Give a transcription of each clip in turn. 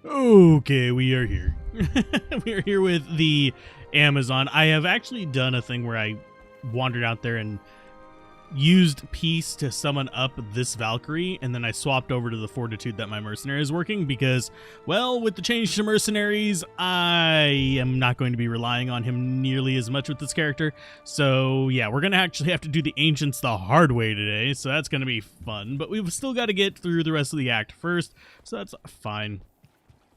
Okay, we are here. We are here with the Amazon. I have actually done a thing where I wandered out there and used peace to summon up this Valkyrie, and then I swapped over to the fortitude that my mercenary is working because, well, with the change to mercenaries, I am not going to be relying on him nearly as much with this character. So yeah, we're gonna actually have to do the ancients the hard way today, so that's gonna be fun, but we've still got to get through the rest of the act first, so that's fine.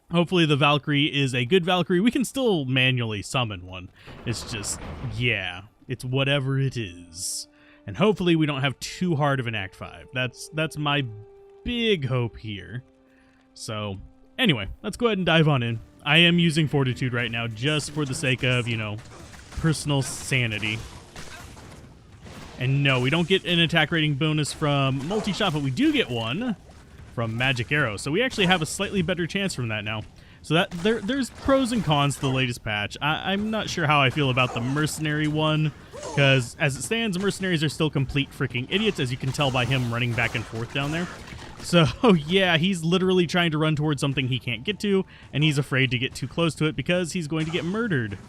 Hopefully the Valkyrie is a good Valkyrie. We can still manually summon one. It's just, yeah, it's whatever it is. And hopefully we don't have too hard of an Act 5. That's my big hope here. So, anyway, let's go ahead and dive on in. I am using Fortitude right now just for the sake of, you know, personal sanity. And no, we don't get an attack rating bonus from multi-shot, but we do get one from Magic Arrow. So we actually have a slightly better chance from that now. So that there's pros and cons to the latest patch. I'm not sure how I feel about the mercenary one, because as it stands, mercenaries are still complete freaking idiots, as you can tell by him running back and forth down there. So yeah, he's literally trying to run towards something he can't get to, and he's afraid to get too close to it because he's going to get murdered.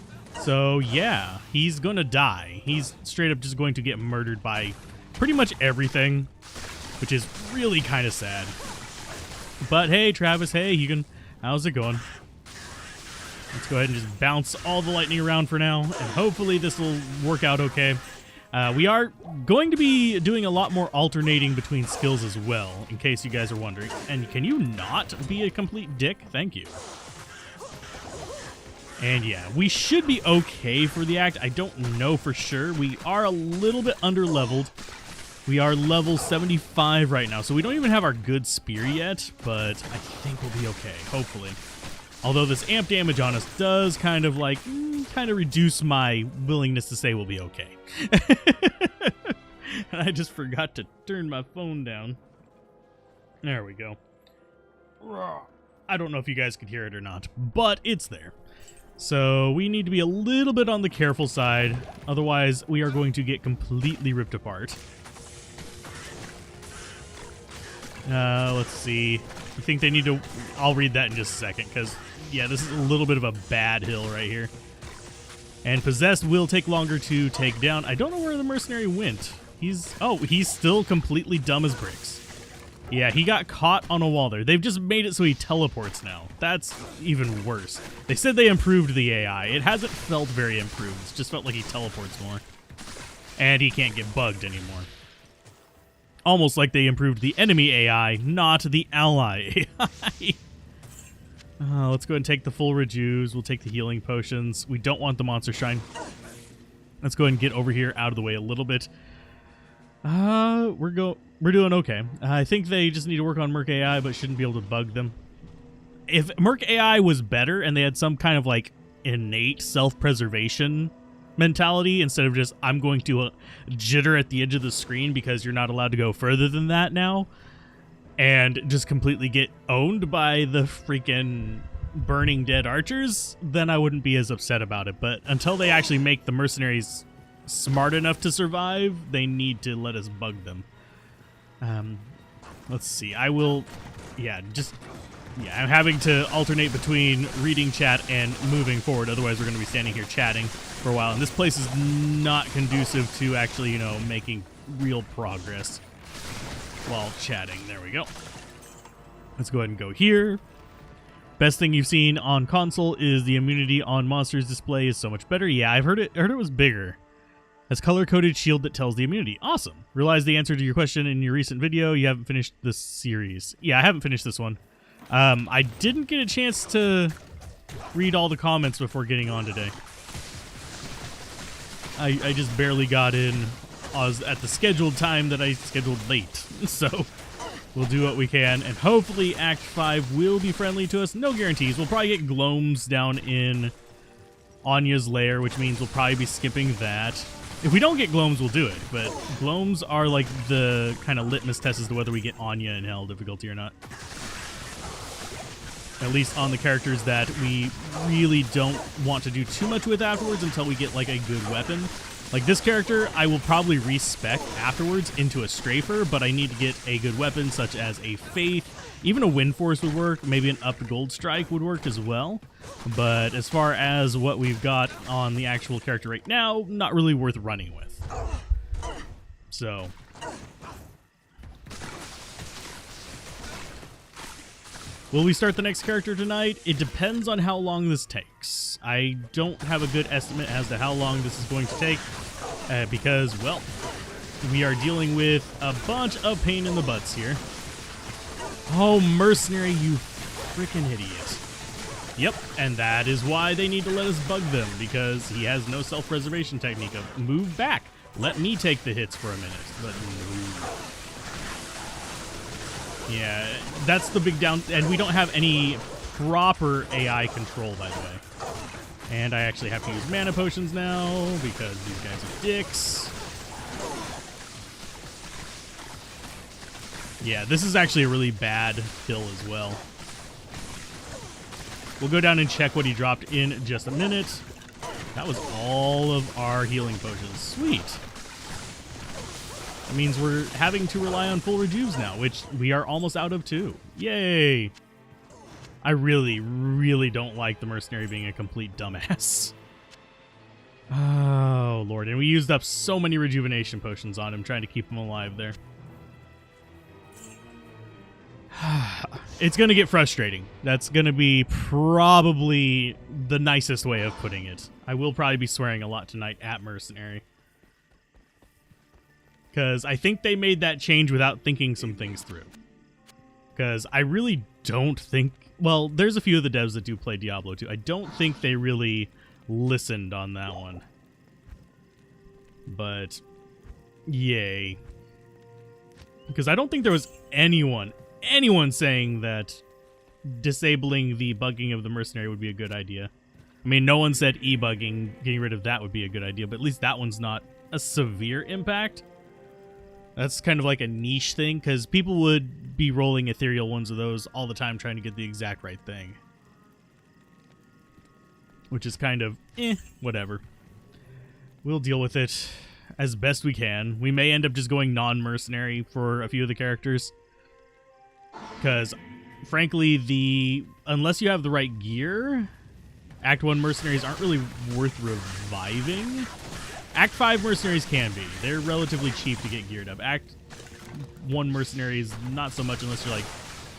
So yeah, he's gonna die. He's straight up just going to get murdered by pretty much everything, which is really kind of sad. But hey, Travis, hey, Hugan, how's it going? Let's go ahead and just bounce all the lightning around for now, and hopefully this will work out okay. We are going to be doing a lot more alternating between skills as well, in case you guys are wondering. And can you not be a complete dick? Thank you. And yeah, we should be okay for the act. I don't know for sure. We are a little bit under-leveled. We are level 75 right now, so we don't even have our good spear yet, but I think we'll be okay, hopefully. Although this amp damage on us does kind of like, reduce my willingness to say we'll be okay. I just forgot to turn my phone down. There we go. I don't know if you guys could hear it or not, but it's there. So we need to be a little bit on the careful side, otherwise we are going to get completely ripped apart. Let's see. I think they need to... I'll read that in just a second, because, yeah, this is a little bit of a bad hill right here. And Possessed will take longer to take down. I don't know where the mercenary went. He's still completely dumb as bricks. Yeah, he got caught on a wall there. They've just made it so he teleports now. That's even worse. They said they improved the AI. It hasn't felt very improved. It's just felt like he teleports more. And he can't get bugged anymore. Almost like they improved the enemy AI, not the ally AI. Let's go ahead and take the full rejuves. We'll take the healing potions. We don't want the monster shrine. Let's go ahead and get over here out of the way a little bit. We're doing okay. I think they just need to work on Merc AI, but shouldn't be able to bug them. If Merc AI was better and they had some kind of like innate self-preservation mentality instead of just I'm going to jitter at the edge of the screen because you're not allowed to go further than that now, and just completely get owned by the freaking burning dead archers, then I wouldn't be as upset about it. But until they actually make the mercenaries smart enough to survive, they need to let us bug them. Let's see. I'm having to alternate between reading chat and moving forward. Otherwise, we're going to be standing here chatting for a while. And this place is not conducive to actually, you know, making real progress while chatting. There we go. Let's go ahead and go here. Best thing you've seen on console is the immunity on monsters display is so much better. Yeah, I've heard it was bigger. Has color-coded shield that tells the immunity. Awesome. Realized the answer to your question in your recent video. You haven't finished this series. Yeah, I haven't finished this one. I didn't get a chance to read all the comments before getting on today. I just barely got in. I was at the scheduled time that I scheduled late. So we'll do what we can, and hopefully Act 5 will be friendly to us. No guarantees. We'll probably get Gloams down in Anya's lair, which means we'll probably be skipping that. If we don't get Gloams, we'll do it, but Gloams are like the kind of litmus test as to whether we get Anya in Hell difficulty or not. At least on the characters that we really don't want to do too much with afterwards until we get like a good weapon. Like, this character, I will probably respec afterwards into a strafer, but I need to get a good weapon such as a Faith. Even a Wind Force would work. Maybe an upped Gold Strike would work as well. But as far as what we've got on the actual character right now, not really worth running with. So... will we start the next character tonight? It depends on how long this takes. I don't have a good estimate as to how long this is going to take because, well, we are dealing with a bunch of pain in the butts here. Oh, Mercenary, you freaking idiot. Yep, and that is why they need to let us bug them, because he has no self-preservation technique of move back. Let me take the hits for a minute. But yeah, that's the big down, and we don't have any proper AI control, by the way. And I actually have to use mana potions now because these guys are dicks. Yeah, this is actually a really bad kill as well. We'll go down and check what he dropped in just a minute. That was all of our healing potions. Sweet. That means we're having to rely on full rejuves now, which we are almost out of too. Yay! I really, really don't like the Mercenary being a complete dumbass. Oh, Lord. And we used up so many rejuvenation potions on him trying to keep him alive there. It's going to get frustrating. That's going to be probably the nicest way of putting it. I will probably be swearing a lot tonight at Mercenary. Because I think they made that change without thinking some things through. Because I really don't think... well, there's a few of the devs that do play Diablo 2. I don't think they really listened on that one. But, yay. Because I don't think there was anyone saying that disabling the bugging of the Mercenary would be a good idea. I mean, no one said e-bugging, getting rid of that would be a good idea, but at least that one's not a severe impact. That's kind of like a niche thing, because people would be rolling ethereal ones of those all the time trying to get the exact right thing. Which is kind of, whatever. We'll deal with it as best we can. We may end up just going non-mercenary for a few of the characters. Because, frankly, unless you have the right gear, Act 1 mercenaries aren't really worth reviving. Act 5 mercenaries can be. They're relatively cheap to get geared up. Act 1 mercenaries, not so much unless you're like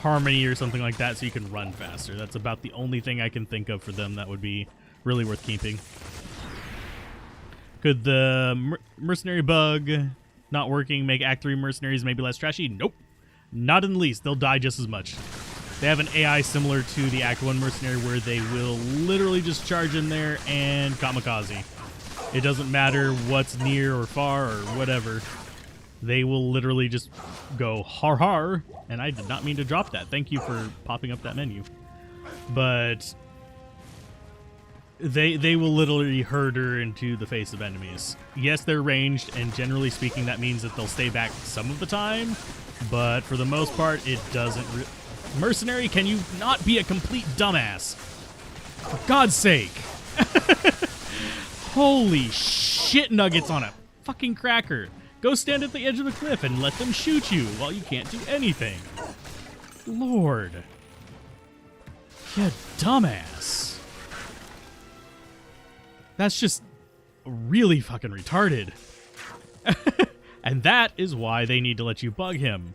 Harmony or something like that so you can run faster. That's about the only thing I can think of for them that would be really worth keeping. Could the mercenary bug not working make Act 3 mercenaries maybe less trashy? Nope. Not in the least. They'll die just as much. They have an AI similar to the Act 1 mercenary where they will literally just charge in there and kamikaze. It doesn't matter what's near or far or whatever. They will literally just go har har. And I did not mean to drop that. Thank you for popping up that menu. But they will literally herd her into the face of enemies. Yes, they're ranged, and generally speaking, that means that they'll stay back some of the time. But for the most part, it doesn't. Mercenary, can you not be a complete dumbass? For God's sake. Holy shit nuggets on a fucking cracker. Go stand at the edge of the cliff and let them shoot you while you can't do anything. Lord. You dumbass. That's just really fucking retarded. And that is why they need to let you bug him.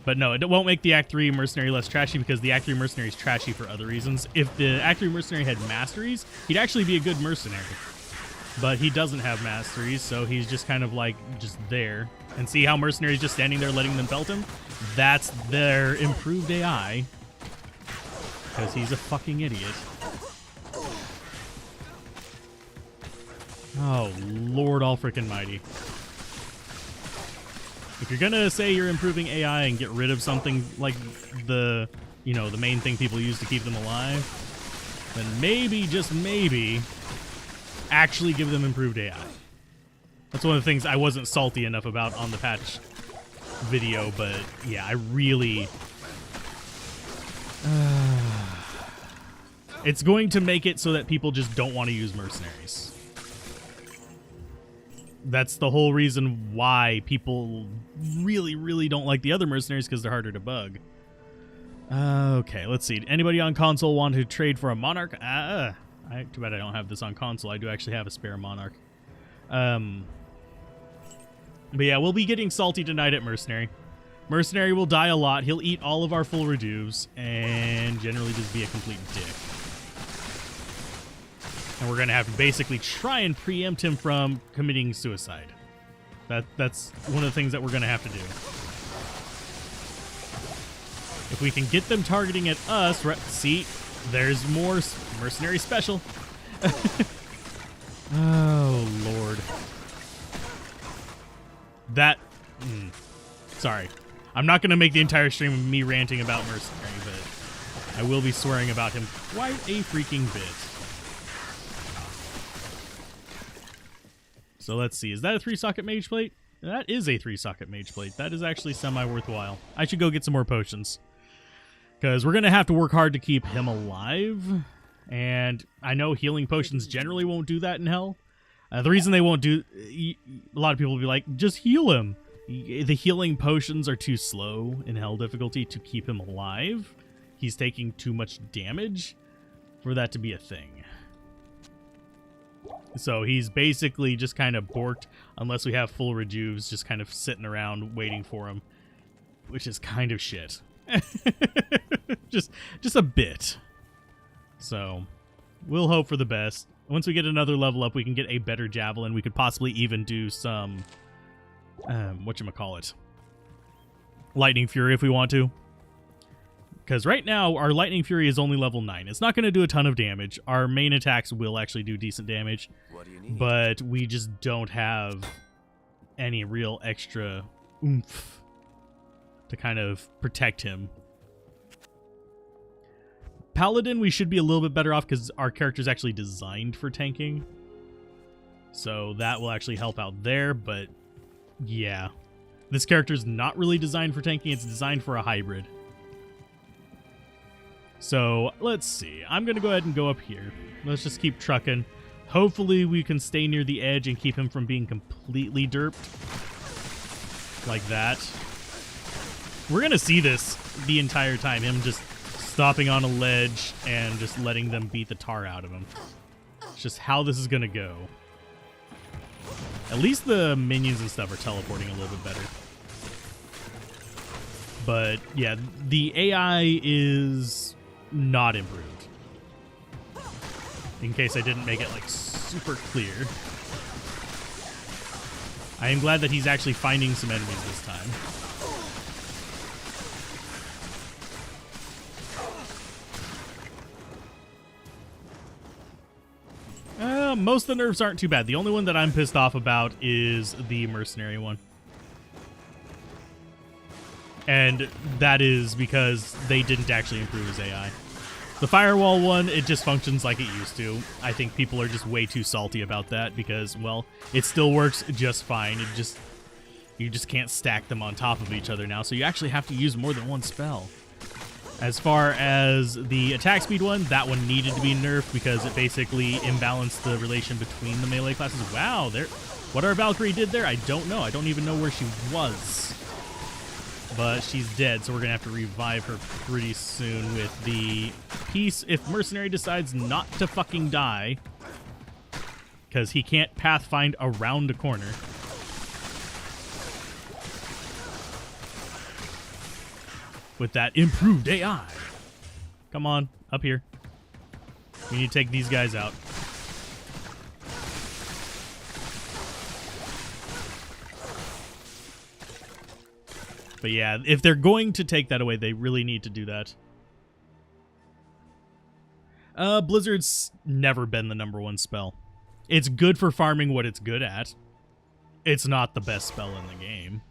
But no, it won't make the Act 3 mercenary less trashy because the Act 3 mercenary is trashy for other reasons. If the Act 3 mercenary had masteries, he'd actually be a good mercenary. But he doesn't have masteries, so he's just kind of like just there. And see how mercenaries just standing there letting them pelt him? That's their improved AI. Because he's a fucking idiot. Oh, Lord all frickin' mighty. If you're gonna say you're improving AI and get rid of something like the main thing people use to keep them alive, then maybe, just maybe, actually give them improved AI. That's one of the things I wasn't salty enough about on the patch video, but yeah, I really... it's going to make it so that people just don't want to use mercenaries. That's the whole reason why people really, really don't like the other mercenaries, because they're harder to bug. Okay, let's see. Anybody on console want to trade for a monarch? Too bad I don't have this on console. I do actually have a spare monarch. But yeah, we'll be getting salty tonight at mercenary. Mercenary will die a lot. He'll eat all of our full reduves and generally just be a complete dick. And we're going to have to basically try and preempt him from committing suicide. That's one of the things that we're going to have to do. If we can get them targeting at us, see, there's more mercenary special. Oh, Lord. Sorry. I'm not going to make the entire stream of me ranting about mercenary, but I will be swearing about him quite a freaking bit. So let's see. Is that a 3-socket mage plate? That is a 3-socket mage plate. That is actually semi-worthwhile. I should go get some more potions, because we're going to have to work hard to keep him alive. And I know healing potions generally won't do that in hell. The reason they won't do... A lot of people will be like, just heal him. The healing potions are too slow in hell difficulty to keep him alive. He's taking too much damage for that to be a thing. So he's basically just kind of borked unless we have full rejuves, just kind of sitting around waiting for him, which is kind of shit. just a bit. So we'll hope for the best. Once we get another level up, we can get a better javelin. We could possibly even do some whatchamacallit, Lightning Fury if we want to. Because right now, our Lightning Fury is only level 9. It's not going to do a ton of damage. Our main attacks will actually do decent damage. What do you need? But we just don't have any real extra oomph to kind of protect him. Paladin, we should be a little bit better off because our character is actually designed for tanking. So that will actually help out there, but yeah. This character is not really designed for tanking. It's designed for a hybrid. So let's see. I'm going to go ahead and go up here. Let's just keep trucking. Hopefully we can stay near the edge and keep him from being completely derped. Like that. We're going to see this the entire time. Him just stopping on a ledge and just letting them beat the tar out of him. It's just how this is going to go. At least the minions and stuff are teleporting a little bit better. But yeah, the AI is not improved. In case I didn't make it like super clear. I am glad that he's actually finding some enemies this time. Most of the nerfs aren't too bad. The only one that I'm pissed off about is the mercenary one. And that is because they didn't actually improve his AI. The firewall one, it just functions like it used to. I think people are just way too salty about that because, well, it still works just fine. You just can't stack them on top of each other now, so you actually have to use more than one spell. As far as the attack speed one, that one needed to be nerfed because it basically imbalanced the relation between the melee classes. Wow, what our Valkyrie did there, I don't know. I don't even know where she was. But she's dead, so we're going to have to revive her pretty soon with the piece. If Mercenary decides not to fucking die, because he can't pathfind around a corner. With that improved AI. Come on, up here. We need to take these guys out. But yeah, if they're going to take that away, they really need to do that. Blizzard's never been the #1 spell. It's good for farming what it's good at. It's not the best spell in the game.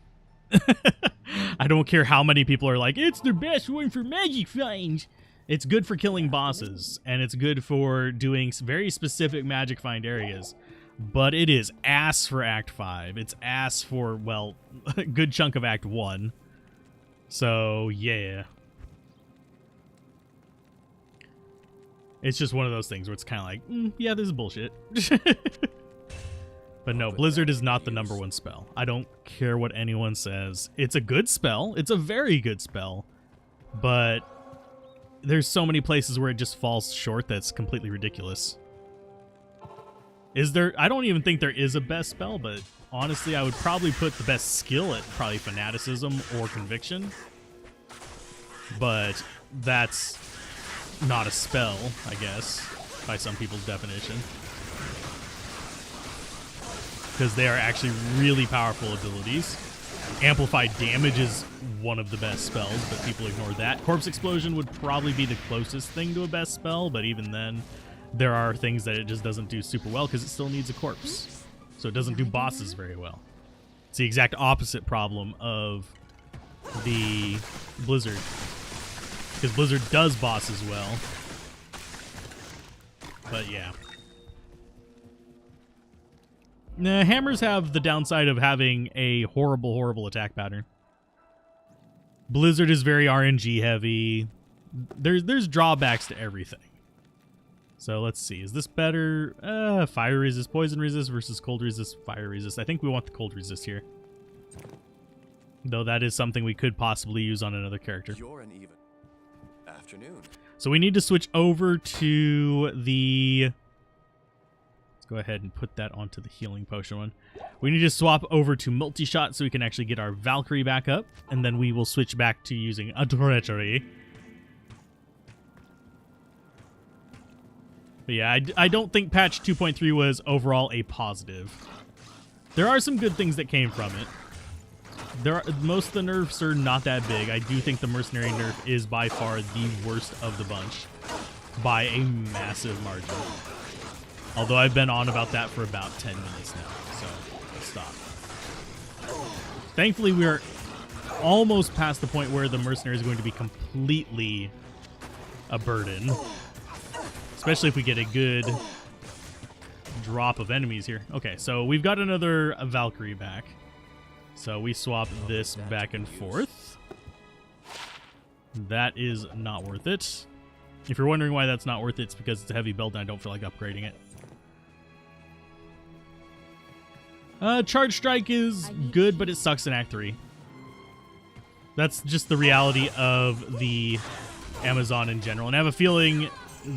I don't care how many people are like, it's the best one for magic finds. It's good for killing bosses, and it's good for doing very specific magic find areas. But it is ass for Act 5. It's ass for, well, a good chunk of Act 1. So, yeah. It's just one of those things where it's kind of like, yeah, this is bullshit. But no, Blizzard is not the #1 spell. I don't care what anyone says. It's a good spell. It's a very good spell. But there's so many places where it just falls short that's completely ridiculous. Is there... I don't even think there is a best spell, but honestly, I would probably put the best skill at probably Fanaticism or Conviction. But that's not a spell, I guess, by some people's definition. Because they are actually really powerful abilities. Amplified damage is one of the best spells, but people ignore that. Corpse Explosion would probably be the closest thing to a best spell, but even then, there are things that it just doesn't do super well because it still needs a corpse. So it doesn't do bosses very well. It's the exact opposite problem of the Blizzard. Because Blizzard does bosses well. But yeah. Nah, hammers have the downside of having a horrible, horrible attack pattern. Blizzard is very RNG heavy. There's drawbacks to everything. So let's see. Is this better? Fire resist, poison resist versus cold resist, fire resist. I think we want the cold resist here. Though that is something we could possibly use on another character. You're an even afternoon. So we need to switch over to the... Let's go ahead and put that onto the healing potion one. We need to swap over to multi-shot so we can actually get our Valkyrie back up. And then we will switch back to using a treachery. But yeah, I don't think patch 2.3 was overall a positive. There are some good things that came from it. Most of the nerfs are not that big. I do think the Mercenary nerf is by far the worst of the bunch. By a massive margin. Although I've been on about that for about 10 minutes now. So, I'll stop. Thankfully, we are almost past the point where the Mercenary is going to be completely a burden. Especially if we get a good drop of enemies here. Okay, so we've got another Valkyrie back. So we swap this back and forth. That is not worth it. If you're wondering why that's not worth it, it's because it's a heavy build and I don't feel like upgrading it. Charge Strike is good, but it sucks in Act 3. That's just the reality of the Amazon in general. And I have a feeling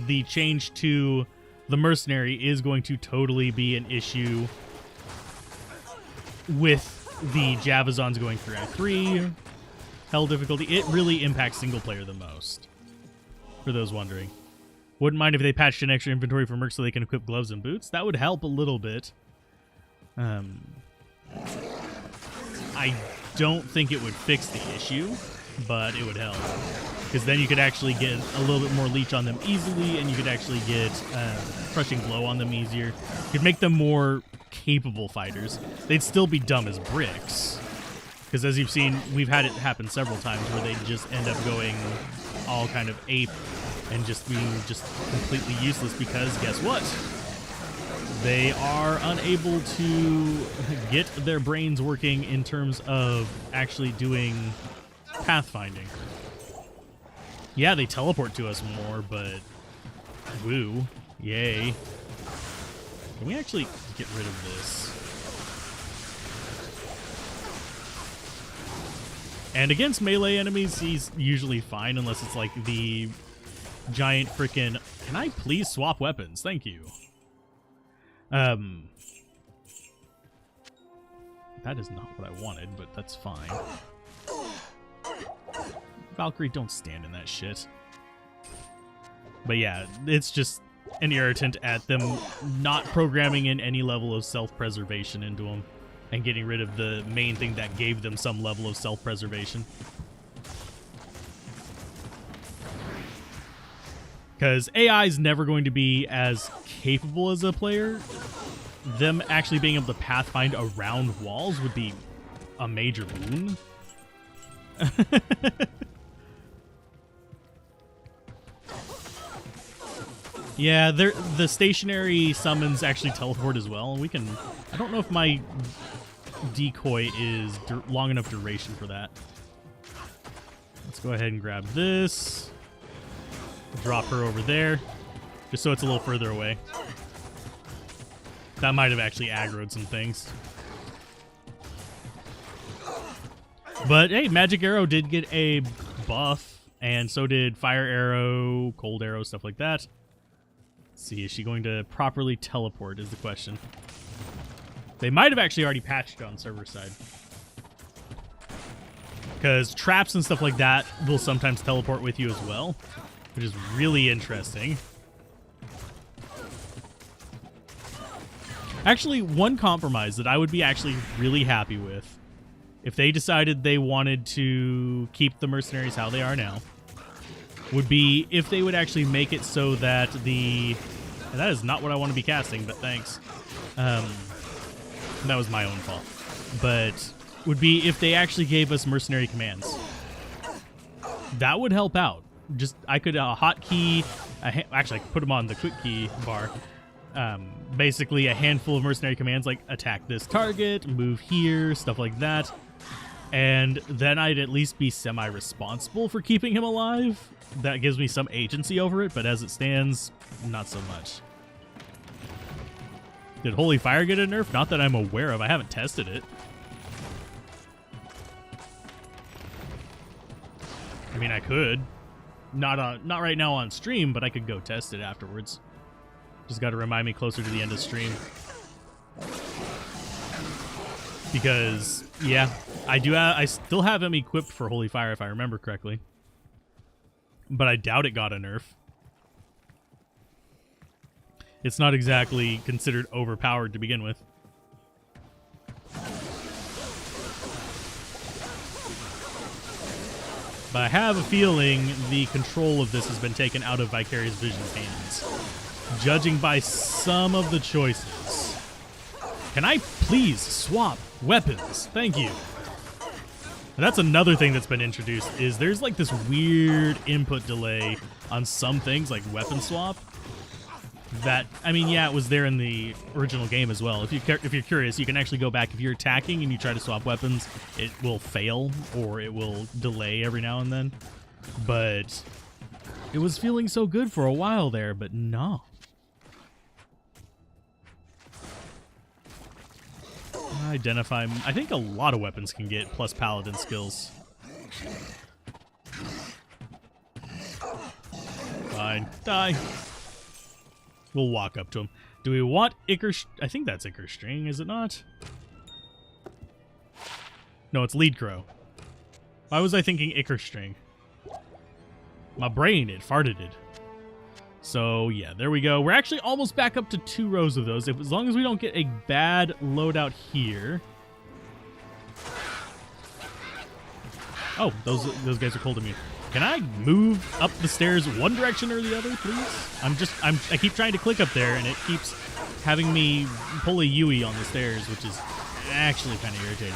the change to the Mercenary is going to totally be an issue with the Javazons going through Act 3. Hell difficulty. It really impacts single player the most. For those wondering. Wouldn't mind if they patched an extra inventory for mercs so they can equip gloves and boots. That would help a little bit. I don't think it would fix the issue, but it would help. Because then you could actually get a little bit more leech on them easily, and you could actually get crushing blow on them easier. You could make them more capable fighters. They'd still be dumb as bricks. Because as you've seen, we've had it happen several times where they just end up going all kind of ape and just being just completely useless because guess what? They are unable to get their brains working in terms of actually doing pathfinding. Yeah, they teleport to us more, but woo, yay. Can we actually get rid of this? And against melee enemies, he's usually fine unless it's like the giant frickin'... Can I please swap weapons? Thank you. That is not what I wanted, but that's fine. Valkyrie, don't stand in that shit. But yeah, it's just an irritant at them not programming in any level of self-preservation into them and getting rid of the main thing that gave them some level of self-preservation. Because AI is never going to be as capable as a player. Them actually being able to pathfind around walls would be a major boon. Yeah, the stationary summons actually teleport as well. We can... I don't know if my decoy is long enough duration for that. Let's go ahead and grab this. Drop her over there, just so it's a little further away. That might have actually aggroed some things. But hey, Magic Arrow did get a buff, and so did Fire Arrow, Cold Arrow, stuff like that. Let's see, is she going to properly teleport is the question. They might have actually already patched it on server side. Because traps and stuff like that will sometimes teleport with you as well, which is really interesting. Actually, one compromise that I would be actually really happy with, if they decided they wanted to keep the mercenaries how they are now, would be if they would actually make it so that the... And that is not what I want to be casting, but thanks. That was my own fault. But would be if they actually gave us mercenary commands. That would help out. Just, I could hotkey... Actually, I could put them on the quick key bar. Basically, a handful of mercenary commands like attack this target, move here, stuff like that. And then I'd at least be semi-responsible for keeping him alive. That gives me some agency over it, but as it stands, not so much. Did Holy Fire get a nerf? Not that I'm aware of. I haven't tested it. I mean, I could. Not right now on stream, but I could go test it afterwards. Just got to remind me closer to the end of stream. Because, yeah, I still have him equipped for Holy Fire if I remember correctly. But I doubt it got a nerf. It's not exactly considered overpowered to begin with. But I have a feeling the control of this has been taken out of Vicarious Vision's hands. Judging by some of the choices. Can I please swap weapons? Thank you. And that's another thing that's been introduced, is there's like this weird input delay on some things, like weapon swap. That, I mean, yeah, it was there in the original game as well. If you're curious, you can actually go back. If you're attacking and you try to swap weapons, it will fail or it will delay every now and then. But it was feeling so good for a while there, but no. Identify. I think a lot of weapons can get plus paladin skills. Fine. Die. We'll walk up to him. Do we want Icar... I think that's Icar String, is it not? No, it's Lead Crow. Why was I thinking Icar String? My brain, it farted it. So, yeah, there we go. We're actually almost back up to 2 rows of those, as long as we don't get a bad loadout here. Oh, those guys are cold immune. Can I move up the stairs one direction or the other, please? I keep trying to click up there, and it keeps having me pull a Yui on the stairs, which is actually kind of irritating.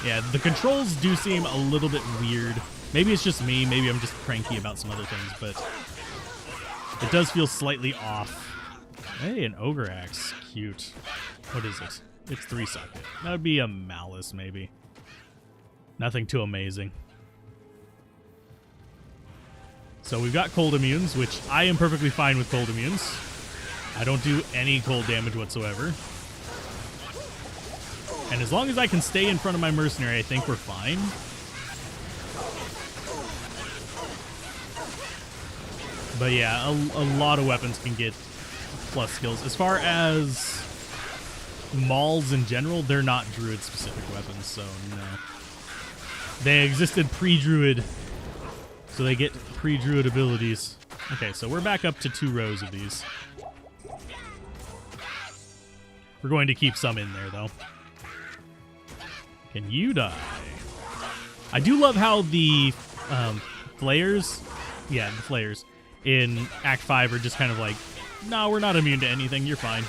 Yeah, the controls do seem a little bit weird. Maybe it's just me. Maybe I'm just cranky about some other things, but it does feel slightly off. Hey, an Ogre Axe. Cute. What is it? It's 3-socket. That would be a Malice, maybe. Nothing too amazing. So we've got cold immunes, which I am perfectly fine with cold immunes. I don't do any cold damage whatsoever. And as long as I can stay in front of my mercenary, I think we're fine. But yeah, a lot of weapons can get plus skills. As far as mauls in general, they're not druid-specific weapons, so no. They existed pre-druid, so they get pre-druid abilities. Okay, so we're back up to 2 rows of these. We're going to keep some in there, though. Can you die? I do love how the flayers, the flayers in Act 5 are just kind of like, no, we're not immune to anything, you're fine.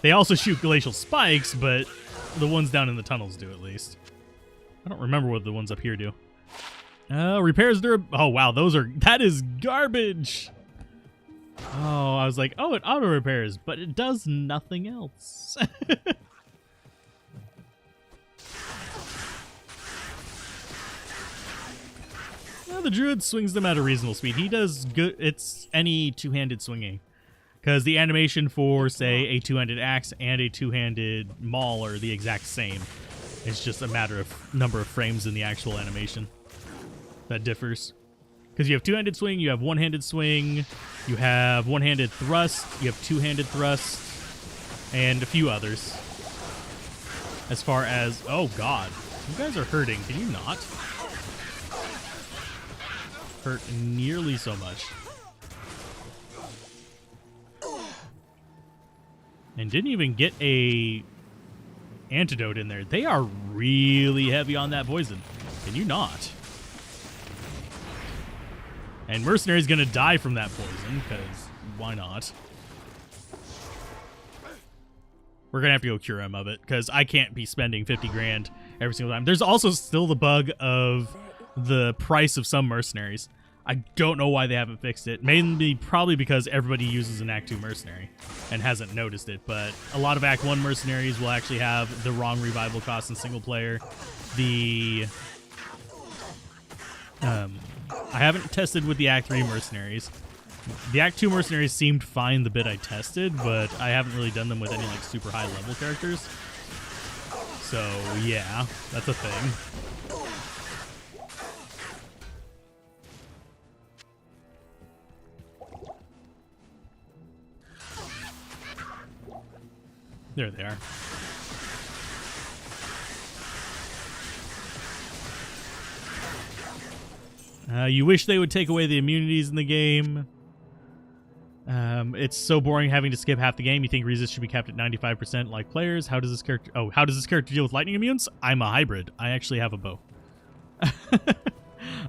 They also shoot glacial spikes, but the ones down in the tunnels do at least. I don't remember what the ones up here do. Repairs oh wow, that is garbage. Oh, I was like, oh, it auto repairs, but it does nothing else. the druid swings them at a reasonable speed. He does good. It's any two-handed swinging. Because the animation for, say, a two-handed axe and a two-handed maul are the exact same. It's just a matter of number of frames in the actual animation that differs. Because you have two-handed swing, you have one-handed swing, you have one-handed thrust, you have two-handed thrust, and a few others. As far as... Oh, God. You guys are hurting. Can you not? Hurt nearly so much. And didn't even get a antidote in there. They are really heavy on that poison. Can you not? And Mercenary's gonna die from that poison, because why not? We're gonna have to go cure him of it, because I can't be spending 50 grand every single time. There's also still the bug of the price of some mercenaries. I don't know why they haven't fixed it. Mainly probably because everybody uses an Act 2 mercenary and hasn't noticed it. But a lot of Act 1 mercenaries will actually have the wrong revival cost in single player. I haven't tested with the Act 3 mercenaries. The Act 2 mercenaries seemed fine the bit I tested, but I haven't really done them with any like super high level characters. So yeah, that's a thing. There they are. You wish they would take away the immunities in the game. It's so boring having to skip half the game. You think resist should be capped at 95% like players? How does this character... Oh, how does this character deal with lightning immunes? I'm a hybrid. I actually have a bow.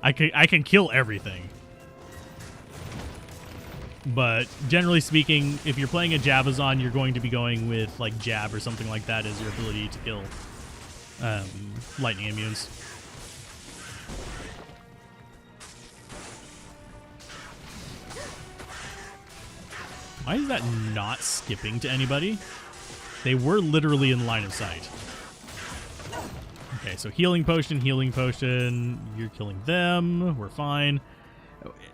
I can kill everything. But generally speaking, if you're playing a Jabazon, you're going to be going with like Jab or something like that as your ability to kill lightning immunes. Why is that not skipping to anybody? They were literally in line of sight. Okay, so healing potion. You're killing them. We're fine.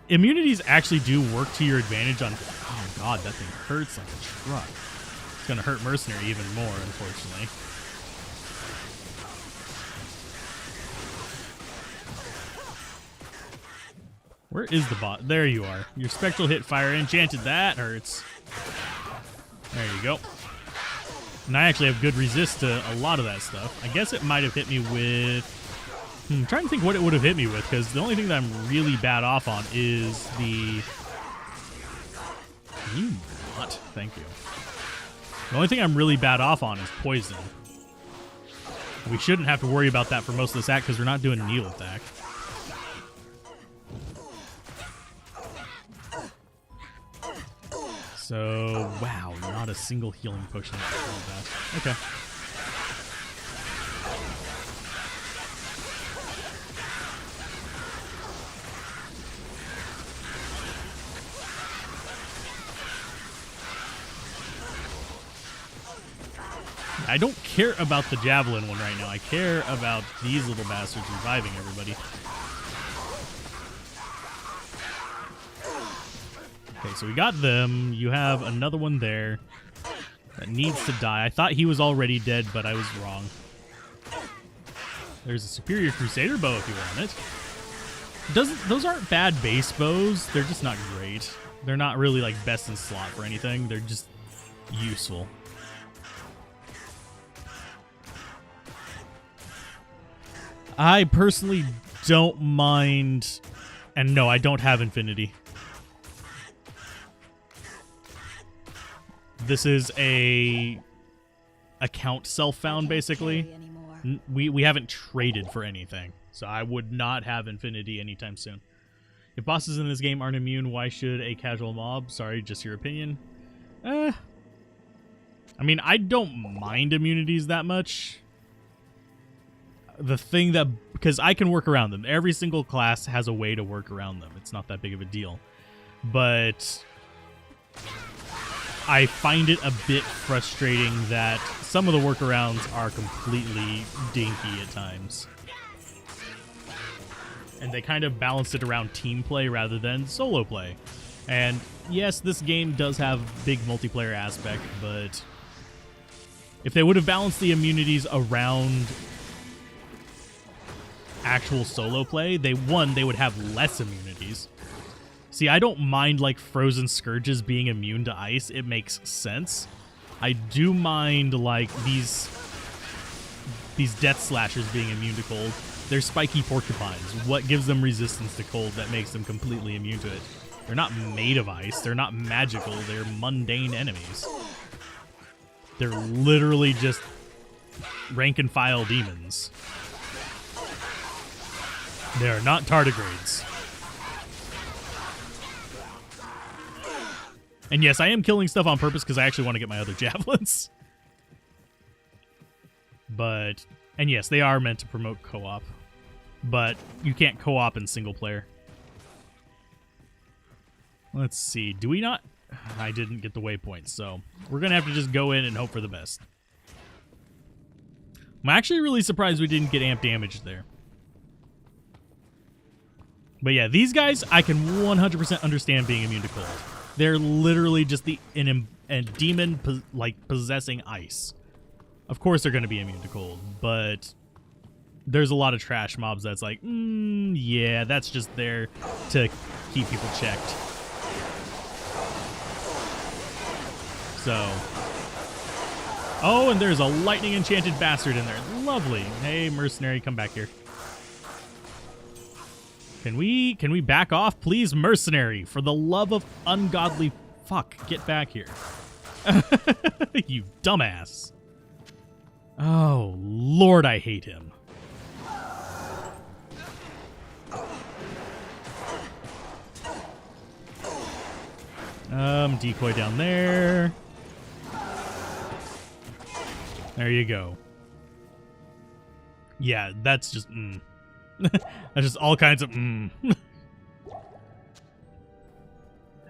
Immunities actually do work to your advantage on... Oh, God, that thing hurts like a truck. It's going to hurt Mercenary even more, unfortunately. Where is the bot? There you are. Your Spectral hit fire enchanted. That hurts. There you go. And I actually have good resist to a lot of that stuff. I guess it might have hit me with... I'm trying to think what it would have hit me with, because the only thing that I'm really bad off on is the... Can you not? Thank you. The only thing I'm really bad off on is poison. We shouldn't have to worry about that for most of this act, because we're not doing a kneel attack. So, wow, not a single healing potion. Okay. I don't care about the javelin one right now. I care about these little bastards reviving everybody. Okay, so we got them. You have another one there that needs to die. I thought he was already dead, but I was wrong. There's a Superior Crusader bow if you want it. Those aren't bad base bows. They're just not great. They're not really like best in slot for anything. They're just useful. I personally don't mind, and no, I don't have Infinity. This is a account self-found, basically. We haven't traded for anything, so I would not have Infinity anytime soon. If bosses in this game aren't immune, why should a casual mob? Sorry, just your opinion. I mean, I don't mind immunities that much. The thing that... Because I can work around them. Every single class has a way to work around them. It's not that big of a deal. But I find it a bit frustrating that some of the workarounds are completely dinky at times. and they kind of balanced it around team play rather than solo play. And yes, this game does have big multiplayer aspect, but if they would have balanced the immunities around actual solo play, they would have less immunities. See, I don't mind like frozen scourges being immune to ice. It makes sense. I do mind like these death slashers being immune to cold. They're spiky porcupines. What gives them resistance to cold that makes them completely immune to it? They're not made of ice. They're not magical. They're mundane enemies. They're literally just rank and file demons. They are not tardigrades. And yes, I am killing stuff on purpose because I actually want to get my other javelins. But, and yes, they are meant to promote co-op. But you can't co-op in single player. Let's see. Do we not? I didn't get the waypoint, so we're going to have to just go in and hope for the best. I'm actually really surprised we didn't get amp damage there. But yeah, these guys, I can 100% understand being immune to cold. They're literally just a demon possessing ice. Of course they're going to be immune to cold, but there's a lot of trash mobs that's like, yeah, that's just there to keep people checked. So, oh, and there's a lightning enchanted bastard in there. Lovely. Hey, mercenary, come back here. Can we back off, please, mercenary? For the love of ungodly fuck, get back here. You dumbass. Oh, Lord, I hate him. Decoy down there. There you go. Yeah, that's just that's just all kinds of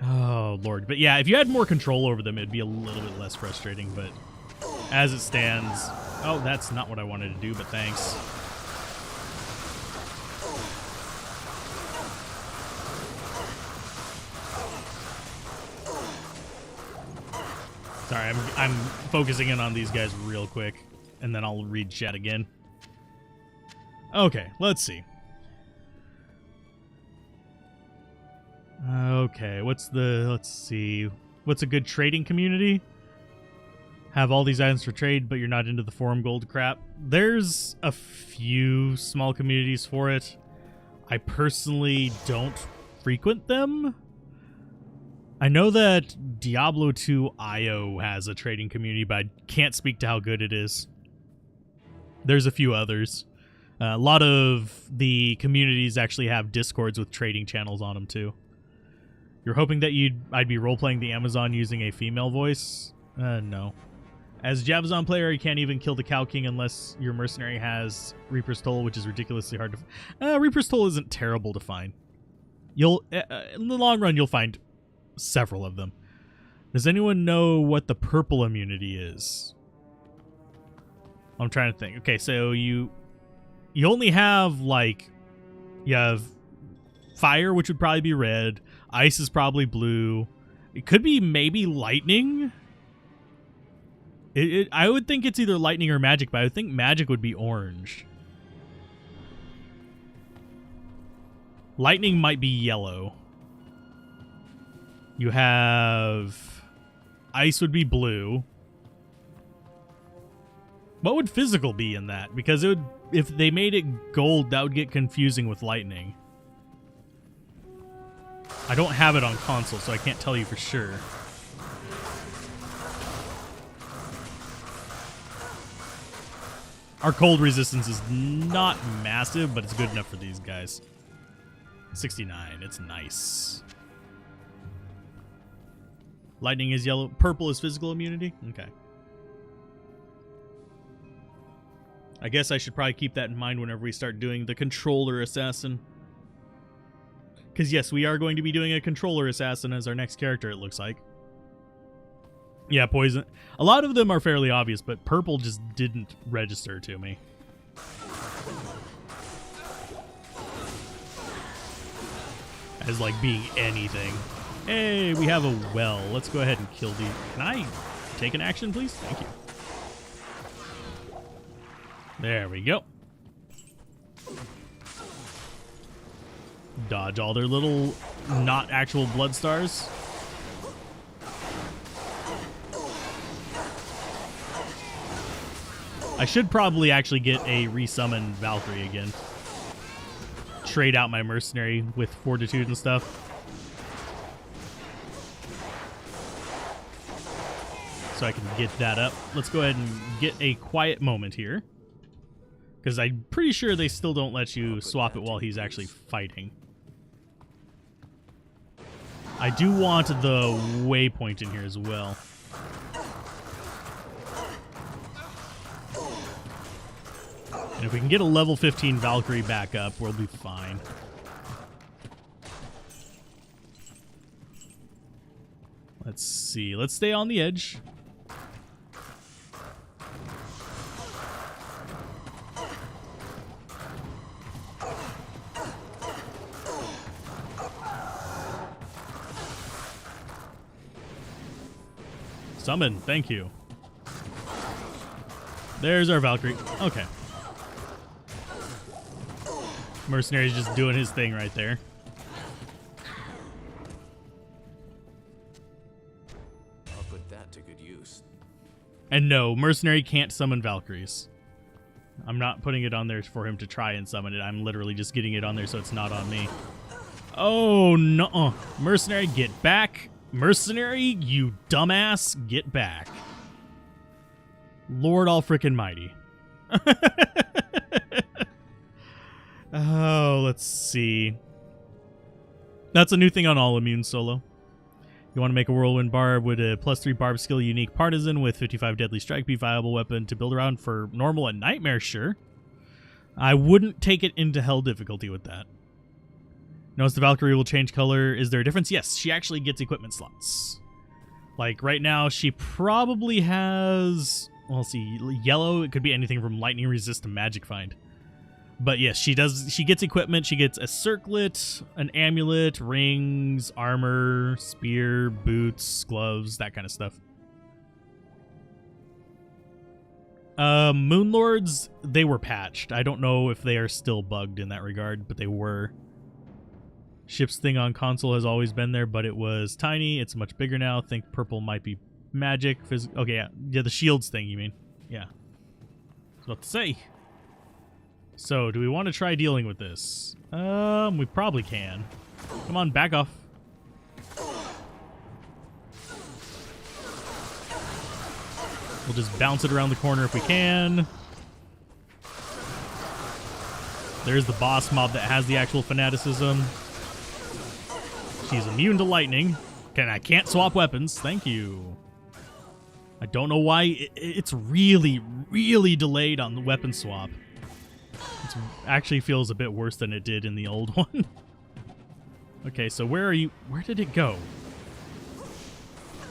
Oh, Lord. But yeah, if you had more control over them, it'd be a little bit less frustrating, but as it stands... Oh, that's not what I wanted to do, but thanks. Sorry, I'm focusing in on these guys real quick, and then I'll read chat again. Okay, let's see. Okay, let's see. What's a good trading community? Have all these items for trade, but you're not into the forum gold crap. There's a few small communities for it. I personally don't frequent them. I know that Diablo 2 IO has a trading community, but I can't speak to how good it is. There's a few others. A lot of the communities actually have Discords with trading channels on them too. You're hoping that I'd be role-playing the Amazon using a female voice? No. As Javazon player, you can't even kill the Cow King unless your mercenary has Reaper's Toll, which is ridiculously hard to... Reaper's Toll isn't terrible to find. In the long run, you'll find several of them. Does anyone know what the purple immunity is? I'm trying to think. Okay, so you only have, like... You have fire, which would probably be red. Ice is probably blue. It could be maybe lightning. I would think it's either lightning or magic, but I would think magic would be orange. Lightning might be yellow. You have... Ice would be blue. What would physical be in that? Because it would, if they made it gold, that would get confusing with lightning. I don't have it on console, so I can't tell you for sure. Our cold resistance is not massive, but it's good enough for these guys. 69, it's nice. Lightning is yellow. Purple is physical immunity? Okay. I guess I should probably keep that in mind whenever we start doing the controller assassin. Because yes, we are going to be doing a controller assassin as our next character, it looks like. Yeah, poison. A lot of them are fairly obvious, but purple just didn't register to me. as like being anything. Hey, we have a well. Let's go ahead and kill these. Can I take an action, please? Thank you. There we go. Dodge all their little not actual blood stars. I should probably actually get a resummon Valkyrie again. Trade out my mercenary with fortitude and stuff. So I can get that up. Let's go ahead and get a quiet moment here. Because I'm pretty sure they still don't let you swap it while he's actually fighting. I do want the waypoint in here as well. And if we can get a level 15 Valkyrie back up, we'll be fine. Let's see. Let's stay on the edge. Summon, thank you. There's our Valkyrie. Okay. Mercenary's just doing his thing right there. I'll put that to good use. And no, Mercenary can't summon Valkyries. I'm not putting it on there for him to try and summon it. I'm literally just getting it on there so it's not on me. Oh, no. Mercenary, get back. Mercenary, you dumbass, get back. Lord all frickin' mighty. Oh, let's see. That's a new thing on all immune solo. You want to make a whirlwind barb with a +3 barb skill, unique partisan with 55 deadly strike, be viable weapon to build around for normal and nightmare, sure. I wouldn't take it into hell difficulty with that. Notice the Valkyrie will change color. Is there a difference? Yes, she actually gets equipment slots. Like right now, she probably has, well, let's see, yellow. It could be anything from lightning resist to magic find. But yes, she does. She gets equipment. She gets a circlet, an amulet, rings, armor, spear, boots, gloves, that kind of stuff. Moonlords, they were patched. I don't know if they are still bugged in that regard, but they were. Ship's thing on console has always been there, but it was tiny. It's much bigger now. Think purple might be magic. Okay, yeah, the shields thing, you mean? Yeah. I was about to say. So, do we want to try dealing with this? We probably can. Come on, back off. We'll just bounce it around the corner if we can. There's the boss mob that has the actual fanaticism. She's immune to lightning. I can't swap weapons. Thank you. I don't know why it's really, really delayed on the weapon swap. It actually feels a bit worse than it did in the old one. Okay, so where are you? Where did it go?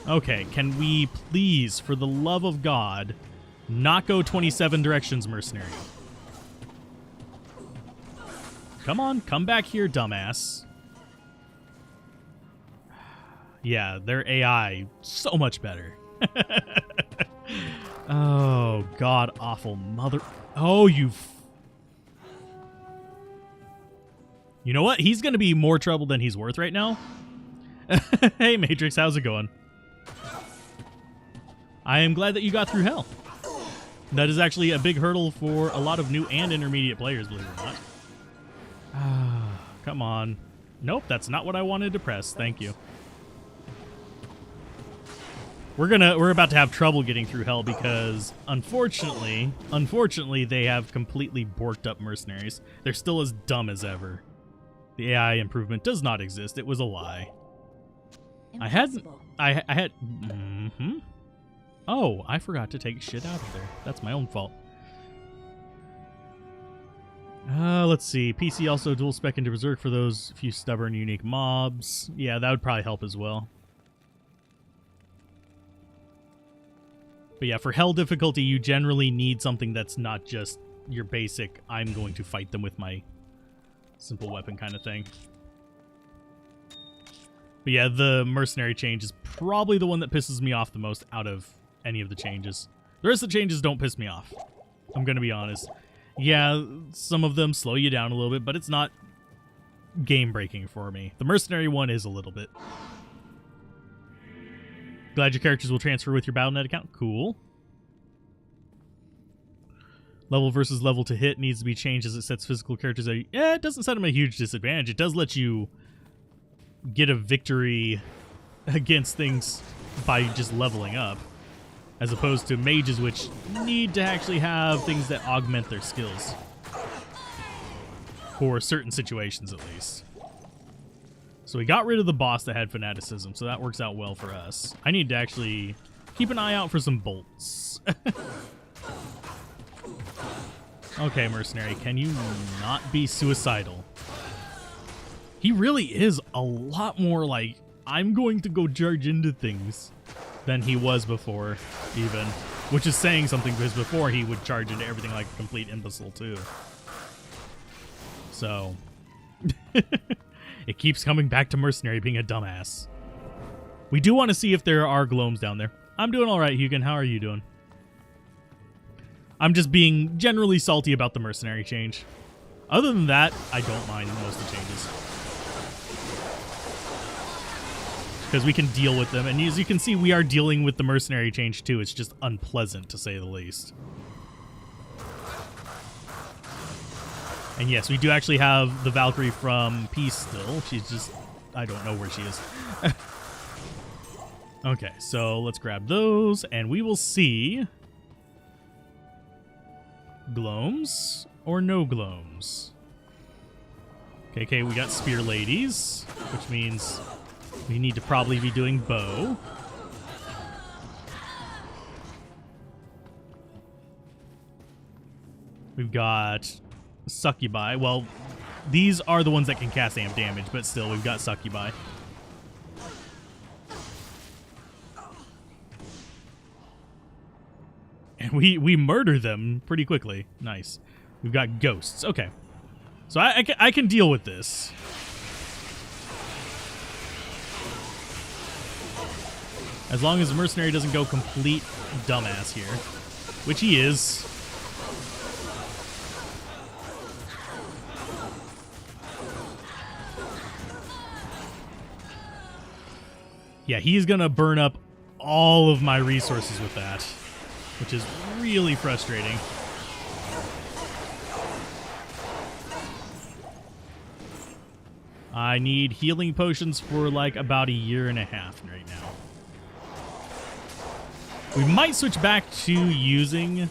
Okay, can we please, for the love of God, not go 27 directions, Mercenary? Come on, come back here, dumbass. Yeah, their AI, so much better. Oh, god awful mother... Oh, you know what? He's going to be more trouble than he's worth right now. Hey, Matrix, how's it going? I am glad that you got through hell. That is actually a big hurdle for a lot of new and intermediate players, believe it or not. Come on. Nope, that's not what I wanted to press. Thank you. We're about to have trouble getting through hell because unfortunately they have completely borked up mercenaries. They're still as dumb as ever. The AI improvement does not exist. It was a lie. Impossible. I had Oh, I forgot to take shit out of there. That's my own fault. Let's see. PC also dual spec into Berserk for those few stubborn unique mobs. Yeah, that would probably help as well. But yeah, for hell difficulty, you generally need something that's not just your basic, I'm going to fight them with my simple weapon kind of thing. But yeah, the mercenary change is probably the one that pisses me off the most out of any of the changes. The rest of the changes don't piss me off. I'm going to be honest. Yeah, some of them slow you down a little bit, but it's not game-breaking for me. The mercenary one is a little bit. Glad your characters will transfer with your Battle.net account. Cool. Level versus level to hit needs to be changed as it sets physical characters at... Yeah, it doesn't set them a huge disadvantage. It does let you get a victory against things by just leveling up, as opposed to mages, which need to actually have things that augment their skills. For certain situations, at least. So we got rid of the boss that had fanaticism, so that works out well for us. I need to actually keep an eye out for some bolts. Okay, mercenary, can you not be suicidal? He really is a lot more like, I'm going to go charge into things than he was before, even. Which is saying something, because before he would charge into everything like a complete imbecile, too. So... It keeps coming back to mercenary being a dumbass. We do want to see if there are gloams down there. I'm doing all right, Hugin. How are you doing? I'm just being generally salty about the mercenary change. Other than that, I don't mind most of the changes. Because we can deal with them. And as you can see, we are dealing with the mercenary change too. It's just unpleasant, to say the least. And yes, we do actually have the Valkyrie from Peace still. She's just... I don't know where she is. Okay, so let's grab those, and we will see... Gloams or no gloams? Okay, we got Spear Ladies, which means we need to probably be doing bow. We've got... Succubi. Well, these are the ones that can cast amp damage, but still, we've got Succubi. And we murder them pretty quickly. Nice. We've got ghosts. Okay. So I can deal with this. As long as the mercenary doesn't go complete dumbass here. Which he is. Yeah, he's going to burn up all of my resources with that, which is really frustrating. I need healing potions for like about a year and a half right now. We might switch back to using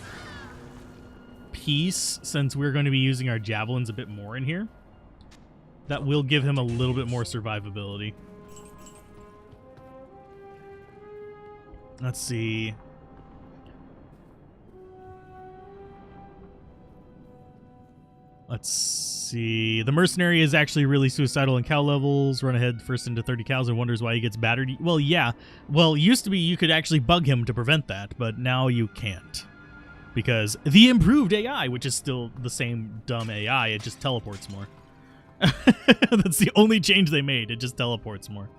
Peace since we're going to be using our javelins a bit more in here. That will give him a little bit more survivability. Let's see. Let's see. The mercenary is actually really suicidal in cow levels. Run ahead first into 30 cows and wonders why he gets battered. Well, yeah. Well, used to be you could actually bug him to prevent that, but now you can't. Because the improved AI, which is still the same dumb AI, it just teleports more. That's the only change they made. It just teleports more.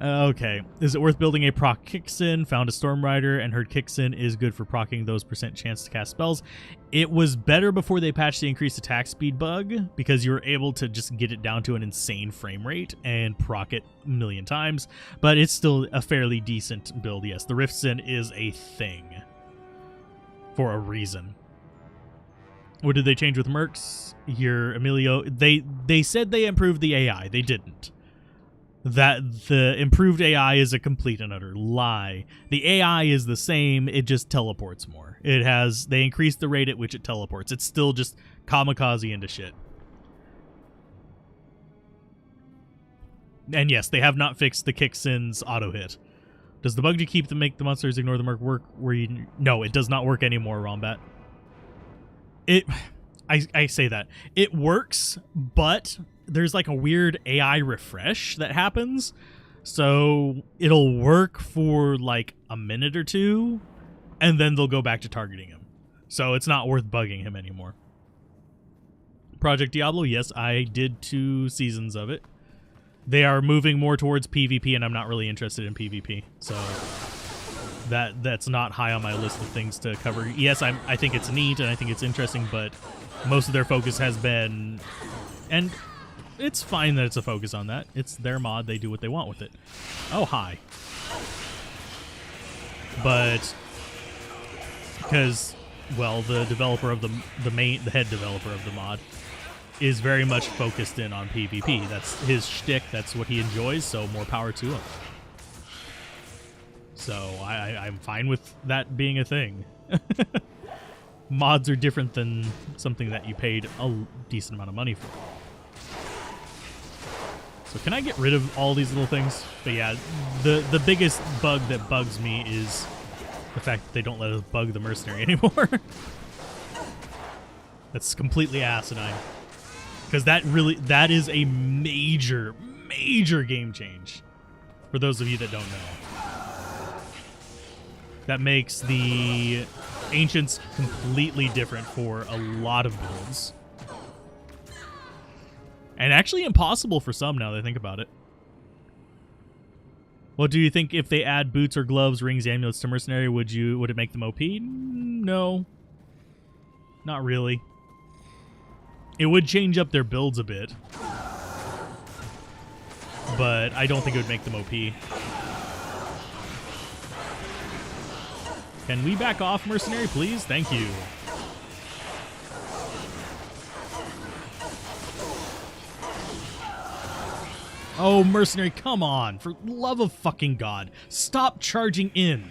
Okay. Is it worth building a proc Kicksin? Found a Storm Rider and heard Kicksin is good for procking those % chance to cast spells. It was better before they patched the increased attack speed bug because you were able to just get it down to an insane frame rate and proc it a million times. But it's still a fairly decent build, yes. The Riftsin is a thing for a reason. What did they change with Mercs? Here, Emilio. They said they improved the AI. They didn't. That the improved AI is a complete and utter lie. The AI is the same, it just teleports more. They increased the rate at which it teleports. It's still just kamikaze into shit. And yes, they have not fixed the Kicksin's auto hit. Does the bug to keep to make the monsters ignore the merc work where you... No, it does not work anymore, Rombat. I say that. It works, but there's like a weird AI refresh that happens. So it'll work for like a minute or two, and then they'll go back to targeting him. So it's not worth bugging him anymore. Project Diablo, yes, I did 2 seasons of it. They are moving more towards PvP, and I'm not really interested in PvP. So that's not high on my list of things to cover. Yes, I think it's neat and I think it's interesting, but most of their focus has been, and it's fine that it's a focus on that. It's their mod. They do what they want with it. Oh, hi. But because, well, the developer of the head developer of the mod is very much focused in on PvP. That's his shtick. That's what he enjoys. So more power to him. So I'm fine with that being a thing. Mods are different than something that you paid a decent amount of money for. So can I get rid of all these little things? But yeah, the biggest bug that bugs me is the fact that they don't let us bug the mercenary anymore. That's completely asinine. Because that is a major game change. For those of you that don't know. That makes the Ancients completely different for a lot of builds. And actually impossible for some now that I think about it. What do you think if they add boots or gloves, rings, amulets to mercenary? Would it make them OP? No. Not really. It would change up their builds a bit. But I don't think it would make them OP. Can we back off, mercenary, please? Thank you. Oh, mercenary, come on. For love of fucking God. Stop charging in.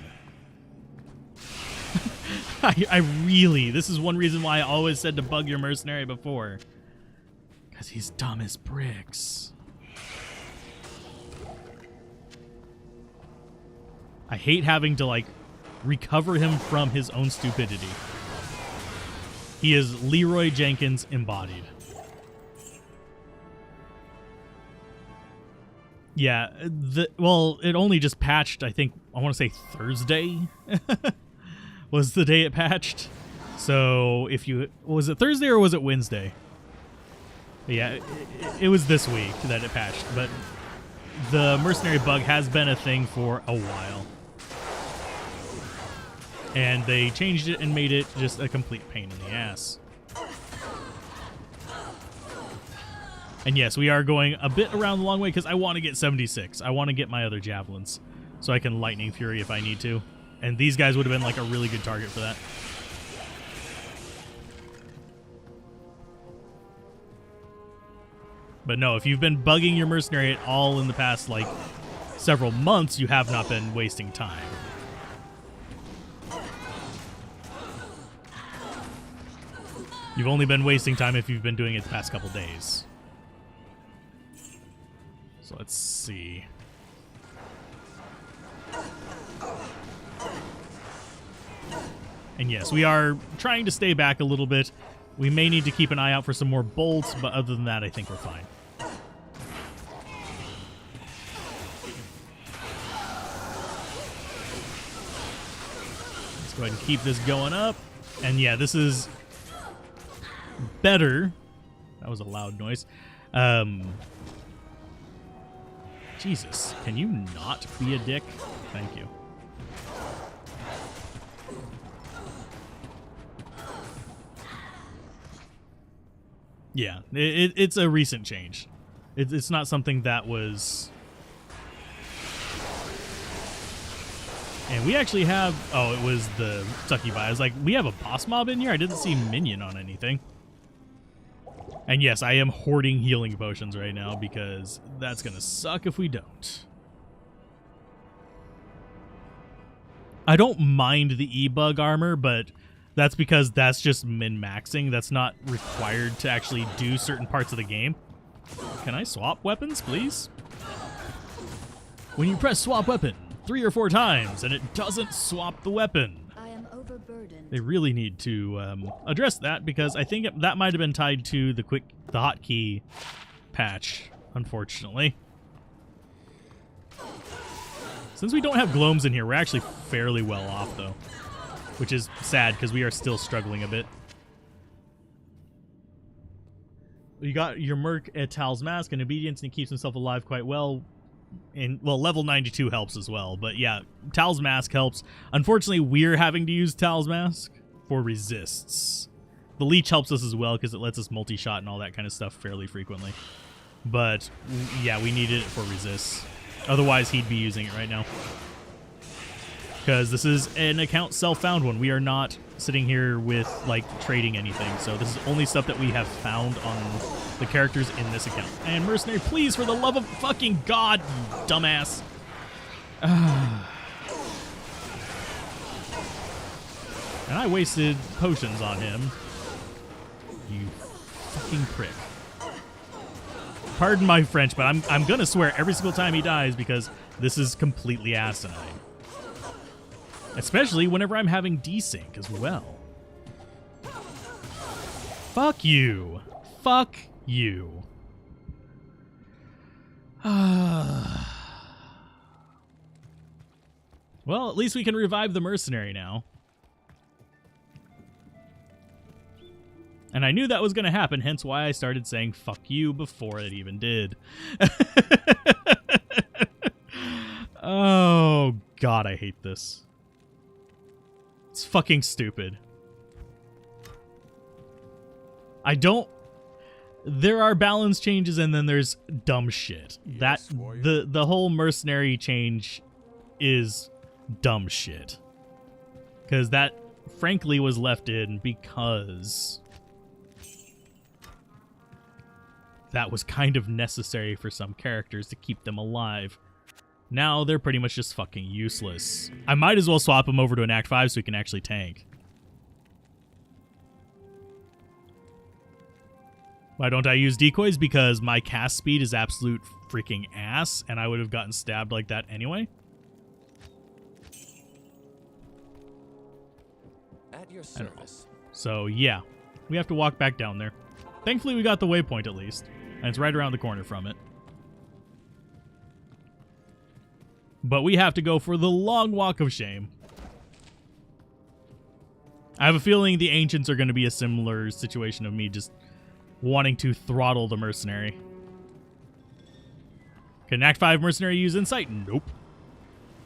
I really... This is one reason why I always said to bug your mercenary before. Because he's dumb as bricks. I hate having to, like, recover him from his own stupidity. He is Leroy Jenkins embodied. Yeah, well, it only just patched, I think, I want to say Thursday was the day it patched. So if you, was it Thursday or was it Wednesday? Yeah, it was this week that it patched, but the mercenary bug has been a thing for a while. And they changed it and made it just a complete pain in the ass. And yes, we are going a bit around the long way because I want to get 76. I want to get my other javelins so I can Lightning Fury if I need to. And these guys would have been like a really good target for that. But no, if you've been bugging your mercenary at all in the past like several months, you have not been wasting time. You've only been wasting time if you've been doing it the past couple days. So let's see. And yes, we are trying to stay back a little bit. We may need to keep an eye out for some more bolts, but other than that, I think we're fine. Let's go ahead and keep this going up. And yeah, this is better. That was a loud noise. Jesus, can you not be a dick? Thank you. Yeah, it's a recent change. It's not something that was... And we actually have... Oh, it was the Sucky Buy. I was like, we have a boss mob in here? I didn't see minion on anything. And yes, I am hoarding healing potions right now because that's going to suck if we don't. I don't mind the E-Bug armor, but that's because that's just min-maxing. That's not required to actually do certain parts of the game. Can I swap weapons, please? When you press swap weapon 3 or 4 times and it doesn't swap the weapon. They really need to address that because I think that might have been tied to the hotkey patch, unfortunately. Since we don't have gloams in here, we're actually fairly well off, though, which is sad because we are still struggling a bit. You got your merc at Tal's Mask and Obedience, and he keeps himself alive quite well. And, well, level 92 helps as well. But yeah, Tal's Mask helps. Unfortunately, we're having to use Tal's Mask for resists. The Leech helps us as well because it lets us multi-shot and all that kind of stuff fairly frequently. But yeah, we needed it for resists. Otherwise, he'd be using it right now. Because this is an account self-found one. We are not sitting here with, like, trading anything. So this is only stuff that we have found on the characters in this account. And Mercenary, please, for the love of fucking God, you dumbass. And I wasted potions on him. You fucking prick. Pardon my French, but I'm gonna swear every single time he dies because this is completely asinine. Especially whenever I'm having desync as well. Fuck you. Fuck you. Well, at least we can revive the Mercenary now. And I knew that was going to happen, hence why I started saying fuck you before it even did. Oh, God, I hate this. It's fucking stupid. There are balance changes and then there's dumb shit. Yes, the whole Mercenary change is dumb shit. Because that, frankly, was left in because that was kind of necessary for some characters to keep them alive. Now they're pretty much just fucking useless. I might as well swap him over to an Act 5 so he can actually tank. Why don't I use decoys? Because my cast speed is absolute freaking ass, and I would have gotten stabbed like that anyway. At your service. So yeah, we have to walk back down there. Thankfully we got the waypoint at least, and it's right around the corner from it. But we have to go for the long walk of shame. I have a feeling the Ancients are going to be a similar situation of me just wanting to throttle the Mercenary. Can Act 5 Mercenary use Insight? Nope.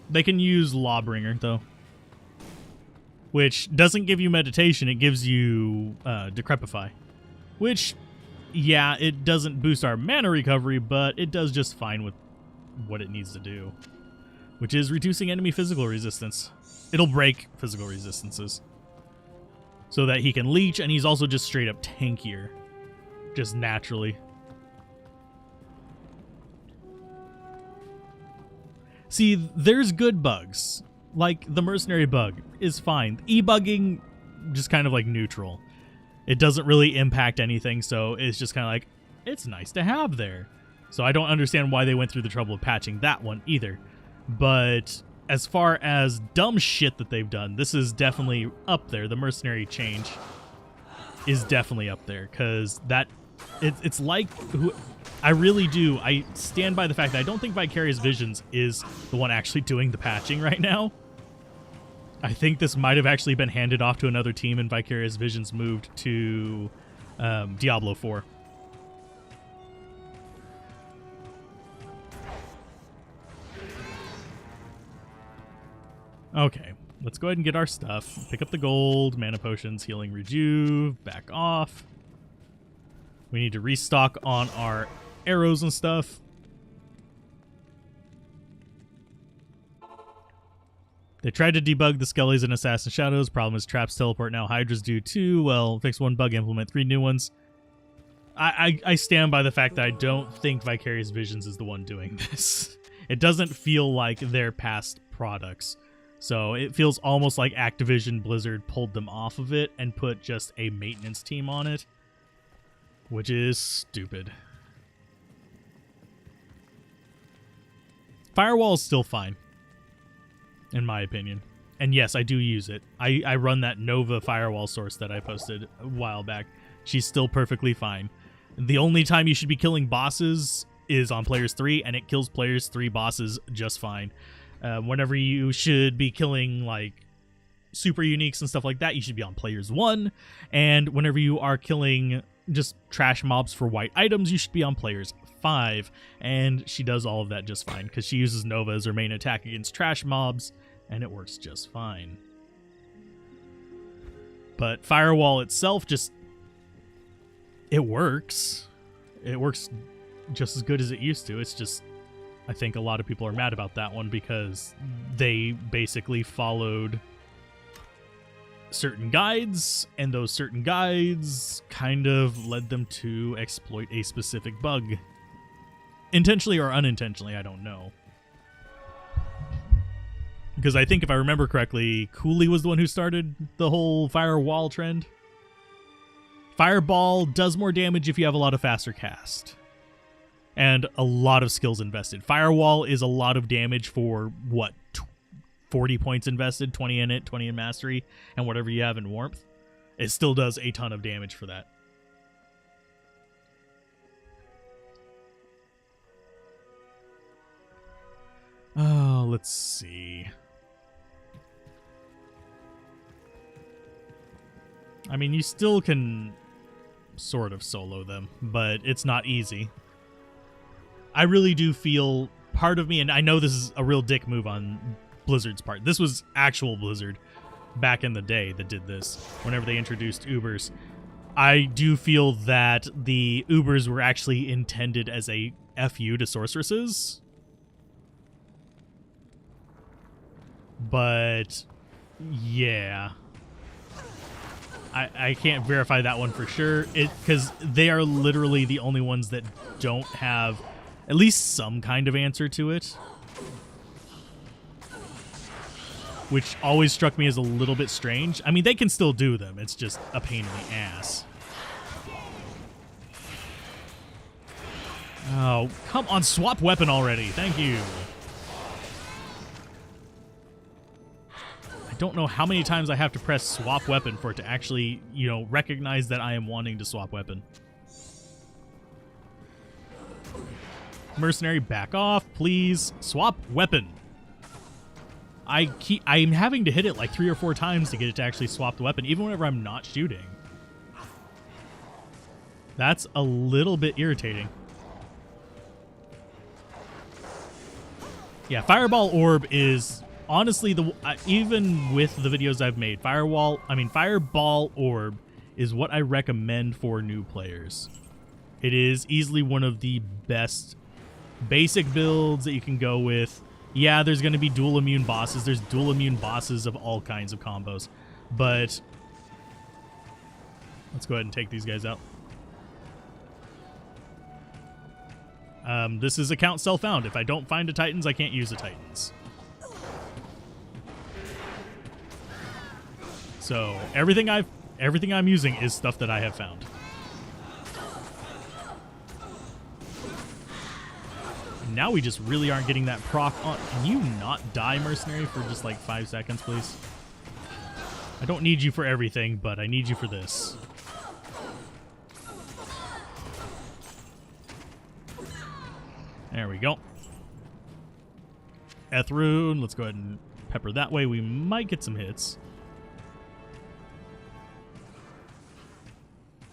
They can use Lawbringer, though. Which doesn't give you Meditation, it gives you Decrepify. Which, yeah, it doesn't boost our mana recovery, but it does just fine with what it needs to do. Which is reducing enemy physical resistance. It'll break physical resistances. So that he can leech, and he's also just straight up tankier. Just naturally. See, there's good bugs. Like, the Mercenary bug is fine. E-bugging, just kind of like neutral. It doesn't really impact anything, so it's just kind of like, it's nice to have there. So I don't understand why they went through the trouble of patching that one either. But as far as dumb shit that they've done, this is definitely up there. The Mercenary change is definitely up there, because that it's like, I really do. I stand by the fact that I don't think Vicarious Visions is the one actually doing the patching right now. I think this might have actually been handed off to another team, and Vicarious Visions moved to Diablo 4. Okay, let's go ahead and get our stuff. Pick up the gold, mana potions, healing rejuve, back off. We need to restock on our arrows and stuff. They tried to debug the Skellies in Assassin Shadows. Problem is traps teleport now. Hydras do too. Well, fix one bug, implement 3 new ones. I stand by the fact that I don't think Vicarious Visions is the one doing this. It doesn't feel like their past products. So it feels almost like Activision Blizzard pulled them off of it and put just a maintenance team on it, which is stupid. Firewall is still fine, in my opinion. And yes, I do use it. I run that Nova firewall source that I posted a while back. She's still perfectly fine. The only time you should be killing bosses is on Players 3, and it kills Players 3 bosses just fine. Whenever you should be killing, like, super uniques and stuff like that, you should be on Players 1. And whenever you are killing just trash mobs for white items, you should be on players 5. And she does all of that just fine because she uses Nova as her main attack against trash mobs, and it works just fine. But Firewall itself just... it works. It works just as good as it used to. It's just... I think a lot of people are mad about that one because they basically followed certain guides, and those certain guides kind of led them to exploit a specific bug. Intentionally or unintentionally, I don't know. Because I think if I remember correctly, Cooley was the one who started the whole Firewall trend. Fireball does more damage if you have a lot of faster cast. And a lot of skills invested. Firewall is a lot of damage for, what, 40 points invested, 20 in it, 20 in mastery, and whatever you have in warmth. It still does a ton of damage for that. Oh, let's see. I mean, you still can sort of solo them, but it's not easy. I really do feel, part of me, and I know this is a real dick move on Blizzard's part. This was actual Blizzard back in the day that did this, whenever they introduced Ubers. I do feel that the Ubers were actually intended as a FU to sorceresses. But, yeah. I can't verify that one for sure, because they are literally the only ones that don't have at least some kind of answer to it. Which always struck me as a little bit strange. I mean, they can still do them. It's just a pain in the ass. Oh, come on, swap weapon already. Thank you. I don't know how many times I have to press swap weapon for it to actually, you know, recognize that I am wanting to swap weapon. Mercenary, back off, please. Swap weapon. I'm having to hit it like 3 or 4 times to get it to actually swap the weapon, even whenever I'm not shooting. That's a little bit irritating. Yeah, Fireball Orb is honestly even with the videos I've made, Fireball Orb is what I recommend for new players. It is easily one of the best basic builds that you can go with. Yeah, there's going to be dual immune bosses. There's dual immune bosses of all kinds of combos. But let's go ahead and take these guys out. This is account self-found. If I don't find a Titans, I can't use the Titans. So everything I'm using is stuff that I have found. Now we just really aren't getting that proc on. Can you not die, Mercenary, for just like 5 seconds, please? I don't need you for everything, but I need you for this. There we go. Ethrune, let's go ahead and pepper that way. We might get some hits.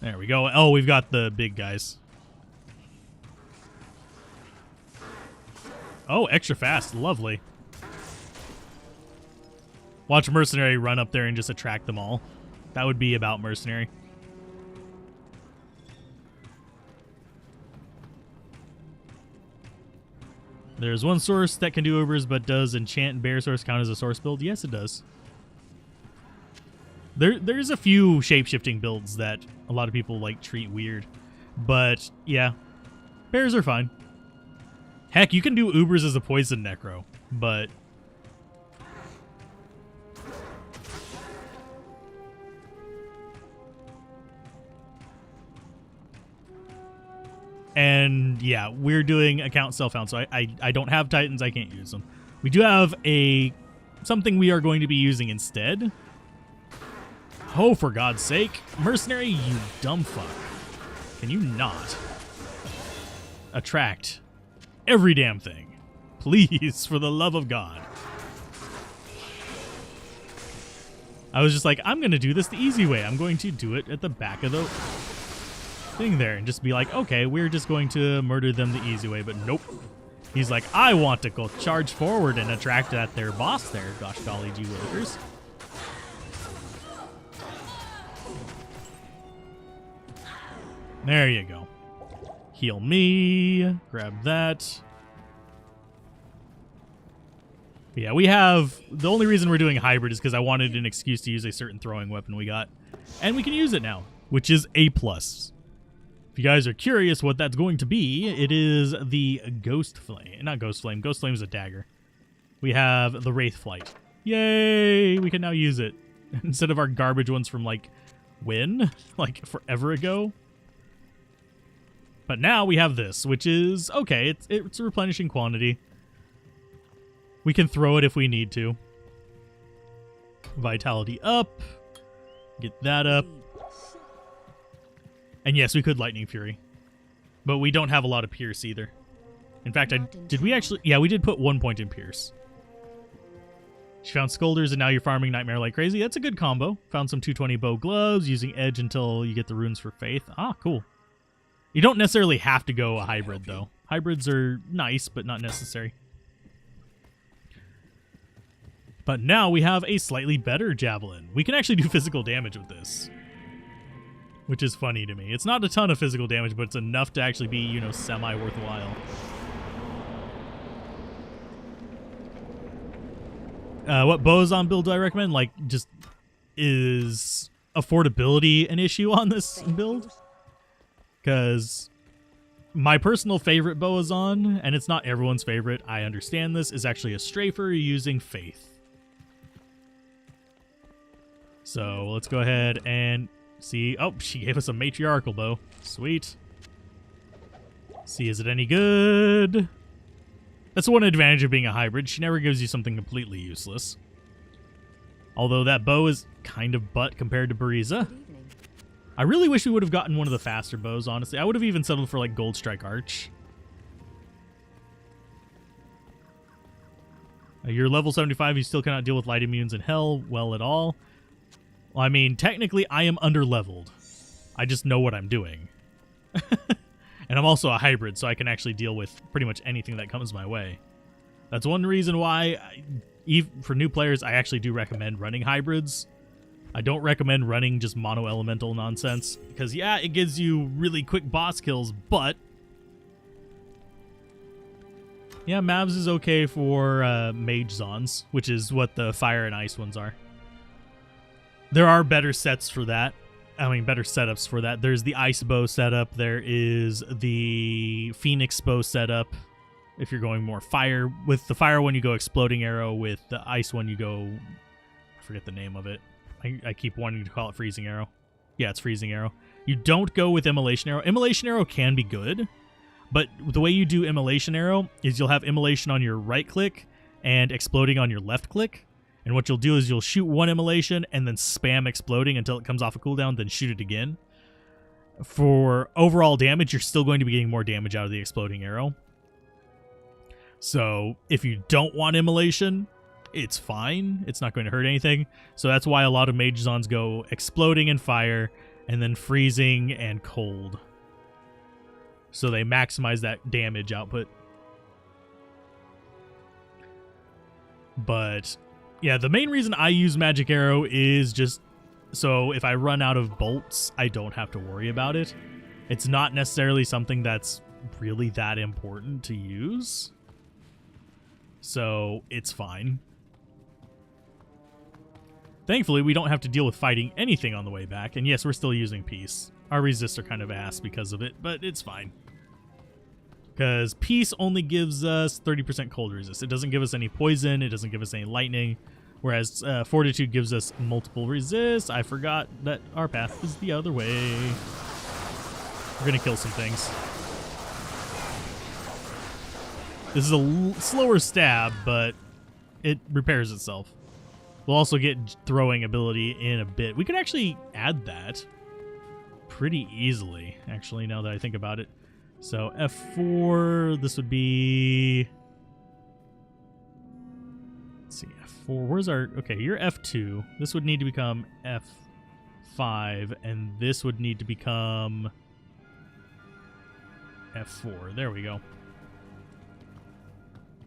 There we go. Oh, we've got the big guys. Oh, extra fast. Lovely. Watch Mercenary run up there and just attract them all. That would be about Mercenary. There's one source that can do Ubers, but does Enchant and Bear Source count as a source build? Yes, it does. There's a few shape-shifting builds that a lot of people like treat weird. But, yeah. Bears are fine. Heck, you can do Ubers as a poison necro, but and yeah, we're doing account self-found, so I don't have Titans, I can't use them. We do have something we are going to be using instead. Oh, for God's sake. Mercenary, you dumb fuck. Can you not attract every damn thing? Please, for the love of God. I was just like, I'm going to do this the easy way. I'm going to do it at the back of the... thing there and just be like, okay, we're just going to murder them the easy way. But nope. He's like, I want to go charge forward and attract at their boss there. Gosh golly gee willikers. There you go. Heal me. Grab that. Yeah, we have... The only reason we're doing hybrid is because I wanted an excuse to use a certain throwing weapon we got. And we can use it now, which is A+. If you guys are curious what that's going to be, it is the Ghost Flame. Not Ghost Flame. Ghost Flame is a dagger. We have the Wraith Flight. Yay! We can now use it. Instead of our garbage ones from, like, when? Like, forever ago. But now we have this, which is, okay, it's a replenishing quantity. We can throw it if we need to. Vitality up. Get that up. And yes, we could Lightning Fury. But we don't have a lot of Pierce either. In fact, did we actually... Yeah, we did put 1 point in Pierce. She found Scolders and now you're farming Nightmare like crazy. That's a good combo. Found some 220 bow gloves, using Edge until you get the runes for Faith. Ah, cool. You don't necessarily have to go a hybrid, though. Hybrids are nice, but not necessary. But now we have a slightly better Javelin. We can actually do physical damage with this. Which is funny to me. It's not a ton of physical damage, but it's enough to actually be, you know, semi-worthwhile. What Bozon build do I recommend? Like, just, is affordability an issue on this build? Because my personal favorite Bozon, and it's not everyone's favorite, I understand this, is actually a Strafer using Faith. So let's go ahead and see. Oh, she gave us a matriarchal bow. Sweet. See, is it any good? That's one advantage of being a hybrid. She never gives you something completely useless. Although that bow is kind of butt compared to Bariza. I really wish we would have gotten one of the faster bows, honestly. I would have even settled for, like, Gold Strike Arch. You're level 75. You still cannot deal with light immunes in hell well at all. Well, I mean, technically, I am under-leveled. I just know what I'm doing. And I'm also a hybrid, so I can actually deal with pretty much anything that comes my way. That's one reason why, for new players, I actually do recommend running hybrids. I don't recommend running just mono-elemental nonsense, because, yeah, it gives you really quick boss kills, but... Yeah, Mavs is okay for Mage Zons, which is what the Fire and Ice ones are. There are better sets for that. I mean, better setups for that. There's the Ice Bow setup. There is the Phoenix Bow setup. If you're going more fire. With the Fire one, you go Exploding Arrow. With the Ice one, you go... I forget the name of it. I keep wanting to call it Freezing Arrow. Yeah, it's Freezing Arrow. You don't go with Immolation Arrow. Immolation Arrow can be good, but the way you do Immolation Arrow is you'll have Immolation on your right click and Exploding on your left click. And what you'll do is you'll shoot one Immolation and then spam Exploding until it comes off a cooldown, then shoot it again. For overall damage, you're still going to be getting more damage out of the Exploding Arrow. So if you don't want Immolation, it's fine. It's not going to hurt anything. So that's why a lot of Mage Zons go Exploding and Fire, and then Freezing and Cold. So they maximize that damage output. But... yeah, the main reason I use Magic Arrow is just so if I run out of bolts, I don't have to worry about it. It's not necessarily something that's really that important to use. So it's fine. Thankfully, we don't have to deal with fighting anything on the way back. And yes, we're still using Peace. Our resists are kind of ass because of it, but it's fine. Because Peace only gives us 30% cold resist. It doesn't give us any poison. It doesn't give us any lightning. Whereas Fortitude gives us multiple resists. I forgot that our path is the other way. We're going to kill some things. This is a slower stab, but it repairs itself. We'll also get throwing ability in a bit. We could actually add that pretty easily, actually, now that I think about it. So F4, this would be... let's see, F4, where's our... okay, you're F2. This would need to become F5, and this would need to become F4. There we go.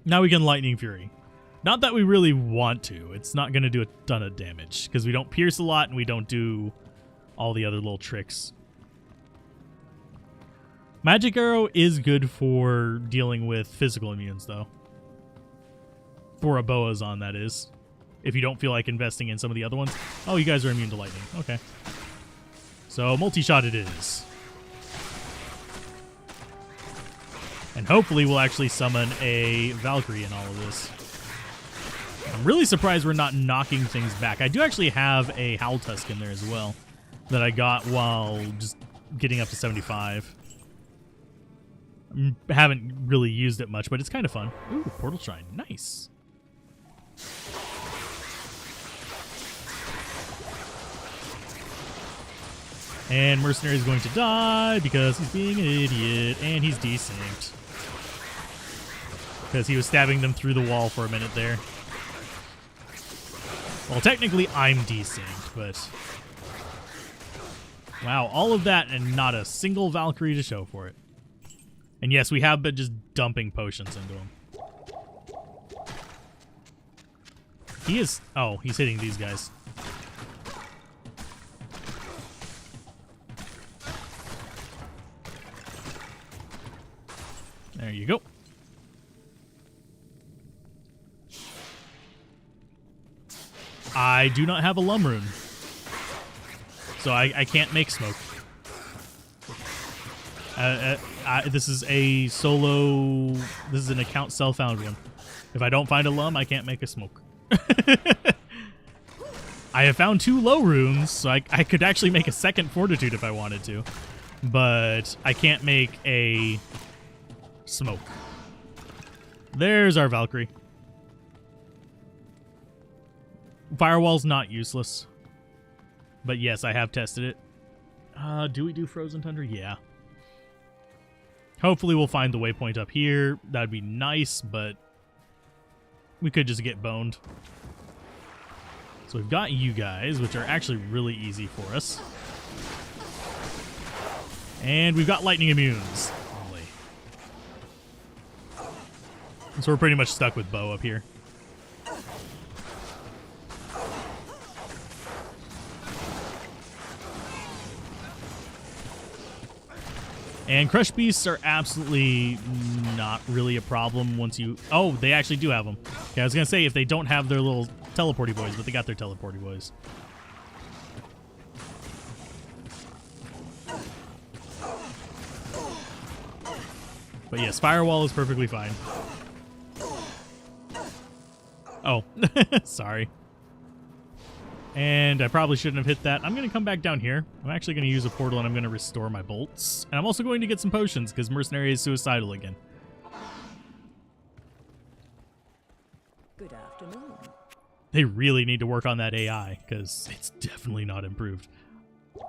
Now we can Lightning Fury. Not that we really want to. It's not going to do a ton of damage because we don't pierce a lot and we don't do all the other little tricks. Magic Arrow is good for dealing with physical immunes, though. For a Boazon, that is. If you don't feel like investing in some of the other ones. Oh, you guys are immune to lightning. Okay. So, multi-shot it is. And hopefully we'll actually summon a Valkyrie in all of this. I'm really surprised we're not knocking things back. I do actually have a Howl Tusk in there as well that I got while just getting up to 75. Haven't really used it much, but it's kind of fun. Ooh, Portal Shrine. Nice. And Mercenary is going to die because he's being an idiot, and he's desynced. Because he was stabbing them through the wall for a minute there. Well, technically, I'm desynced, but... Wow, all of that and not a single Valkyrie to show for it. And yes, we have been just dumping potions into him. He is... Oh, he's hitting these guys. There you go. I do not have a Lum Rune, so I can't make smoke. This is a solo... This is an account self-found one. If I don't find a Lum, I can't make a smoke. I have found 2 low runes, so I could actually make a second Fortitude if I wanted to. But I can't make a smoke. There's our Valkyrie. Firewall's not useless. But yes, I have tested it. Do we do Frozen Tundra? Yeah. Hopefully we'll find the waypoint up here. That'd be nice, but we could just get boned. So we've got you guys, which are actually really easy for us. And we've got lightning immunes. Only. So we're pretty much stuck with Bo up here. And Crush Beasts are absolutely not really a problem once you... Oh, they actually do have them. Okay, I was going to say if they don't have their little teleporty boys, but they got their teleporty boys. But yes, Firewall is perfectly fine. Oh, sorry. And I probably shouldn't have hit that. I'm going to come back down here. I'm actually going to use a portal and I'm going to restore my bolts. And I'm also going to get some potions because Mercenary is suicidal again. Good afternoon. They really need to work on that AI because it's definitely not improved.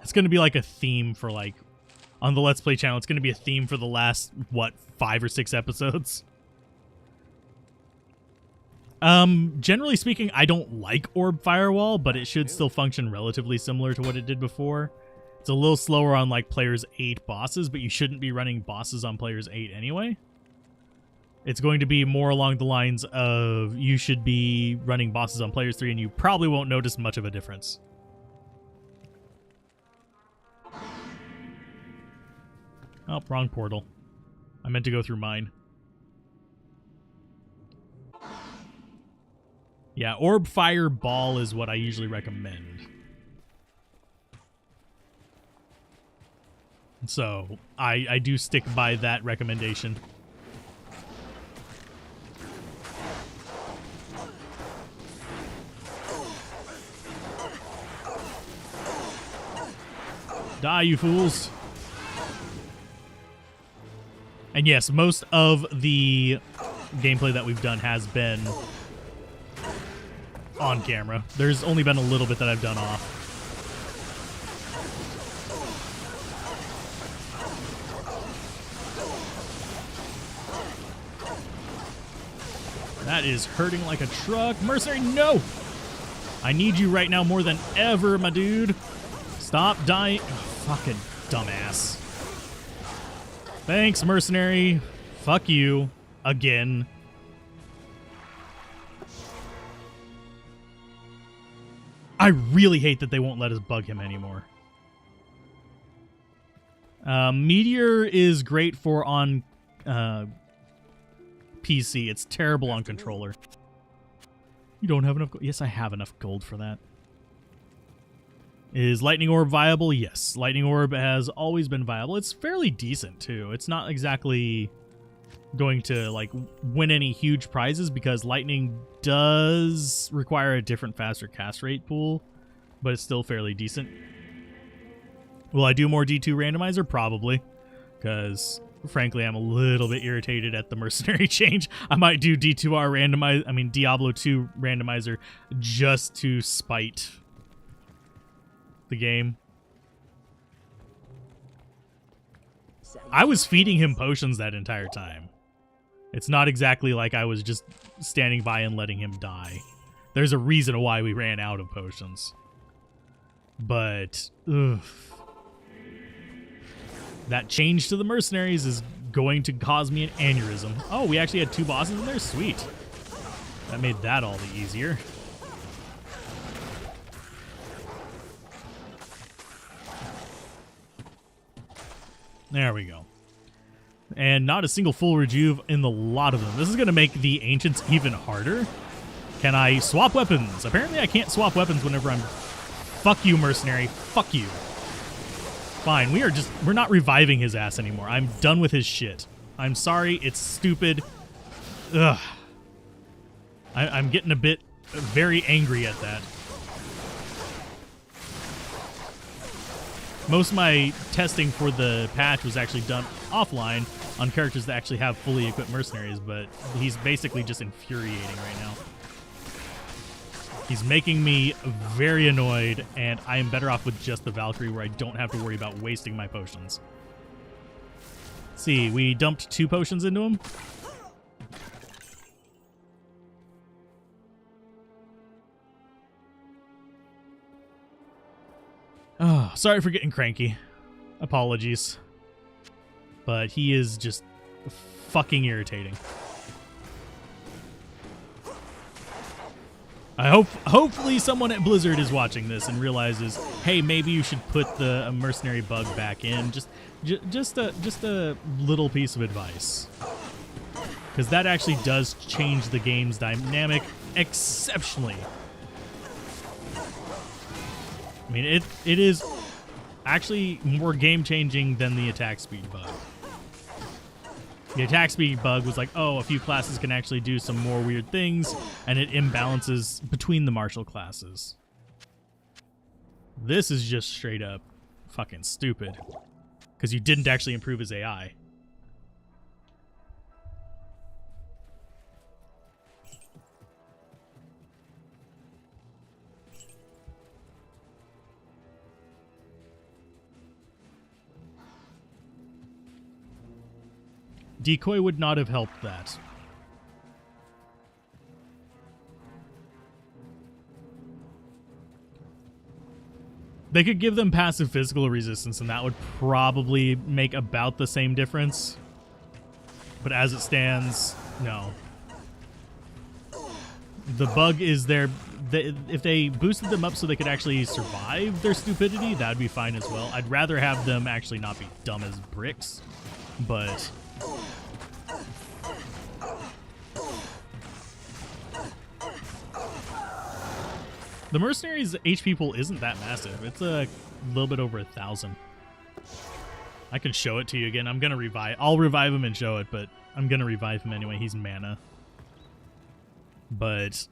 It's going to be like a theme for like, on the Let's Play channel, it's going to be a theme for the last, what, 5 or 6 episodes? Generally speaking, I don't like Orb Firewall, but it should still function relatively similar to what it did before. It's a little slower on like players 8 bosses, but you shouldn't be running bosses on players 8 anyway. It's going to be more along the lines of you should be running bosses on players 3 and you probably won't notice much of a difference. Oh, wrong portal. I meant to go through mine. Yeah, Orb Fire Ball is what I usually recommend. So, I do stick by that recommendation. Die, you fools. And yes, most of the gameplay that we've done has been on camera. There's only been a little bit that I've done off. That is hurting like a truck. Mercenary, no! I need you right now more than ever, my dude. Stop dying. Oh, fucking dumbass. Thanks, mercenary. Fuck you. Again. I really hate that they won't let us bug him anymore. Meteor is great for on PC. It's terrible on controller. You don't have enough gold. Yes, I have enough gold for that. Is Lightning Orb viable? Yes. Lightning Orb has always been viable. It's fairly decent, too. It's not exactly going to, like, win any huge prizes because Lightning does require a different, faster cast rate pool, but it's still fairly decent. Will I do more D2 randomizer? Probably, because frankly, I'm a little bit irritated at the mercenary change. I might do D2R randomizer, I mean Diablo 2 randomizer, just to spite the game. I was feeding him potions that entire time. It's not exactly like I was just standing by and letting him die. There's a reason why we ran out of potions. But, ugh. That change to the mercenaries is going to cause me an aneurysm. Oh, we actually had 2 bosses in there? Sweet. That made that all the easier. There we go. And not a single full rejuve in the lot of them. This is going to make the ancients even harder. Can I swap weapons? Apparently I can't swap weapons whenever I'm... Fuck you, mercenary. Fuck you. Fine, we're not reviving his ass anymore. I'm done with his shit. I'm sorry, it's stupid. Ugh. I'm getting a bit very angry at that. Most of my testing for the patch was actually done offline on characters that actually have fully equipped mercenaries, but he's basically just infuriating right now. He's making me very annoyed, and I am better off with just the Valkyrie where I don't have to worry about wasting my potions. Let's see, we dumped 2 potions into him. Oh, sorry for getting cranky. Apologies. But he is just fucking irritating. Hopefully someone at Blizzard is watching this and realizes, hey, maybe you should put the mercenary bug back in. Just a little piece of advice, because that actually does change the game's dynamic exceptionally. I mean, it is actually more game changing than the attack speed bug. The attack speed bug was like, oh, a few classes can actually do some more weird things, and it imbalances between the martial classes. This is just straight up fucking stupid, because you didn't actually improve his AI. Decoy would not have helped that. They could give them passive physical resistance, and that would probably make about the same difference. But as it stands, no. The bug is there. If they boosted them up so they could actually survive their stupidity, that would be fine as well. I'd rather have them actually not be dumb as bricks, but... The mercenaries' HP pool isn't that massive. It's a little bit over 1,000. I can show it to you again. I'll revive him and show it, but I'm gonna revive him anyway. He's mana. But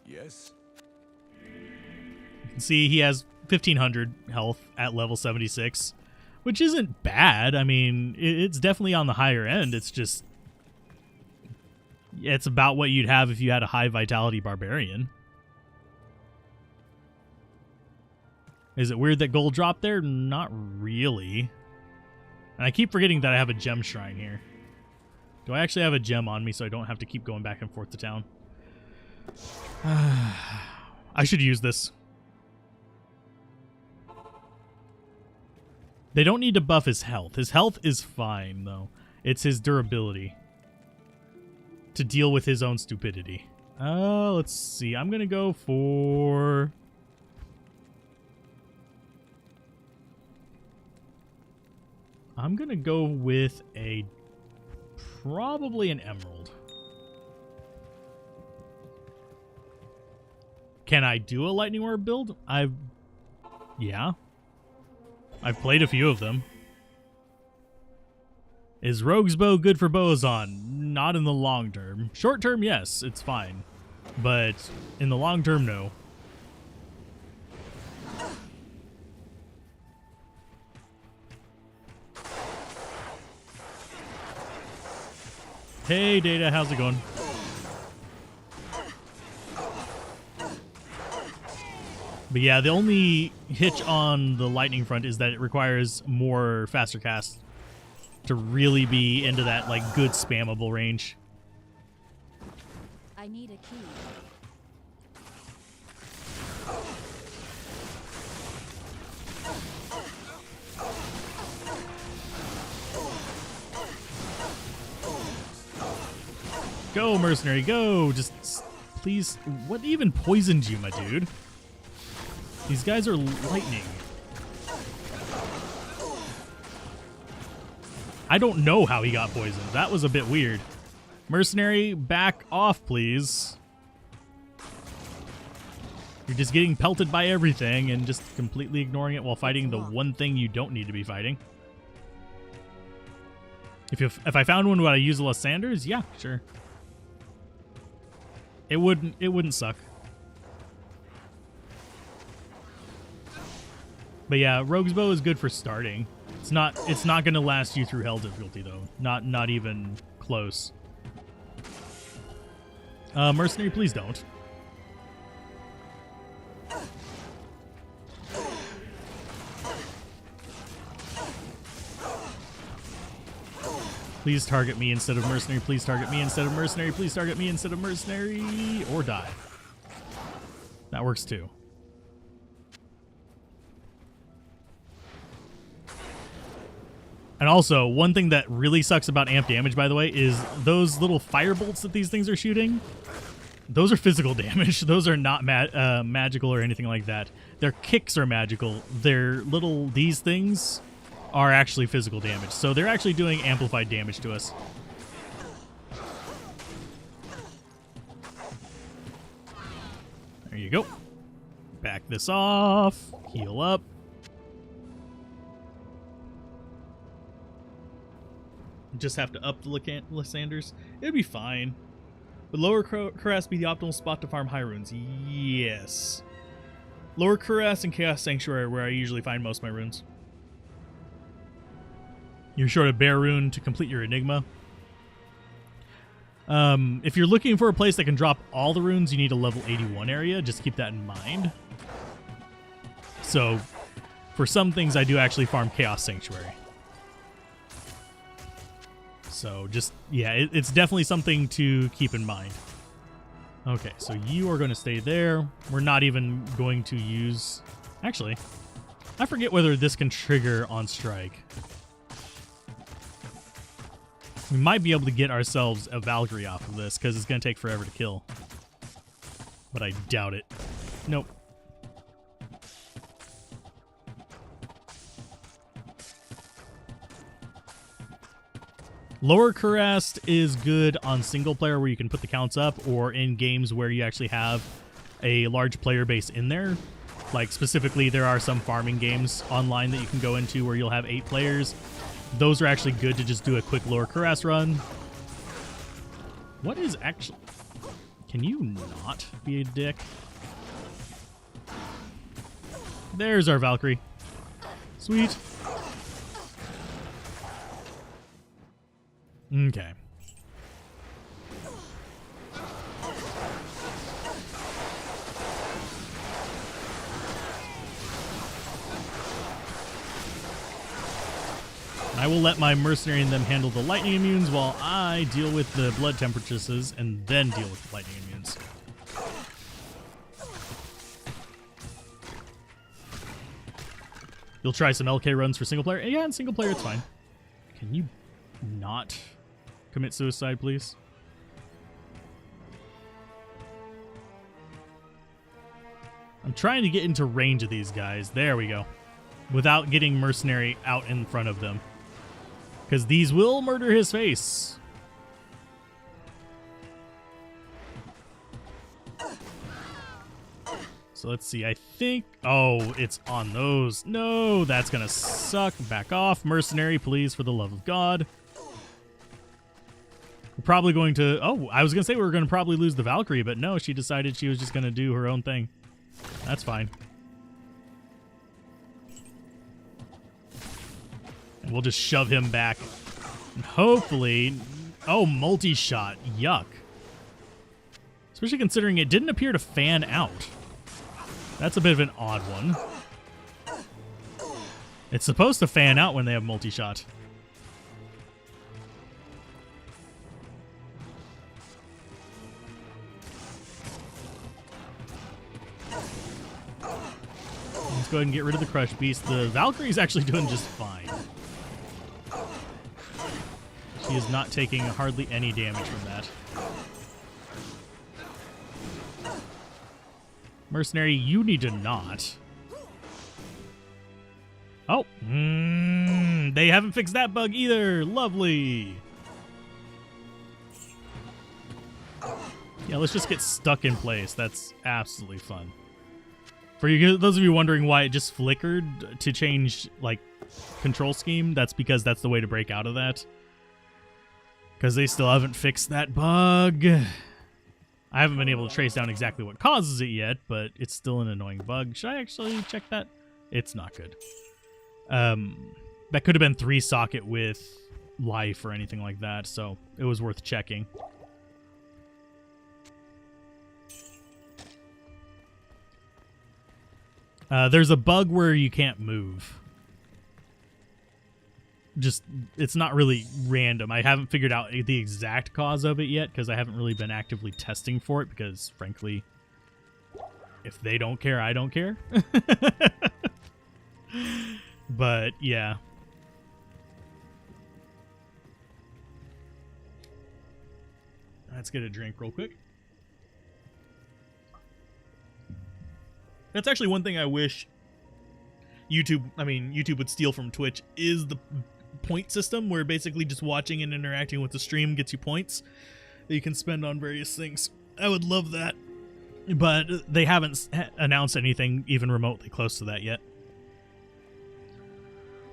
Yes. you can see he has 1,500 health at level 76, which isn't bad. I mean, it's definitely on the higher end. It's just, it's about what you'd have if you had a high vitality barbarian. Is it weird that gold dropped there? Not really. And I keep forgetting that I have a gem shrine here. Do I actually have a gem on me so I don't have to keep going back and forth to town? I should use this. They don't need to buff his health. His health is fine, though. It's his durability to deal with his own stupidity. Let's see. I'm going to go for... I'm going to go with a... probably an emerald. Can I do a lightning orb build? Yeah. I've played a few of them. Is Rogue's Bow good for Bozon? Not in the long term. Short term, yes, it's fine. But in the long term, no. Hey, Data, how's it going? But yeah, the only hitch on the lightning front is that it requires more faster cast to really be into that like good spammable range. I need a key. Go, mercenary, go! Just please, what even poisoned you, my dude? These guys are lightning. I don't know how he got poisoned. That was a bit weird. Mercenary, back off, please. You're just getting pelted by everything and just completely ignoring it while fighting the one thing you don't need to be fighting. If I found one, would I use a Lysanders? Yeah, sure. It wouldn't suck. But yeah, Rogue's Bow is good for starting. It's not going to last you through hell difficulty though. Not even close. Mercenary, please don't. Please target me instead of mercenary. Please target me instead of mercenary. Please target me instead of mercenary. Or die. That works too. And also, one thing that really sucks about amp damage, by the way, is those little fire bolts that these things are shooting. Those are physical damage. Those are not magical or anything like that. Their kicks are magical. These things are actually physical damage. So they're actually doing amplified damage to us. There you go. Back this off. Heal up. Just have to up the Lysanders. It'd be fine. Would Lower Cuirass be the optimal spot to farm high runes? Yes. Lower Cuirass and Chaos Sanctuary are where I usually find most of my runes. You're short a Bear rune to complete your Enigma. If you're looking for a place that can drop all the runes, you need a level 81 area. Just keep that in mind. So, for some things, I do actually farm Chaos Sanctuary. So, just, yeah, it's definitely something to keep in mind. Okay, so you are going to stay there. We're not even going to use... Actually, I forget whether this can trigger on strike. We might be able to get ourselves a Valkyrie off of this because it's going to take forever to kill. But I doubt it. Nope. Lower Cuirass is good on single player where you can put the counts up, or in games where you actually have a large player base in there. Like specifically, there are some farming games online that you can go into where you'll have 8 players. Those are actually good to just do a quick Lower Cuirass run. What is actually... Can you not be a dick? There's our Valkyrie. Sweet. Okay. I I will let my mercenary and them handle the lightning immunes while I deal with the blood temperatures and then deal with the lightning immunes. You'll try some LK runs for single player? Yeah, in single player it's fine. Can you not commit suicide, please? I'm trying to get into range of these guys. There we go. Without getting mercenary out in front of them. Because these will murder his face. So let's see. I think... Oh, it's on those. No, that's going to suck. Back off. Mercenary, please, for the love of God. We're probably going to... Oh, I was going to say we were going to probably lose the Valkyrie, but no, she decided she was just going to do her own thing. That's fine. And we'll just shove him back. And hopefully... Oh, multi-shot. Yuck. Especially considering it didn't appear to fan out. That's a bit of an odd one. It's supposed to fan out when they have multi-shot. Let's go ahead and get rid of the Crush Beast. The Valkyrie's actually doing just fine. She is not taking hardly any damage from that. Mercenary, you need to not. Oh, they haven't fixed that bug either. Lovely. Yeah, let's just get stuck in place. That's absolutely fun. For you, those of you wondering why it just flickered to change, like, control scheme, that's because that's the way to break out of that. Because they still haven't fixed that bug. I haven't been able to trace down exactly what causes it yet, but it's still an annoying bug. Should I actually check that? It's not good. That could have been 3-socket with life or anything like that, so it was worth checking. There's a bug where you can't move. Just, it's not really random. I haven't figured out the exact cause of it yet because I haven't really been actively testing for it because, frankly, if they don't care, I don't care. But, yeah. Let's get a drink real quick. That's actually one thing I wish YouTube would steal from Twitch is the point system where basically just watching and interacting with the stream gets you points that you can spend on various things. I would love that, but they haven't announced anything even remotely close to that yet.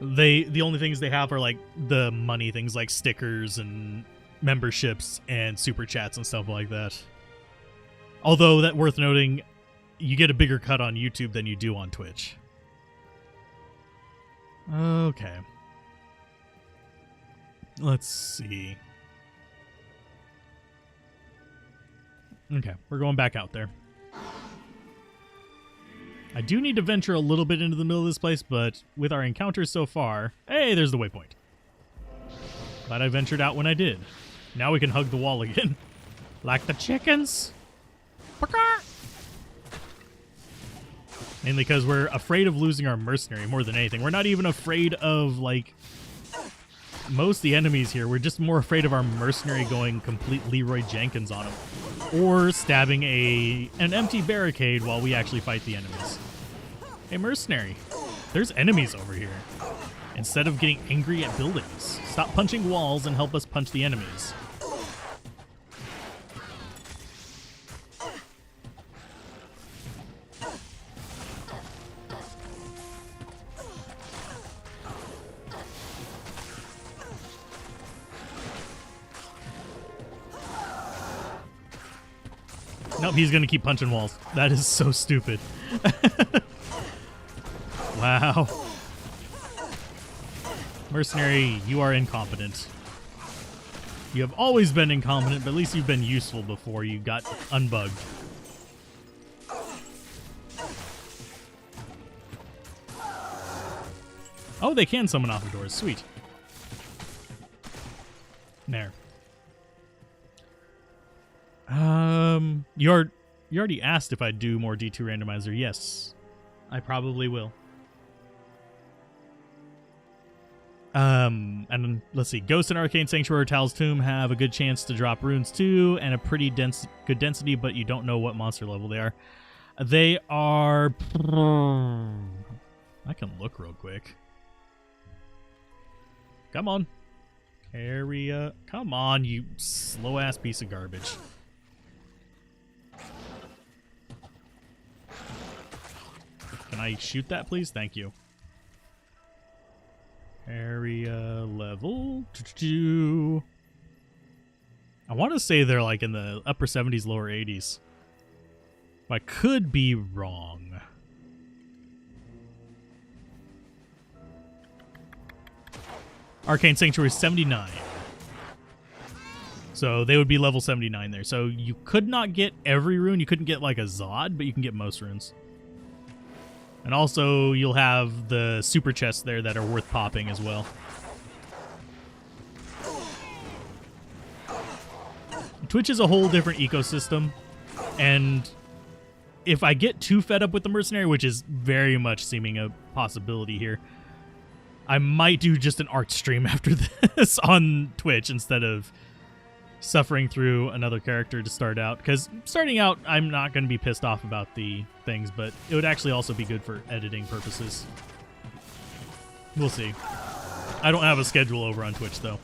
The only things they have are like the money things like stickers and memberships and super chats and stuff like that. Although that worth noting, you get a bigger cut on YouTube than you do on Twitch. Okay. Let's see. Okay, we're going back out there. I do need to venture a little bit into the middle of this place, but with our encounters so far... Hey, there's the waypoint. Glad I ventured out when I did. Now we can hug the wall again. Like the chickens. Mainly because we're afraid of losing our mercenary more than anything. We're not even afraid of, like, most of the enemies here. We're just more afraid of our mercenary going complete Leroy Jenkins on him. Or stabbing an empty barricade while we actually fight the enemies. Hey, mercenary. There's enemies over here. Instead of getting angry at buildings, stop punching walls and help us punch the enemies. Nope, he's gonna keep punching walls. That is so stupid. Wow. Mercenary, you are incompetent. You have always been incompetent, but at least you've been useful before you got unbugged. Oh, they can summon off the doors. Sweet. There. You already asked if I'd do more D2 randomizer. Yes, I probably will. And let's see. Ghost and Arcane Sanctuary Tal's Tomb have a good chance to drop runes too, and a pretty good density, but you don't know what monster level they are. They are... I can look real quick. Come on. Area. Come on, you slow-ass piece of garbage. Can I shoot that, please? Thank you. Area level. I want to say they're like in the upper 70s, lower 80s. I could be wrong. Arcane Sanctuary is 79. So they would be level 79 there. So you could not get every rune. You couldn't get like a Zod, but you can get most runes. And also you'll have the super chests there that are worth popping as well. Twitch is a whole different ecosystem. And if I get too fed up with the mercenary, which is very much seeming a possibility here, I might do just an art stream after this on Twitch instead of suffering through another character to start out. Because starting out, I'm not going to be pissed off about the things, but it would actually also be good for editing purposes. We'll see. I don't have a schedule over on Twitch, though.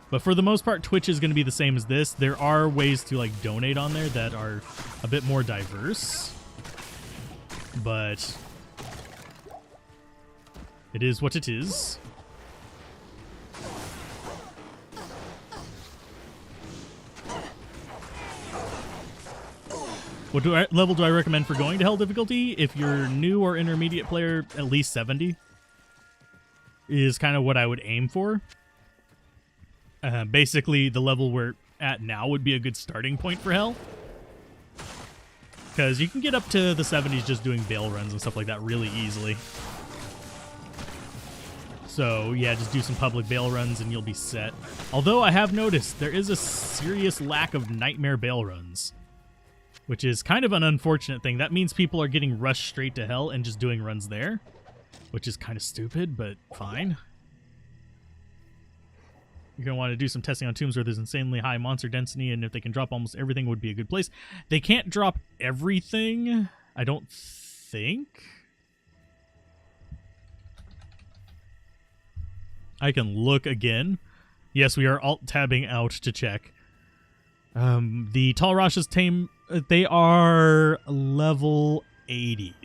But for the most part, Twitch is going to be the same as this. There are ways to like donate on there that are a bit more diverse. But it is what it is. What level do I recommend for going to Hell difficulty? If you're new or intermediate player, at least 70 is kind of what I would aim for. Basically, the level we're at now would be a good starting point for Hell. Because you can get up to the 70s just doing bail runs and stuff like that really easily. So, yeah, just do some public bail runs and you'll be set. Although I have noticed there is a serious lack of nightmare bail runs, which is kind of an unfortunate thing. That means people are getting rushed straight to Hell and just doing runs there, which is kind of stupid, but fine. You're going to want to do some testing on tombs where there's insanely high monster density, and if they can drop almost everything, would be a good place. They can't drop everything, I don't think. I can look again. Yes, we are alt-tabbing out to check. The Tall Rasha's tame, they are level 80.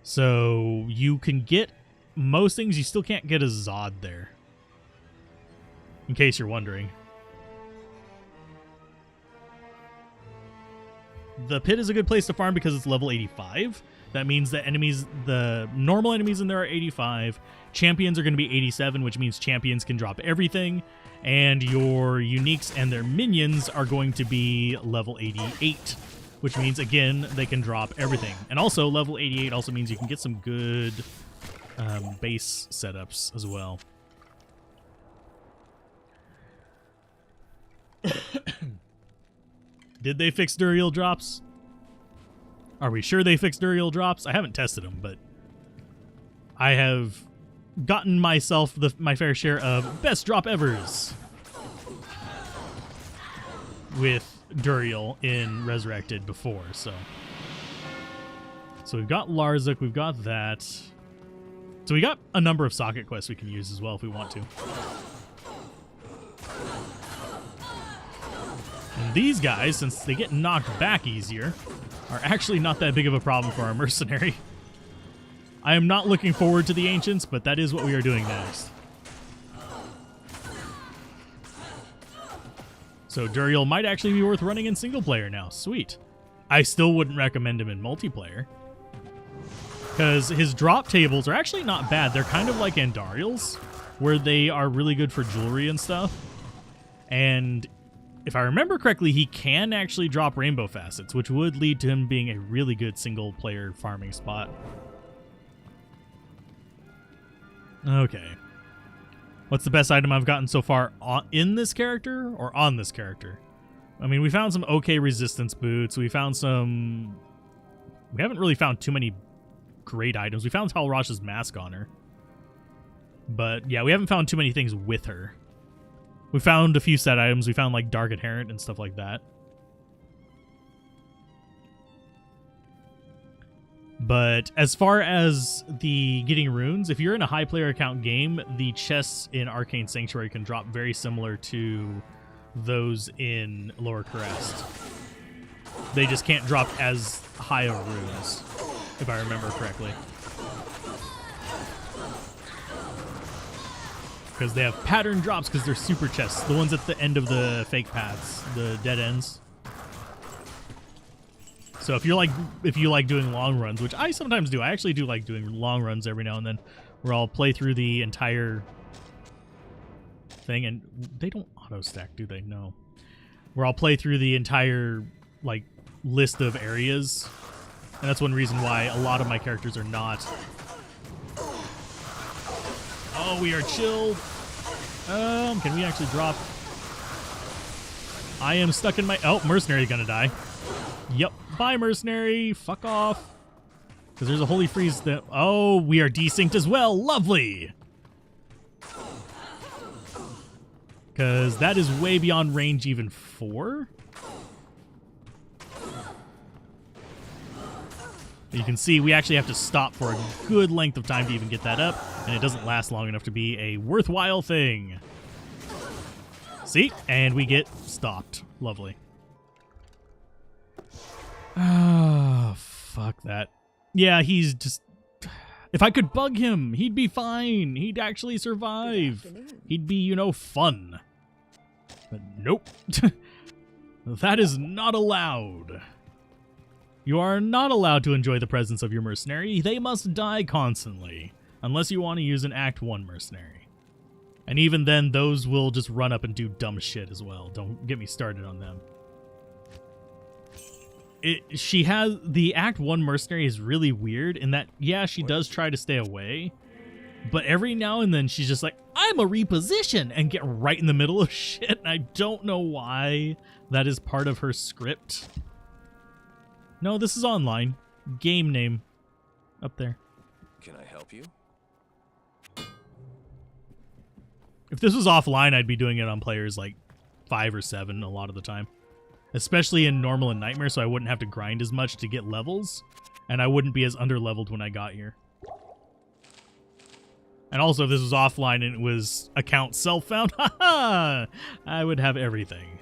So you can get most things. You still can't get a Zod there, in case you're wondering. The pit is a good place to farm because it's level 85. That means that enemies, the normal enemies in there are 85. Champions are going to be 87, which means champions can drop everything. And your uniques and their minions are going to be level 88, which means, again, they can drop everything. And also, level 88 also means you can get some good base setups as well. Did they fix Duriel drops? Are we sure they fixed Duriel drops? I haven't tested them, but I have gotten myself my fair share of best drop evers with Duriel in Resurrected before, so we've got Larzik, we've got that. So we got a number of socket quests we can use as well if we want to. And these guys, since they get knocked back easier, are actually not that big of a problem for our mercenary. I am not looking forward to the Ancients, but that is what we are doing next. So Duriel might actually be worth running in single player now. Sweet. I still wouldn't recommend him in multiplayer, because his drop tables are actually not bad. They're kind of like Andariel's, where they are really good for jewelry and stuff. And if I remember correctly, he can actually drop rainbow facets, which would lead to him being a really good single player farming spot. Okay. What's the best item I've gotten so far in this character or on this character? I mean, we found some okay resistance boots. We haven't really found too many great items. We found Talrash's mask on her. But yeah, we haven't found too many things with her. We found a few set items. We found like Dark Inherent and stuff like that. But as far as the getting runes, if you're in a high player account game, the chests in Arcane Sanctuary can drop very similar to those in Lower Crest. They just can't drop as high of runes, if I remember correctly. Because they have pattern drops because they're super chests. The ones at the end of the fake paths, the dead ends. So if you like doing long runs, which I sometimes do, I actually do like doing long runs every now and then, where I'll play through the entire thing, and they don't auto stack, do they? No. Where I'll play through the entire like list of areas, and that's one reason why a lot of my characters are not. Oh, we are chilled. Can we actually drop? I am stuck in my. Oh, Mercenary's gonna die. Yep. Bye, Mercenary. Fuck off. Because there's a holy freeze that... Oh, we are desynced as well. Lovely. Because that is way beyond range even 4. You can see we actually have to stop for a good length of time to even get that up. And it doesn't last long enough to be a worthwhile thing. See? And we get stopped. Lovely. Ah, fuck that. Yeah, he's just... If I could bug him, he'd be fine. He'd actually survive. He'd be, you know, fun. But nope. That is not allowed. You are not allowed to enjoy the presence of your mercenary. They must die constantly. Unless you want to use an Act 1 mercenary. And even then, those will just run up and do dumb shit as well. Don't get me started on them. She has the Act 1 mercenary is really weird in that, yeah, she does try to stay away, but every now and then she's just like, I'm a reposition, and get right in the middle of shit, and I don't know why that is part of her script. No, this is online. Game name. Up there. Can I help you? If this was offline, I'd be doing it on players like 5 or 7 a lot of the time. Especially in Normal and Nightmare, so I wouldn't have to grind as much to get levels, and I wouldn't be as under-leveled when I got here. And also, if this was offline and it was account self-found, haha, I would have everything.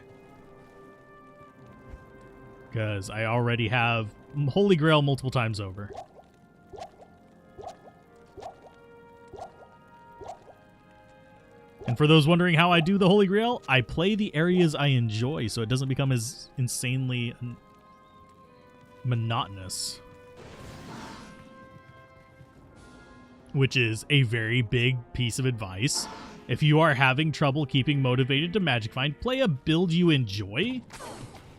Because I already have Holy Grail multiple times over. And for those wondering how I do the Holy Grail, I play the areas I enjoy so it doesn't become as insanely monotonous. Which is a very big piece of advice. If you are having trouble keeping motivated to Magic Find, play a build you enjoy.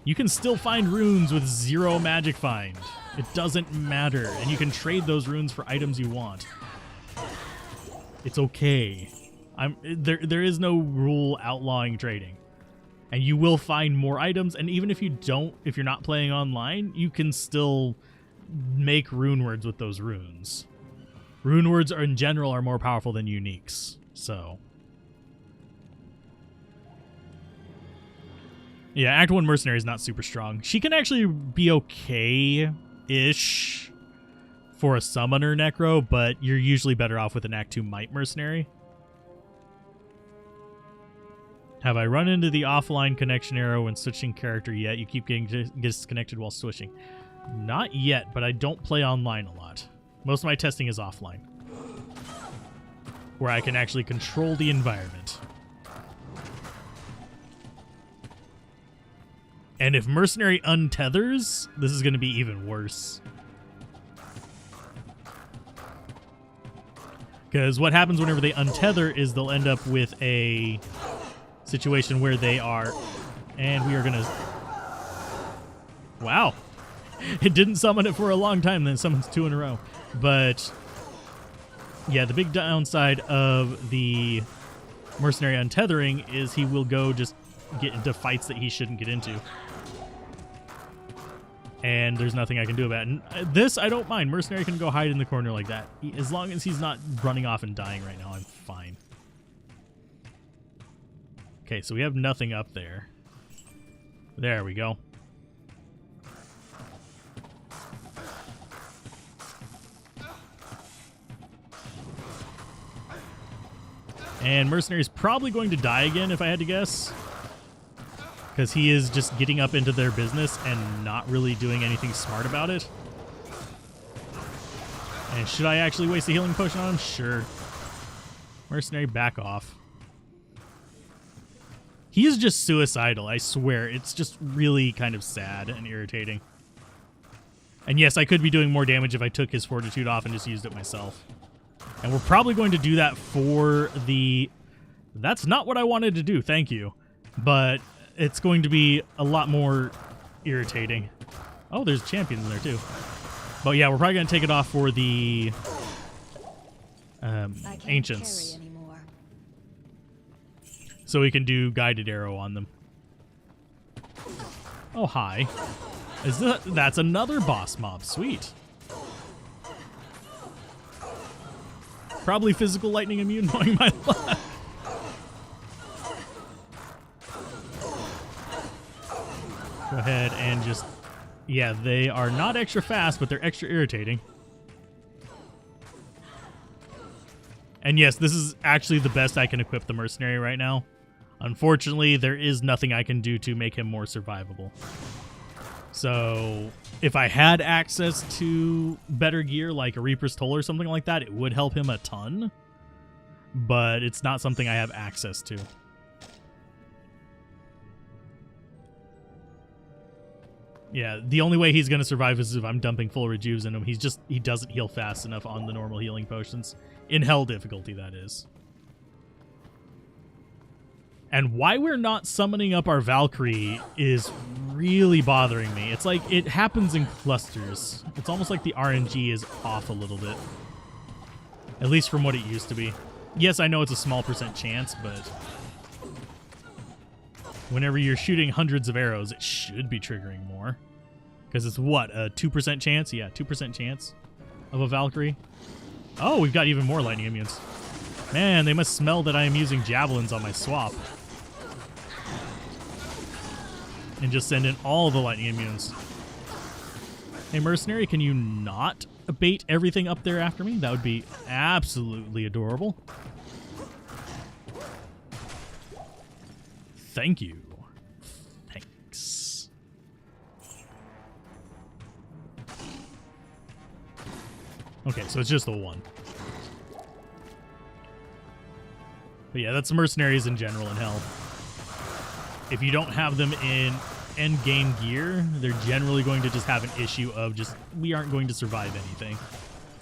You can still find runes with 0 Magic Find. It doesn't matter. And you can trade those runes for items you want. It's okay. There is no rule outlawing trading, and you will find more items. And even if if you're not playing online, you can still make rune words with those runes. Rune words in general are more powerful than uniques. So yeah, Act 1 Mercenary is not super strong. She can actually be okay-ish for a summoner necro, but you're usually better off with an Act 2 Might Mercenary. Have I run into the offline connection error when switching character yet? You keep getting disconnected while switching. Not yet, but I don't play online a lot. Most of my testing is offline, where I can actually control the environment. And if Mercenary untethers, this is going to be even worse. Because what happens whenever they untether is they'll end up with a situation where they are, and we are gonna, wow, it didn't summon it for a long time, then it summons 2 in a row. But yeah, the big downside of the Mercenary Untethering is he will go just get into fights that he shouldn't get into. And there's nothing I can do about it. And this, I don't mind. Mercenary can go hide in the corner like that. As long as he's not running off and dying right now, I'm fine. Okay, so we have nothing up there. There we go. And Mercenary's probably going to die again, if I had to guess. Because he is just getting up into their business and not really doing anything smart about it. And should I actually waste a healing potion on him? Sure. Mercenary, back off. He is just suicidal, I swear. It's just really kind of sad and irritating. And yes, I could be doing more damage if I took his fortitude off and just used it myself. And we're probably going to do that for the... That's not what I wanted to do, thank you. But it's going to be a lot more irritating. Oh, there's champions in there too. But yeah, we're probably going to take it off for the ancients. So we can do guided arrow on them. Oh, hi. That's another boss mob. Sweet. Probably physical lightning immune, knowing my luck. Go ahead and just... Yeah, they are not extra fast, but they're extra irritating. And yes, this is actually the best I can equip the mercenary right now. Unfortunately, there is nothing I can do to make him more survivable. So, if I had access to better gear like a Reaper's Toll or something like that, it would help him a ton. But it's not something I have access to. Yeah, the only way he's going to survive is if I'm dumping full rejuves in him. He doesn't heal fast enough on the normal healing potions. In hell difficulty, that is. And why we're not summoning up our Valkyrie is really bothering me. It's like it happens in clusters. It's almost like the RNG is off a little bit. At least from what it used to be. Yes, I know it's a small % chance, but whenever you're shooting hundreds of arrows, it should be triggering more. Because it's what, a 2% chance? Yeah, 2% chance of a Valkyrie. Oh, we've got even more lightning immunes. Man, they must smell that I am using javelins on my swap. And just send in all the lightning immunes. Hey, mercenary, can you not bait everything up there after me? That would be absolutely adorable. Thank you. Thanks. Okay, so it's just the one. But yeah, that's mercenaries in general in hell. If you don't have them in end game gear, they're generally going to just have an issue of just, we aren't going to survive anything.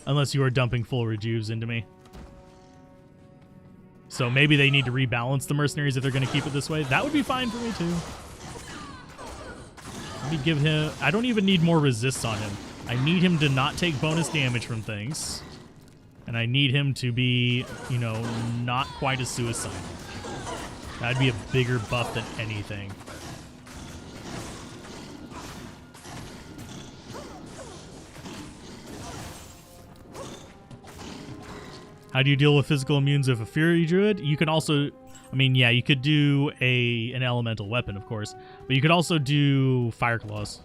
Unless you are dumping full rejuves into me. So maybe they need to rebalance the mercenaries if they're going to keep it this way. That would be fine for me too. Let me give him, I don't even need more resists on him. I need him to not take bonus damage from things. And I need him to be, you know, not quite as suicidal. That'd be a bigger buff than anything. How do you deal with physical immunes of a Fury Druid? You can also, I mean, yeah, you could do an elemental weapon, of course. But you could also do Fire Claws.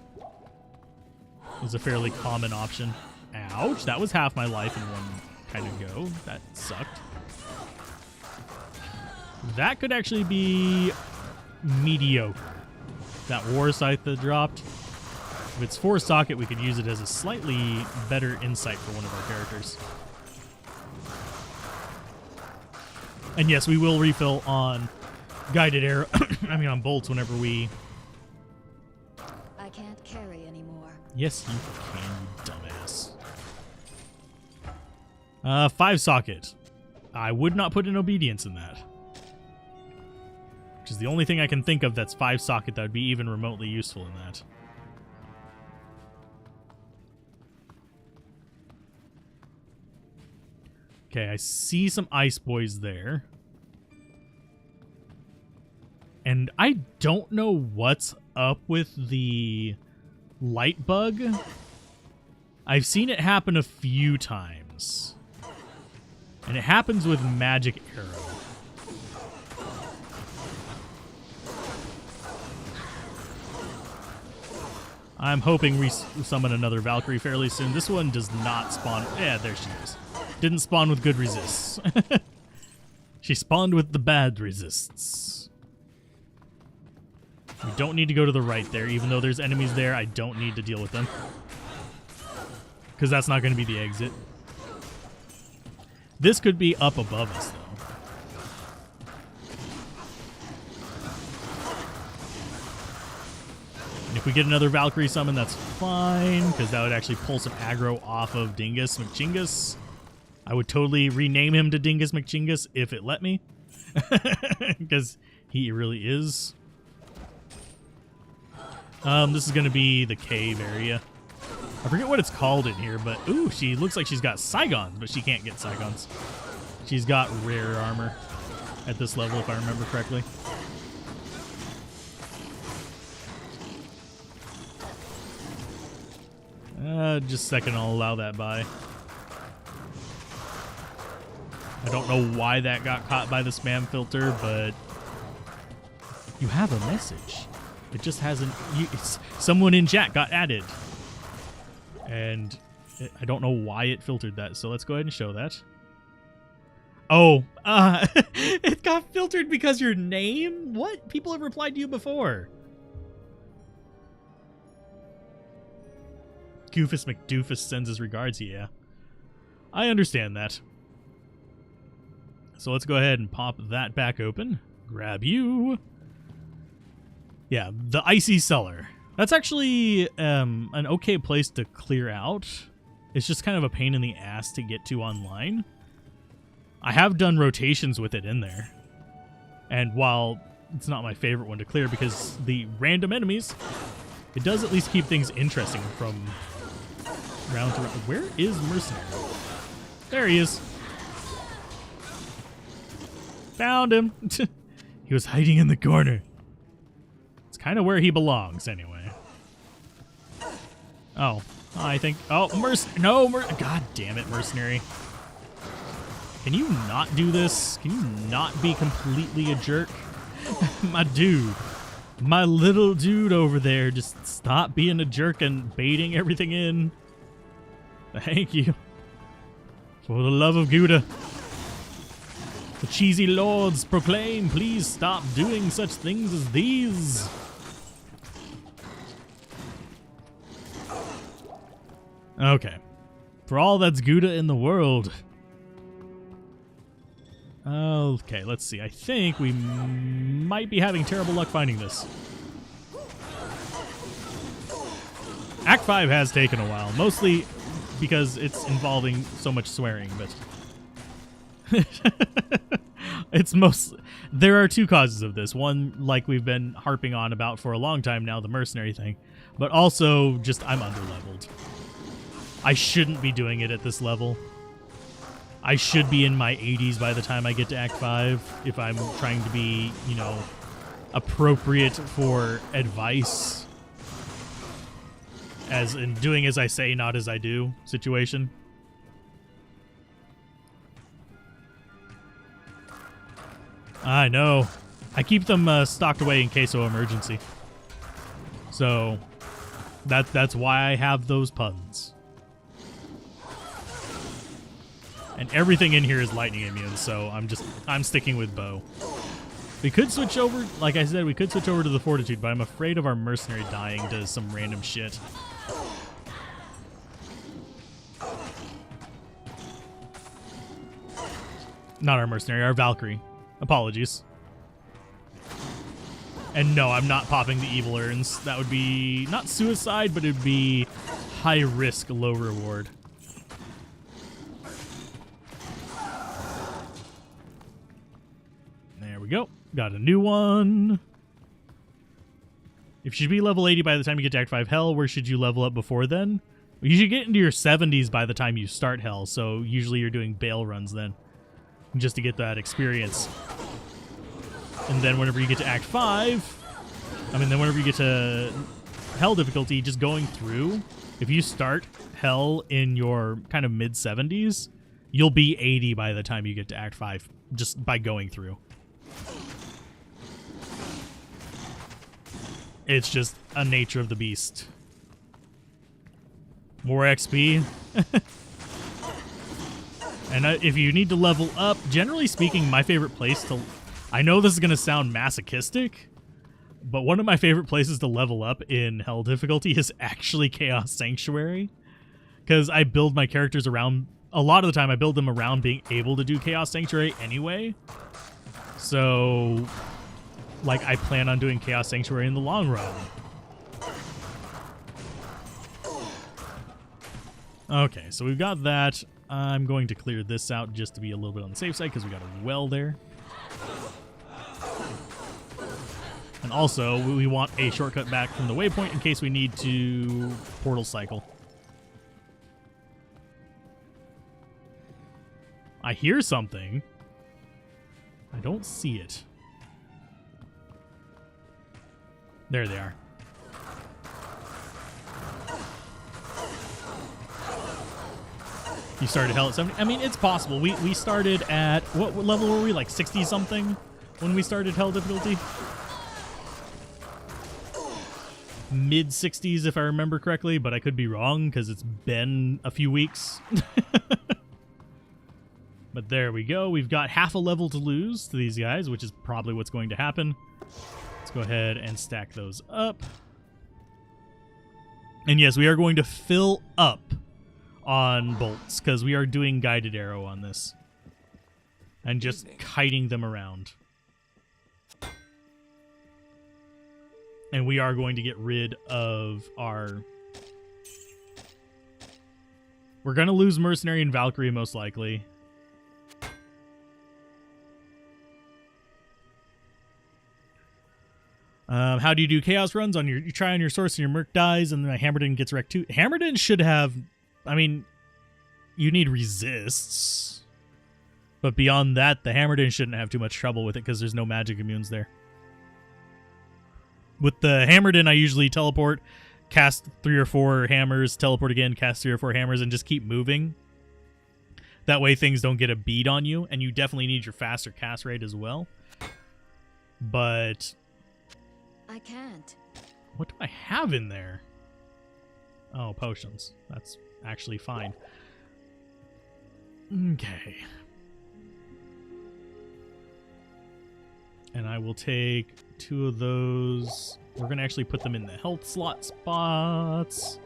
It's a fairly common option. Ouch, that was half my life in one kind of go. That sucked. That could actually be mediocre. That War Scythe that dropped. If it's 4 socket, we could use it as a slightly better insight for one of our characters. And yes, we will refill on guided arrow. I mean, on bolts whenever we... I can't carry anymore. Yes, you can, you dumbass. 5 socket. I would not put an obedience in that. Which is the only thing I can think of that's 5 socket that would be even remotely useful in that. Okay, I see some ice boys there. And I don't know what's up with the light bug. I've seen it happen a few times. And it happens with Magic Arrow. I'm hoping we summon another Valkyrie fairly soon. This one does not spawn. Yeah, there she is. Didn't spawn with good resists. She spawned with the bad resists. We don't need to go to the right there. Even though there's enemies there, I don't need to deal with them. Because that's not going to be the exit. This could be up above us, though. And if we get another Valkyrie summon, that's fine, because that would actually pull some aggro off of Dingus McChingus. I would totally rename him to Dingus McChingus if it let me. Because he really is. This is going to be the cave area. I forget what it's called in here, but ooh, she looks like she's got Saigons, but she can't get Saigons. She's got rare armor at this level, if I remember correctly. Just a second, I'll allow that by. I don't know why that got caught by the spam filter, but you have a message. It just hasn't. Someone in chat got added. And I don't know why it filtered that, so let's go ahead and show that. Oh, it got filtered because your name? What? People have replied to you before. Goofus McDoofus sends his regards, yeah. I understand that. So let's go ahead and pop that back open. Grab you. Yeah, the Icy Cellar. That's actually an okay place to clear out. It's just kind of a pain in the ass to get to online. I have done rotations with it in there. And while it's not my favorite one to clear because the random enemies, it does at least keep things interesting from round to round. Where is Mercenary? There he is. Found him. He was hiding in the corner. It's kind of where he belongs anyway. Oh, I think. Oh, God damn it, Mercenary. Can you not do this? Can you not be completely a jerk? My dude. My little dude over there. Just stop being a jerk and baiting everything in. Thank you. For the love of Gouda. The cheesy lords proclaim, please stop doing such things as these. Okay. For all that's Gouda in the world. Okay, let's see. I think we might be having terrible luck finding this. Act 5 has taken a while, mostly because it's involving so much swearing, but it's there are two causes of this. One, like we've been harping on about for a long time now, the mercenary thing, but also just I'm underleveled. I shouldn't be doing it at this level. I should be in my 80s by the time I get to Act 5 if I'm trying to be, you know, appropriate for advice. As in doing as I say, not as I do situation. I know. I keep them stocked away in case of emergency. So that's why I have those puns. And everything in here is lightning immune, so I'm sticking with bow. We could switch over, like I said, we could switch over to the fortitude, but I'm afraid of our mercenary dying to some random shit. Not our mercenary, our Valkyrie. Apologies. And no, I'm not popping the evil urns. That would be not suicide, but it would be high risk, low reward. There we go. Got a new one. If you should be level 80 by the time you get to Act 5 Hell, where should you level up before then? You should get into your 70s by the time you start Hell, so usually you're doing bail runs then, just to get that experience. And then whenever you get to Act 5, then whenever you get to Hell difficulty, just going through, if you start Hell in your kind of mid-70s, you'll be 80 by the time you get to Act 5, just by going through. It's just a nature of the beast. More XP. And if you need to level up, generally speaking, my favorite place to... I know this is going to sound masochistic, but one of my favorite places to level up in Hell difficulty is actually Chaos Sanctuary. Because I build my characters around... A lot of the time, I build them around being able to do Chaos Sanctuary anyway. So, like, I plan on doing Chaos Sanctuary in the long run. Okay, so we've got that. I'm going to clear this out just to be a little bit on the safe side because we got a well there. And also, we want a shortcut back from the waypoint in case we need to portal cycle. I hear something. I don't see it. There they are. You started Hell at 70? I mean, it's possible. We started at... What level were we? Like 60-something when we started Hell difficulty? Mid-60s, if I remember correctly, but I could be wrong because it's been a few weeks. But there we go. We've got half a level to lose to these guys, which is probably what's going to happen. Let's go ahead and stack those up. And yes, we are going to fill up on bolts because we are doing guided arrow on this. And just kiting them around. And we are going to get rid of our... We're going to lose Mercenary and Valkyrie most likely. How do you do chaos runs? You try on your source and your merc dies, and then Hammerdin gets wrecked too. Hammerdin should have... I mean, you need resists. But beyond that, the Hammerdin shouldn't have too much trouble with it because there's no magic immunes there. With the Hammerdin, I usually teleport, cast 3 or 4 hammers, teleport again, cast 3 or 4 hammers, and just keep moving. That way things don't get a beat on you, and you definitely need your faster cast rate as well. But... I can't. What do I have in there? Oh, potions. That's actually fine. Okay. And I will take 2 of those. We're going to actually put them in the health slot spots.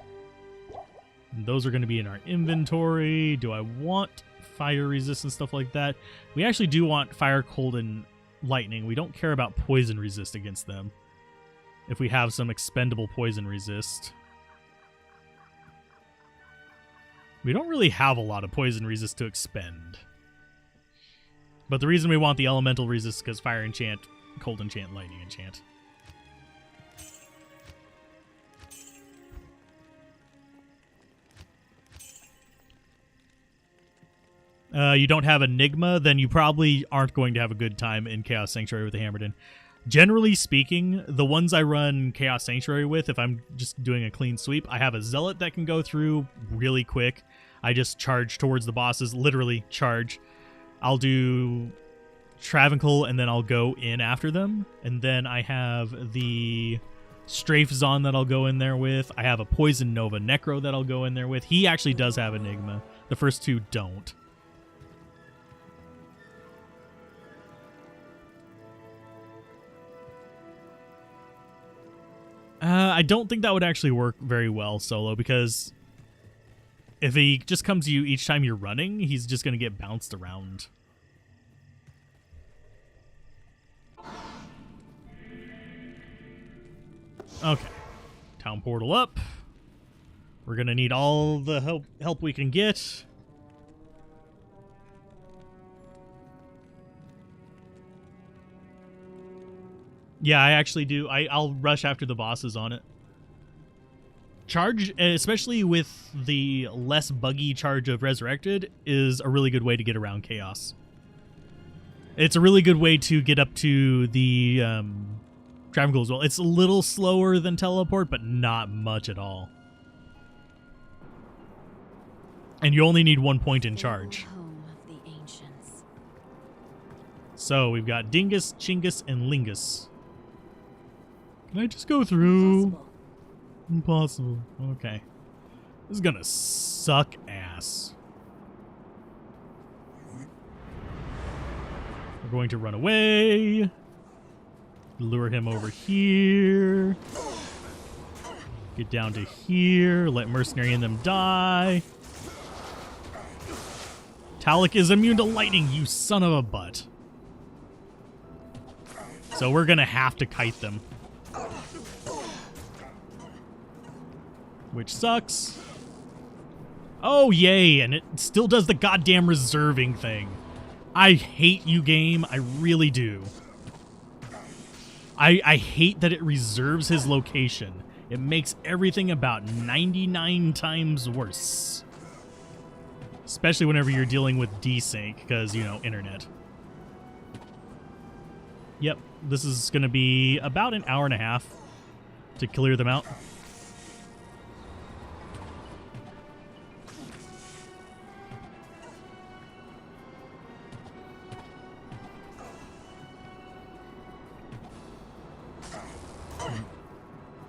And those are going to be in our inventory. Do I want fire resist and stuff like that? We actually do want fire, cold, and lightning. We don't care about poison resist against them. If we have some expendable poison resist. We don't really have a lot of poison resist to expend. But the reason we want the elemental resist is because fire enchant, cold enchant, lightning enchant. You don't have Enigma, then you probably aren't going to have a good time in Chaos Sanctuary with the Hammerdin. Generally speaking, the ones I run Chaos Sanctuary with, if I'm just doing a clean sweep, I have a Zealot that can go through really quick. I just charge towards the bosses, literally charge. I'll do Travancore, and then I'll go in after them. And then I have the Strafe Zon that I'll go in there with. I have a Poison Nova Necro that I'll go in there with. He actually does have Enigma. The first 2 don't. I don't think that would actually work very well solo, because if he just comes to you each time you're running, he's just going to get bounced around. Okay. Town portal up. We're going to need all the help we can get. Yeah, I actually do. I'll rush after the bosses on it. Charge, especially with the less buggy charge of Resurrected, is a really good way to get around chaos. It's a really good way to get up to the traffic goal as well. It's a little slower than teleport, but not much at all. And you only need 1 point in charge. Home of the ancients. So we've got Dingus, Chingus, and Lingus. Can I just go through? Impossible. Okay. This is gonna suck ass. We're going to run away. Lure him over here. Get down to here. Let Mercenary and them die. Talik is immune to lightning, you son of a butt. So we're gonna have to kite them. Which sucks. Oh, yay, and it still does the goddamn reserving thing. I hate you, game. I really do. I hate that it reserves his location. It makes everything about 99 times worse. Especially whenever you're dealing with desync, because, you know, internet. Yep, this is going to be about an hour and a half to clear them out.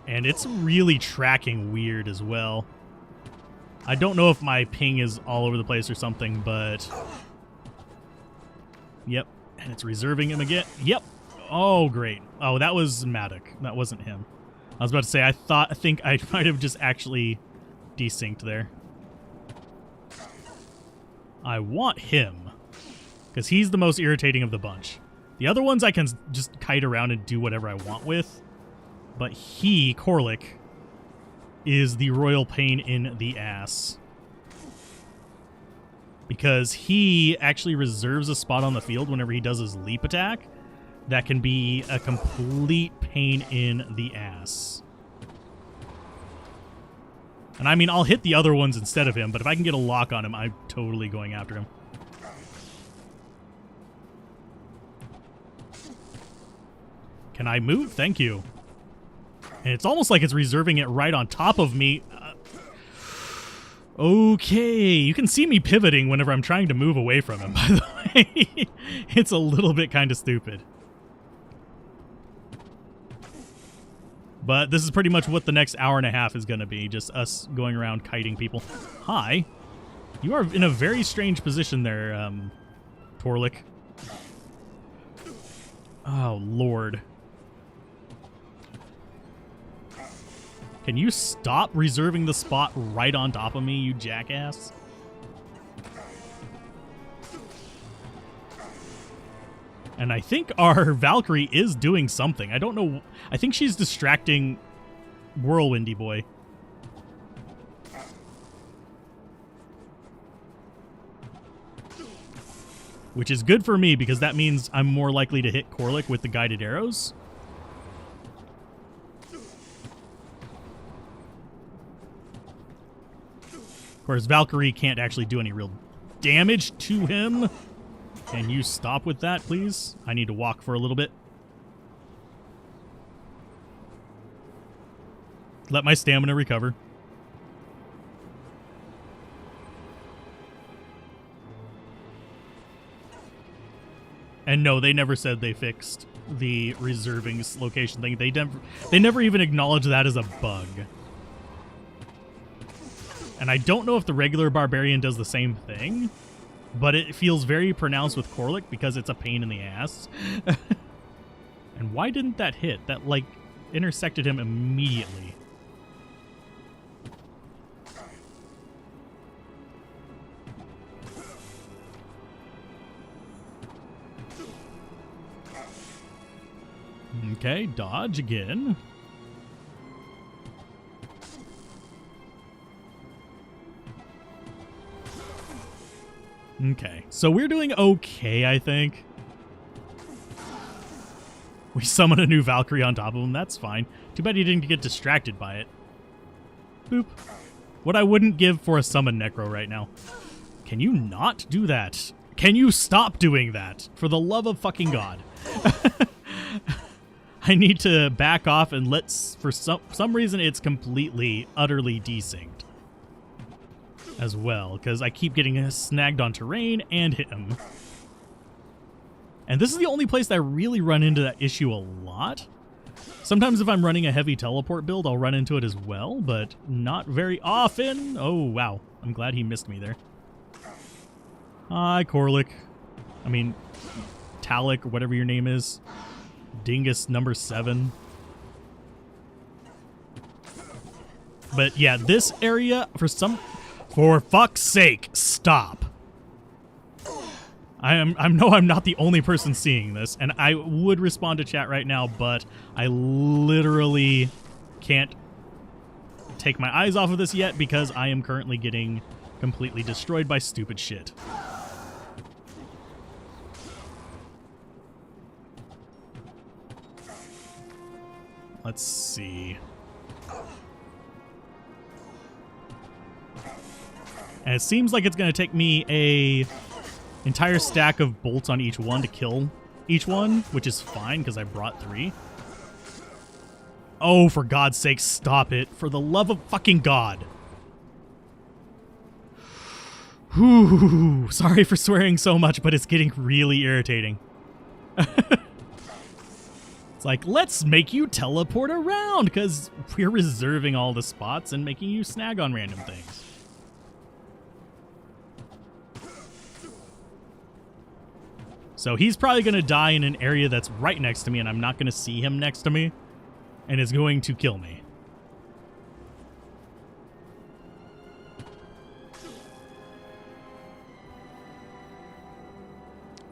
And it's really tracking weird as well. I don't know if my ping is all over the place or something, but... Yep, and it's reserving him again. Yep. Oh, great. Oh, that was Matic. That wasn't him. I was about to say, I think I might have just actually desynced there. I want him, because he's the most irritating of the bunch. The other ones I can just kite around and do whatever I want with. But he, Corlick, is the royal pain in the ass. Because he actually reserves a spot on the field whenever he does his leap attack. That can be a complete pain in the ass. And I mean, I'll hit the other ones instead of him, but if I can get a lock on him, I'm totally going after him. Can I move? Thank you. And it's almost like it's reserving it right on top of me. Okay, you can see me pivoting whenever I'm trying to move away from him, by the way. It's a little bit kind of stupid. But this is pretty much what the next hour and a half is going to be, just us going around kiting people. Hi. You are in a very strange position there, Torlik. Oh, Lord. Can you stop reserving the spot right on top of me, you jackass? And I think our Valkyrie is doing something. I don't know. I think she's distracting Whirlwindy Boy. Which is good for me because that means I'm more likely to hit Corlick with the guided arrows. Whereas Valkyrie can't actually do any real damage to him. Can you stop with that, please? I need to walk for a little bit. Let my stamina recover. And no, they never said they fixed the reserving location thing. They never even acknowledged that as a bug. And I don't know if the regular Barbarian does the same thing, but it feels very pronounced with Corlick because it's a pain in the ass. And why didn't that hit? That, like, intersected him immediately. Okay, dodge again. Okay, so we're doing okay, I think. We summon a new Valkyrie on top of him. That's fine. Too bad he didn't get distracted by it. Boop. What I wouldn't give for a summon Necro right now. Can you not do that? Can you stop doing that? For the love of fucking God. I need to back off and for some reason it's completely, utterly desynced as well, because I keep getting snagged on terrain and hit him. And this is the only place that I really run into that issue a lot. Sometimes if I'm running a heavy teleport build, I'll run into it as well, but not very often. Oh, wow. I'm glad he missed me there. Hi, Corlick. I mean, Talik, or whatever your name is. Dingus number 7. But yeah, this area, for fuck's sake, stop. I know I'm not the only person seeing this, and I would respond to chat right now, but I literally can't take my eyes off of this yet because I am currently getting completely destroyed by stupid shit. Let's see. And it seems like it's going to take me a entire stack of bolts on each one to kill each one, which is fine because I brought 3. Oh, for God's sake, stop it. For the love of fucking God. Whew. Sorry for swearing so much, but it's getting really irritating. It's like, let's make you teleport around because we're reserving all the spots and making you snag on random things. So he's probably going to die in an area that's right next to me, and I'm not going to see him next to me, and is going to kill me.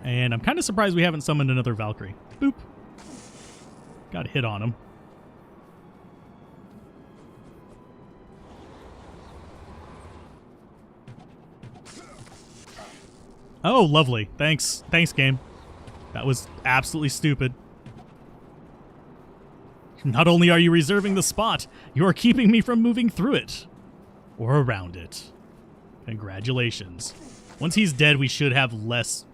And I'm kind of surprised we haven't summoned another Valkyrie. Boop. Got a hit on him. Oh, lovely. Thanks. Thanks, game. That was absolutely stupid. Not only are you reserving the spot, you are keeping me from moving through it. Or around it. Congratulations. Once he's dead, we should have less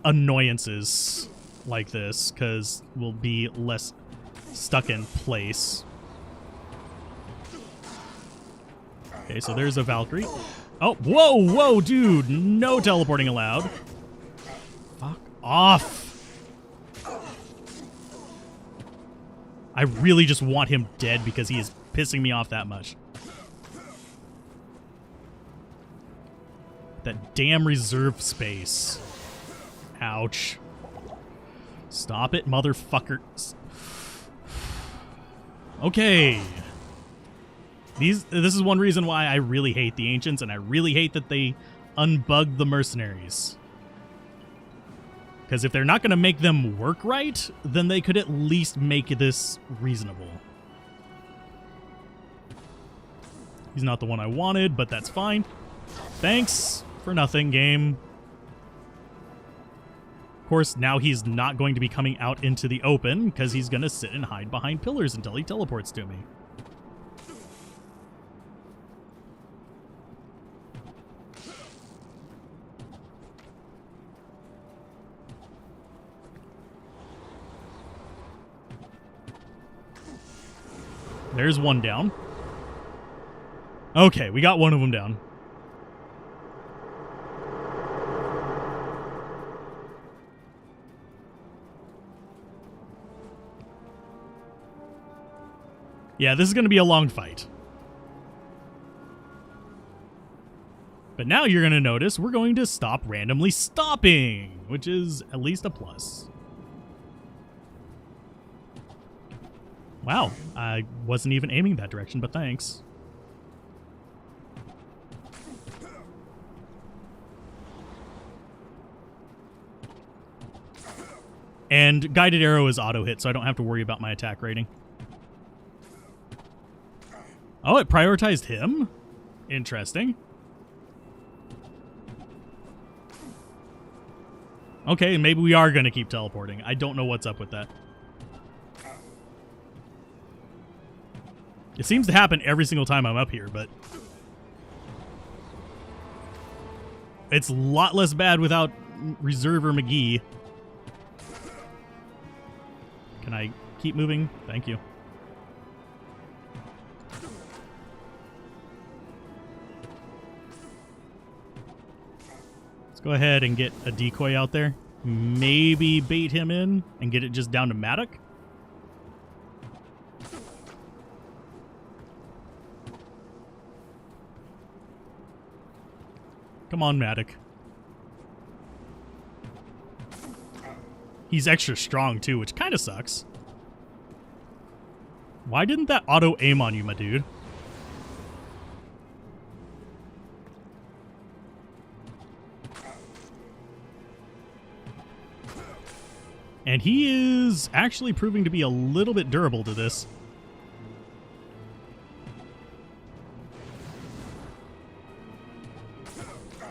annoyances like this, because we'll be less stuck in place. Okay, so there's a Valkyrie. Oh, whoa, dude. No teleporting allowed. Fuck off. I really just want him dead because he is pissing me off that much. That damn reserve space. Ouch. Stop it, motherfucker. Okay. This is one reason why I really hate the Ancients, and I really hate that they unbugged the mercenaries. Because if they're not going to make them work right, then they could at least make this reasonable. He's not the one I wanted, but that's fine. Thanks for nothing, game. Of course, now he's not going to be coming out into the open, because he's going to sit and hide behind pillars until he teleports to me. There's one down. Okay, we got one of them down. Yeah, this is going to be a long fight. But now you're going to notice we're going to stop randomly stopping, which is at least a plus. Wow, I wasn't even aiming that direction, but thanks. And guided arrow is auto hit, so I don't have to worry about my attack rating. Oh, it prioritized him? Interesting. Okay, maybe we are going to keep teleporting. I don't know what's up with that. It seems to happen every single time I'm up here, but it's a lot less bad without Reserver McGee. Can I keep moving? Thank you. Let's go ahead and get a decoy out there. Maybe bait him in and get it just down to Maddock. Come on, Maddock. He's extra strong, too, which kind of sucks. Why didn't that auto-aim on you, my dude? And he is actually proving to be a little bit durable to this.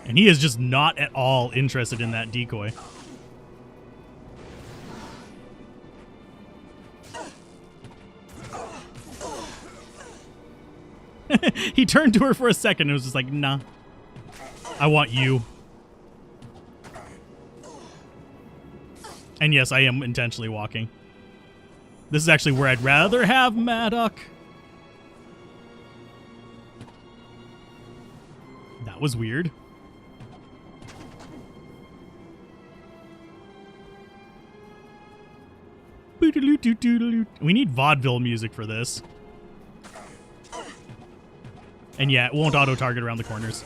And he is just not at all interested in that decoy. He turned to her for a second and was just like, nah, I want you. And yes, I am intentionally walking. This is actually where I'd rather have Maddock. That was weird. We need vaudeville music for this. And yeah, it won't auto-target around the corners.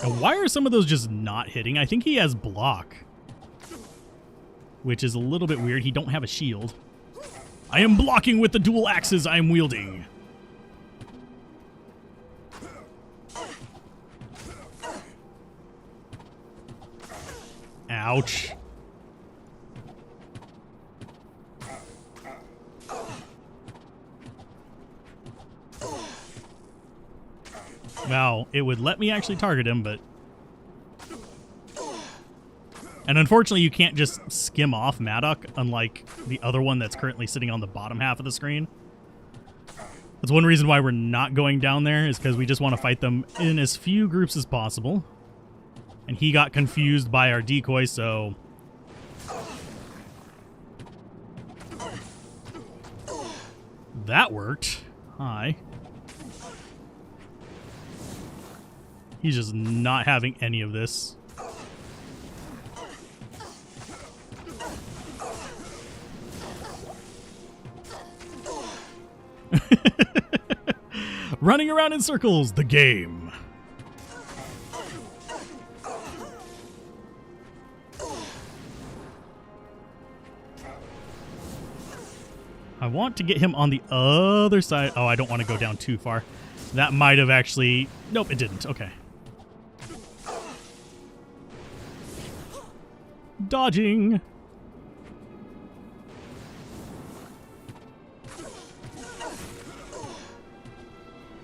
And why are some of those just not hitting? I think he has block. Which is a little bit weird. He don't have a shield. I am blocking with the dual axes I am wielding. Ouch. Well, it would let me actually target him, but... And unfortunately, you can't just skim off Maddock, unlike the other one that's currently sitting on the bottom half of the screen. That's one reason why we're not going down there, is because we just want to fight them in as few groups as possible. And he got confused by our decoy, so... That worked. Hi. He's just not having any of this. Running around in circles, the game. I want to get him on the other side. Oh, I don't want to go down too far. That might have actually... Nope, it didn't. Okay. Dodging.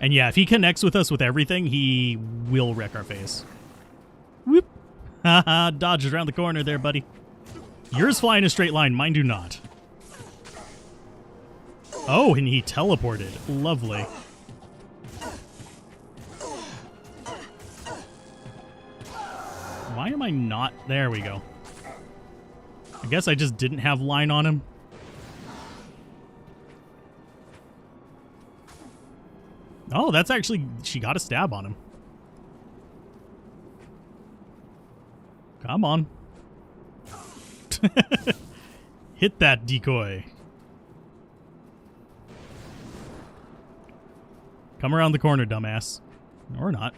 And yeah, if he connects with us with everything, he will wreck our face. Whoop. Haha, dodged around the corner there, buddy. Yours fly in a straight line, mine do not. Oh, and he teleported. Lovely. Why am I not? There we go. I guess I just didn't have line on him. Oh, that's actually... She got a stab on him. Come on. Hit that decoy. Come around the corner, dumbass. Or not.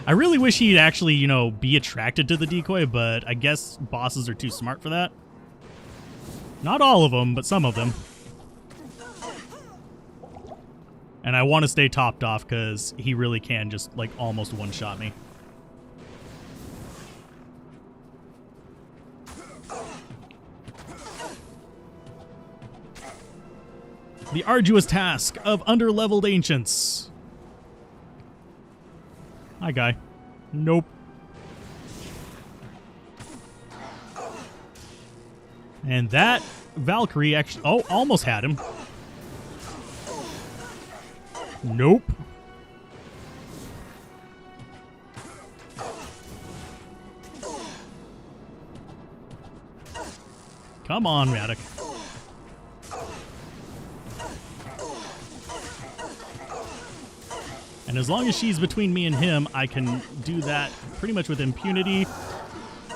I really wish he'd actually, you know, be attracted to the decoy, but I guess bosses are too smart for that. Not all of them, but some of them. And I want to stay topped off because he really can just, like, almost one-shot me. The arduous task of under-leveled ancients. Hi, guy. Nope. And that Valkyrie actually... Oh, almost had him. Nope. Come on, Matic. And as long as she's between me and him, I can do that pretty much with impunity.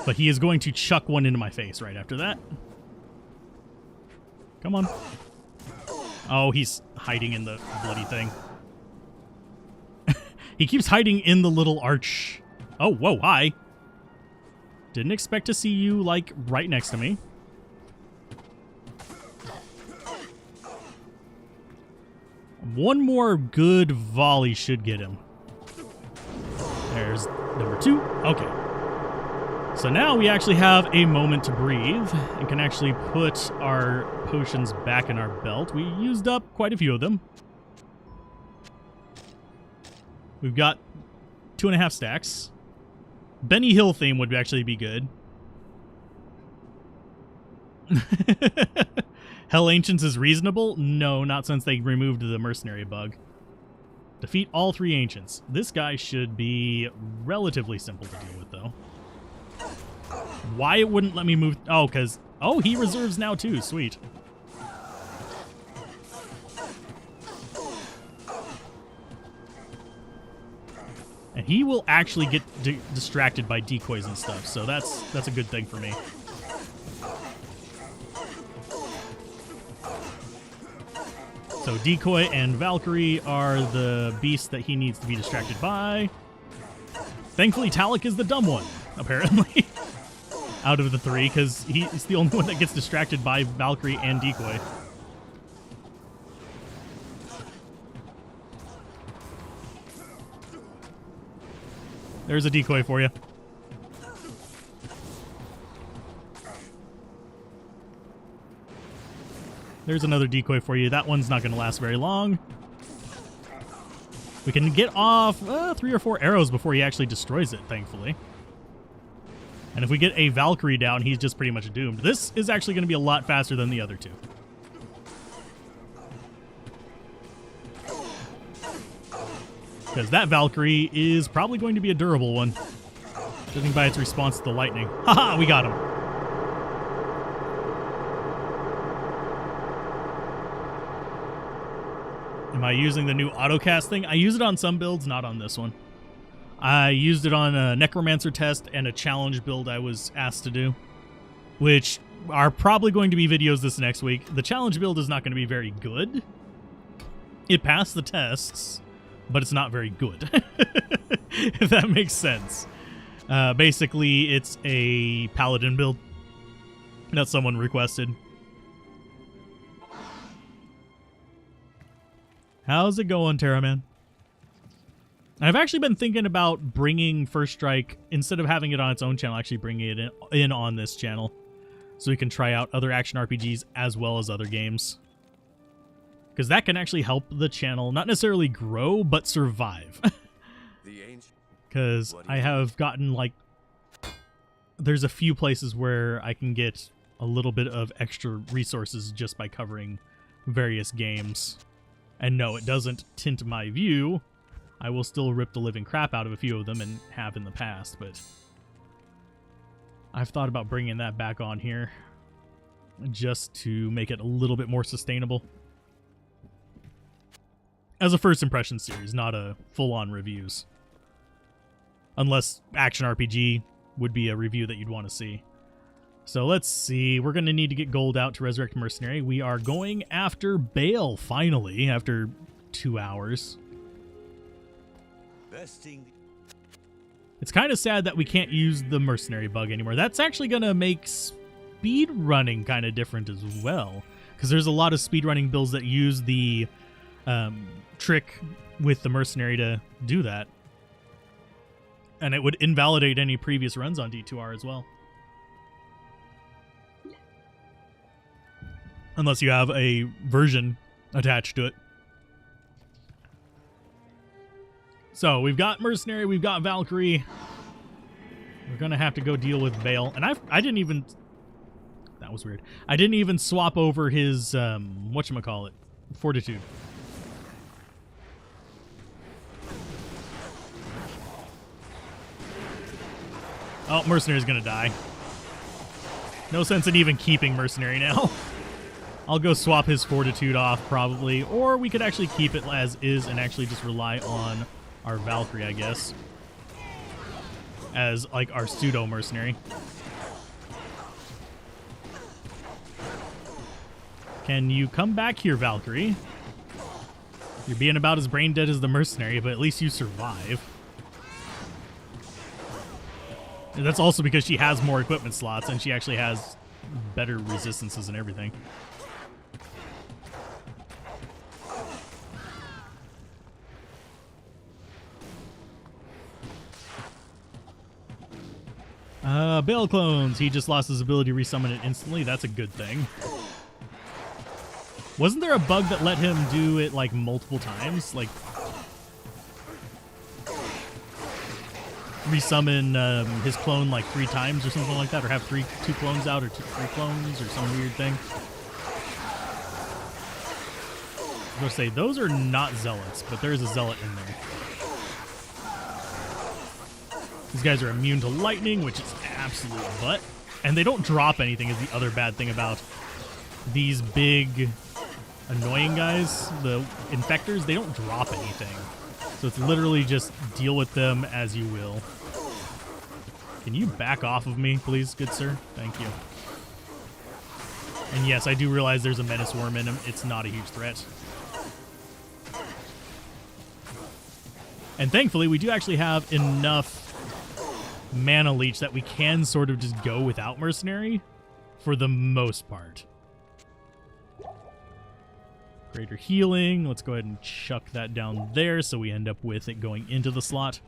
But he is going to chuck one into my face right after that. Come on. Oh, he's hiding in the bloody thing. He keeps hiding in the little arch. Oh, whoa, hi. Didn't expect to see you, like, right next to me. One more good volley should get him. There's number 2. Okay. So now we actually have a moment to breathe and can actually put our potions back in our belt. We used up quite a few of them. We've got 2.5 stacks. Benny Hill theme would actually be good. Hell Ancients is reasonable? No, not since they removed the mercenary bug. Defeat all 3 Ancients. This guy should be relatively simple to deal with, though. Why it wouldn't let me move... Oh, because... Oh, he reserves now, too. Sweet. And he will actually get distracted by decoys and stuff, so that's a good thing for me. So Decoy and Valkyrie are the beasts that he needs to be distracted by. Thankfully, Talik is the dumb one, apparently, out of the 3, because he's the only one that gets distracted by Valkyrie and Decoy. There's a decoy for you. There's another decoy for you. That one's not going to last very long. We can get off 3 or 4 arrows before he actually destroys it, thankfully. And if we get a Valkyrie down, he's just pretty much doomed. This is actually going to be a lot faster than the other 2. Because that Valkyrie is probably going to be a durable one, judging by its response to the lightning. Haha, we got him. Am I using the new autocast thing? I use it on some builds, not on this one. I used it on a Necromancer test and a challenge build I was asked to do, which are probably going to be videos this next week. The challenge build is not going to be very good. It passed the tests, but it's not very good, if that makes sense. Basically, it's a paladin build that someone requested. How's it going, Terraman? I've actually been thinking about bringing First Strike, instead of having it on its own channel, actually bringing it in on this channel, so we can try out other action RPGs as well as other games. Because that can actually help the channel not necessarily grow, but survive. Because I have gotten, like... There's a few places where I can get a little bit of extra resources just by covering various games. And no, it doesn't tint my view. I will still rip the living crap out of a few of them and have in the past, but... I've thought about bringing that back on here just to make it a little bit more sustainable. As a first impression series, not a full-on reviews. Unless Action RPG would be a review that you'd want to see. So let's see. We're going to need to get gold out to Resurrect Mercenary. We are going after Bale, finally, after 2 hours. It's kind of sad that we can't use the Mercenary bug anymore. That's actually going to make speed running kind of different as well. Because there's a lot of speedrunning builds that use the trick with the Mercenary to do that. And it would invalidate any previous runs on D2R as well. Unless you have a version attached to it. So, we've got Mercenary, we've got Valkyrie. We're going to have to go deal with Bale. And I didn't even That was weird. I didn't even swap over his, whatchamacallit, fortitude. Oh, Mercenary's gonna die. No sense in even keeping Mercenary now. I'll go swap his fortitude off, probably. Or we could actually keep it as is and actually just rely on our Valkyrie, I guess. As, like, our pseudo-mercenary. Can you come back here, Valkyrie? You're being about as brain dead as the mercenary, but at least you survive. And that's also because she has more equipment slots and she actually has better resistances and everything. Bale clones. He just lost his ability to resummon it instantly. That's a good thing. Wasn't there a bug that let him do it like multiple times? Like resummon his clone like 3 times or something like that, or have 2 clones out, or 3 clones, or some weird thing. I was gonna say those are not zealots, but there is a zealot in there. These guys are immune to lightning, which is absolute butt, and they don't drop anything. Is the other bad thing about these big annoying guys, the infectors. They don't drop anything, so it's literally just deal with them as you will. Can you back off of me, please, good sir? Thank you. And yes, I do realize there's a menace worm in him. It's not a huge threat. And thankfully, we do actually have enough mana leech that we can sort of just go without mercenary for the most part. Greater healing. Let's go ahead and chuck that down there so we end up with it going into the slot.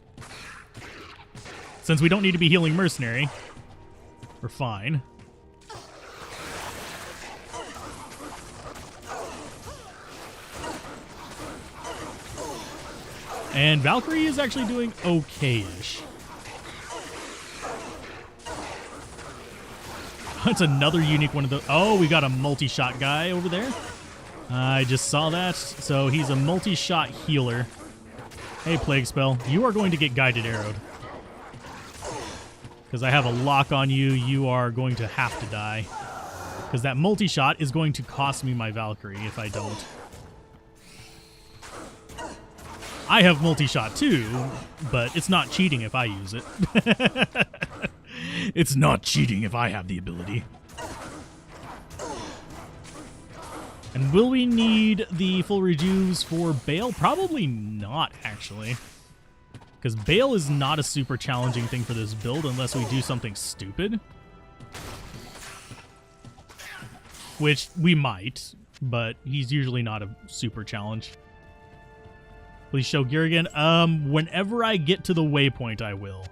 Since we don't need to be healing mercenary, we're fine. And Valkyrie is actually doing okay-ish. That's another unique one of those. Oh, we got a multi-shot guy over there. I just saw that. So he's a multi-shot healer. Hey, Plague Spell, you are going to get guided arrowed. Because I have a lock on you, you are going to have to die. Because that multi-shot is going to cost me my Valkyrie if I don't. I have multi-shot too, but it's not cheating if I use it. It's not cheating if I have the ability. And will we need the full rejuves for Bale? Probably not, actually. Because Bale is not a super challenging thing for this build unless we do something stupid. Which we might, but he's usually not a super challenge. Please show gear again. Whenever I get to the waypoint, I will.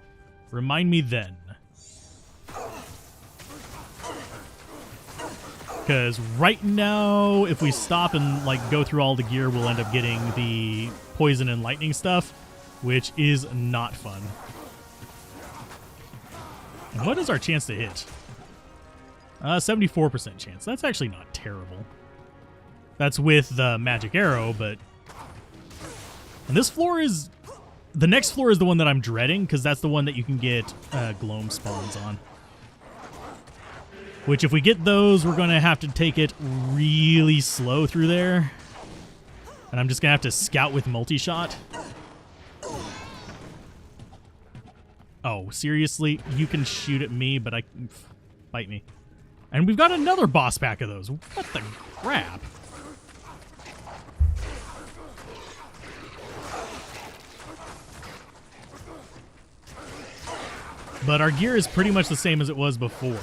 Remind me then. Because right now, if we stop and like go through all the gear, we'll end up getting the poison and lightning stuff, which is not fun. And what is our chance to hit? 74% chance. That's actually not terrible. That's with the magic arrow, but... And this floor is... The next floor is the one that I'm dreading, because that's the one that you can get gloam spawns on. Which, if we get those, we're going to have to take it really slow through there. And I'm just going to have to scout with multi-shot. Oh, seriously? You can shoot at me, but bite me. And we've got another boss pack of those. What the crap? But our gear is pretty much the same as it was before.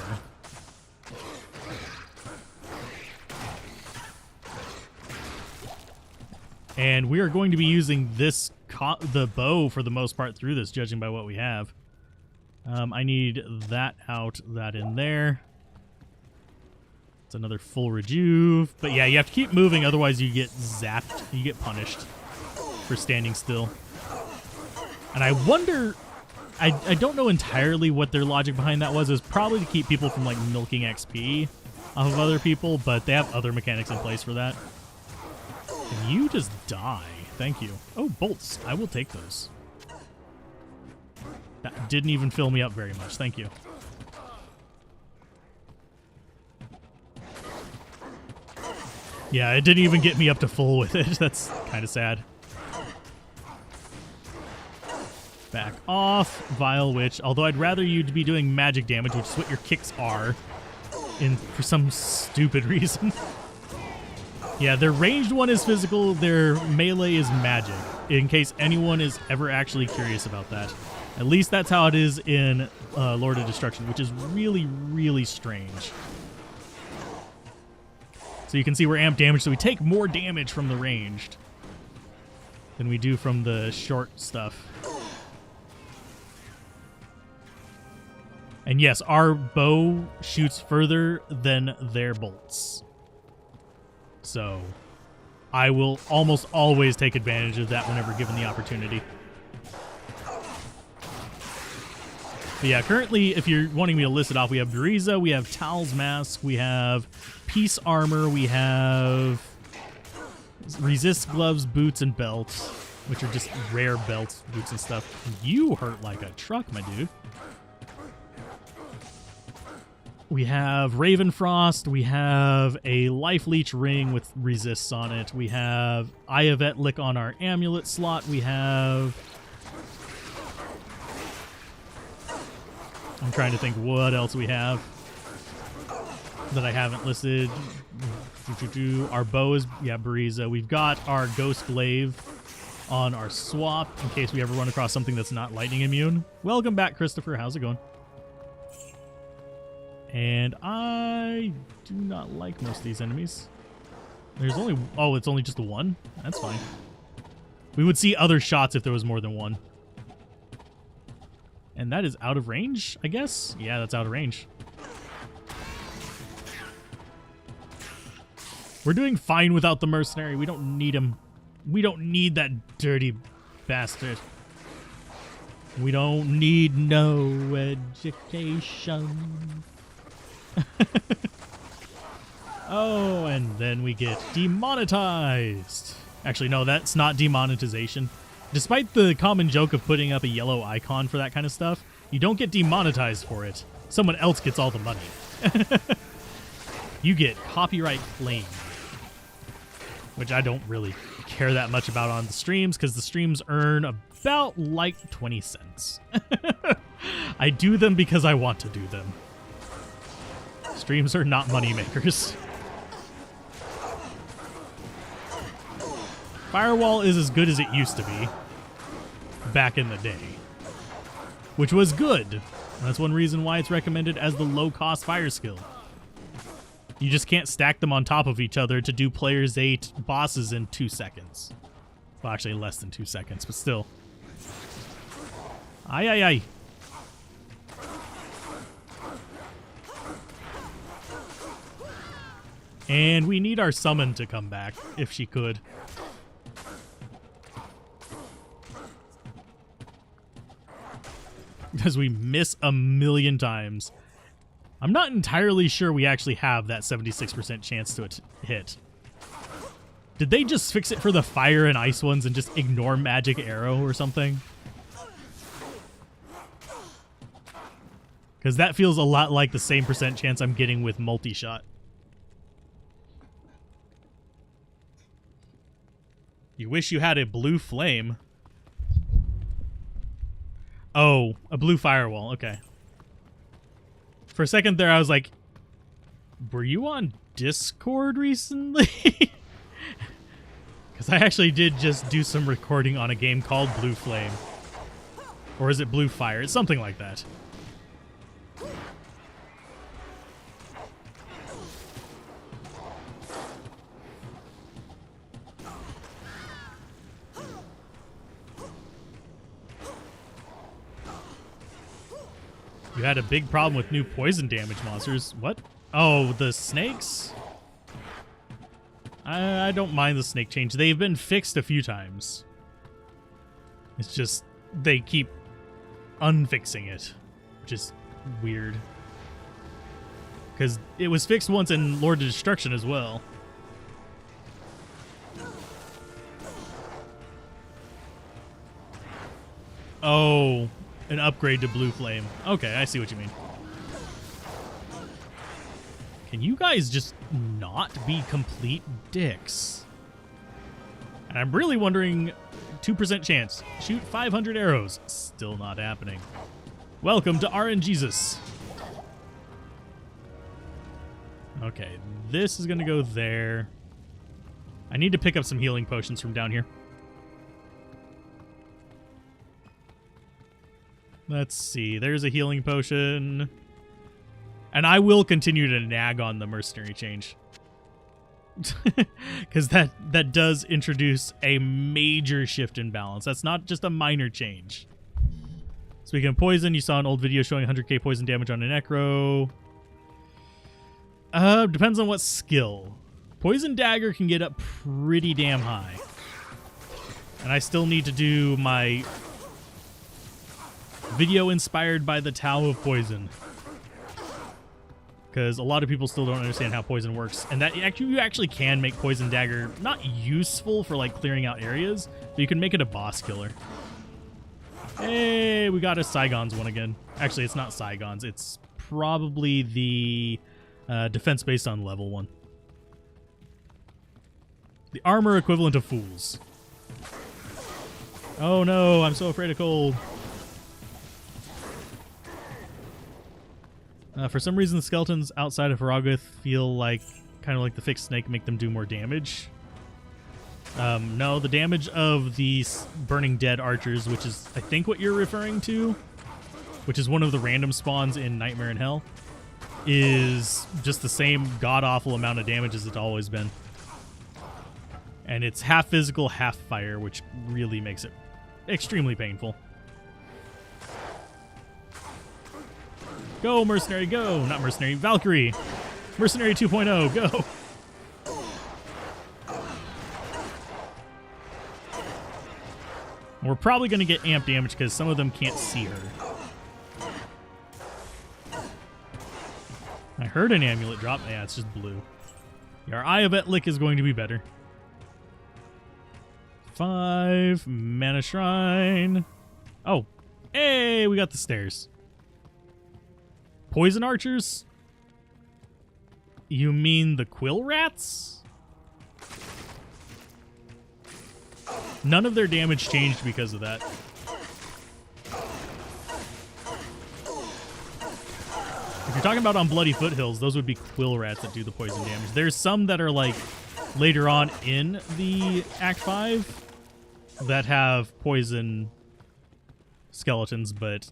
And we are going to be using this the bow for the most part through this, judging by what we have. I need that out, that in there. It's another full rejuve. But yeah, you have to keep moving, otherwise you get zapped. You get punished for standing still. And I wonder... I don't know entirely what their logic behind that was. It was probably to keep people from like milking XP. off of other people, but they have other mechanics in place for that. Can you just die? Thank you. Oh, bolts. I will take those. That didn't even fill me up very much. Thank you. Yeah, it didn't even get me up to full with it. That's kind of sad. Back off, Vile Witch. Although I'd rather you be doing magic damage, which is what your kicks are, for some stupid reason. Yeah, their ranged one is physical, their melee is magic, in case anyone is ever actually curious about that. At least that's how it is in Lord of Destruction, which is really, really strange. So you can see we're amp damage, so we take more damage from the ranged than we do from the short stuff. And yes, our bow shoots further than their bolts. So I will almost always take advantage of that whenever given the opportunity. But yeah, currently, if you're wanting me to list it off, we have Buriza, we have Tal's Mask, we have Peace Armor, we have Resist Gloves, Boots, and Belts, which are just rare belts, boots, and stuff. You hurt like a truck, my dude. We have Ravenfrost, we have a Life Leech Ring with resists on it, we have Eye of Etlick on our amulet slot, we have... I'm trying to think what else we have that I haven't listed. Our bow is, yeah, Buriza. We've got our Ghost Glaive on our swap in case we ever run across something that's not lightning immune. Welcome back, Christopher. How's it going? And I do not like most of these enemies. There's only... Oh, it's only just the one? That's fine. We would see other shots if there was more than one. And that is out of range, I guess? Yeah, that's out of range. We're doing fine without the mercenary. We don't need him. We don't need that dirty bastard. We don't need no education. Oh, and then we get demonetized. Actually, no, that's not demonetization. Despite the common joke of putting up a yellow icon for that kind of stuff, you don't get demonetized for it. Someone else gets all the money. You get copyright claim, which I don't really care that much about on the streams because the streams earn about like 20 cents. I do them because I want to do them. Streams are not money makers. Firewall is as good as it used to be back in the day, which was good. That's one reason why it's recommended as the low-cost fire skill. You just can't stack them on top of each other to do players 8 bosses in 2 seconds. Well, actually less than 2 seconds, but still. Aye, aye, aye. And we need our summon to come back, if she could. Because we miss a million times. I'm not entirely sure we actually have that 76% chance to hit. Did they just fix it for the fire and ice ones and just ignore magic arrow or something? Because that feels a lot like the same percent chance I'm getting with multi-shot. You wish you had a blue flame. Oh, a blue firewall. Okay. For a second there, I was like, were you on Discord recently? Because I actually did just do some recording on a game called Blue Flame. Or is it Blue Fire? It's something like that. You had a big problem with new poison damage monsters. What? Oh, the snakes? I don't mind the snake change. They've been fixed a few times. It's just they keep unfixing it, which is weird. Because it was fixed once in Lord of Destruction as well. Oh, an upgrade to Blue Flame. Okay, I see what you mean. Can you guys just not be complete dicks? And I'm really wondering, 2% chance. Shoot 500 arrows. Still not happening. Welcome to RNGesus. Okay, this is going to go there. I need to pick up some healing potions from down here. Let's see. There's a healing potion. And I will continue to nag on the mercenary change. Because that does introduce a major shift in balance. That's not just a minor change. Speaking of poison, you saw an old video showing 100k poison damage on a necro. Depends on what skill. Poison dagger can get up pretty damn high. And I still need to do my video inspired by the Tao of Poison. Because a lot of people still don't understand how poison works. And that you actually can make Poison Dagger not useful for like clearing out areas, but you can make it a boss killer. Hey, we got a Saigon's one again. Actually, it's not Saigon's. It's probably the defense based on level 1. The armor equivalent of fools. Oh no, I'm so afraid of cold. For some reason, the skeletons outside of Haragoth feel like kind of like the fixed snake, make them do more damage. No, the damage of the burning dead archers, which is I think what you're referring to, which is one of the random spawns in Nightmare in Hell, is just the same god-awful amount of damage as it's always been. And it's half physical, half fire, which really makes it extremely painful. Go, Mercenary, go! Not Mercenary, Valkyrie! Mercenary 2.0, go! We're probably going to get amp damage because some of them can't see her. I heard an amulet drop. Yeah, it's just blue. Our Eye of Etlik is going to be better. 5 mana shrine. Oh, hey, we got the stairs. Poison archers? You mean the quill rats? None of their damage changed because of that. If you're talking about on Bloody Foothills, those would be quill rats that do the poison damage. There's some that are like later on in the Act 5 that have poison skeletons, but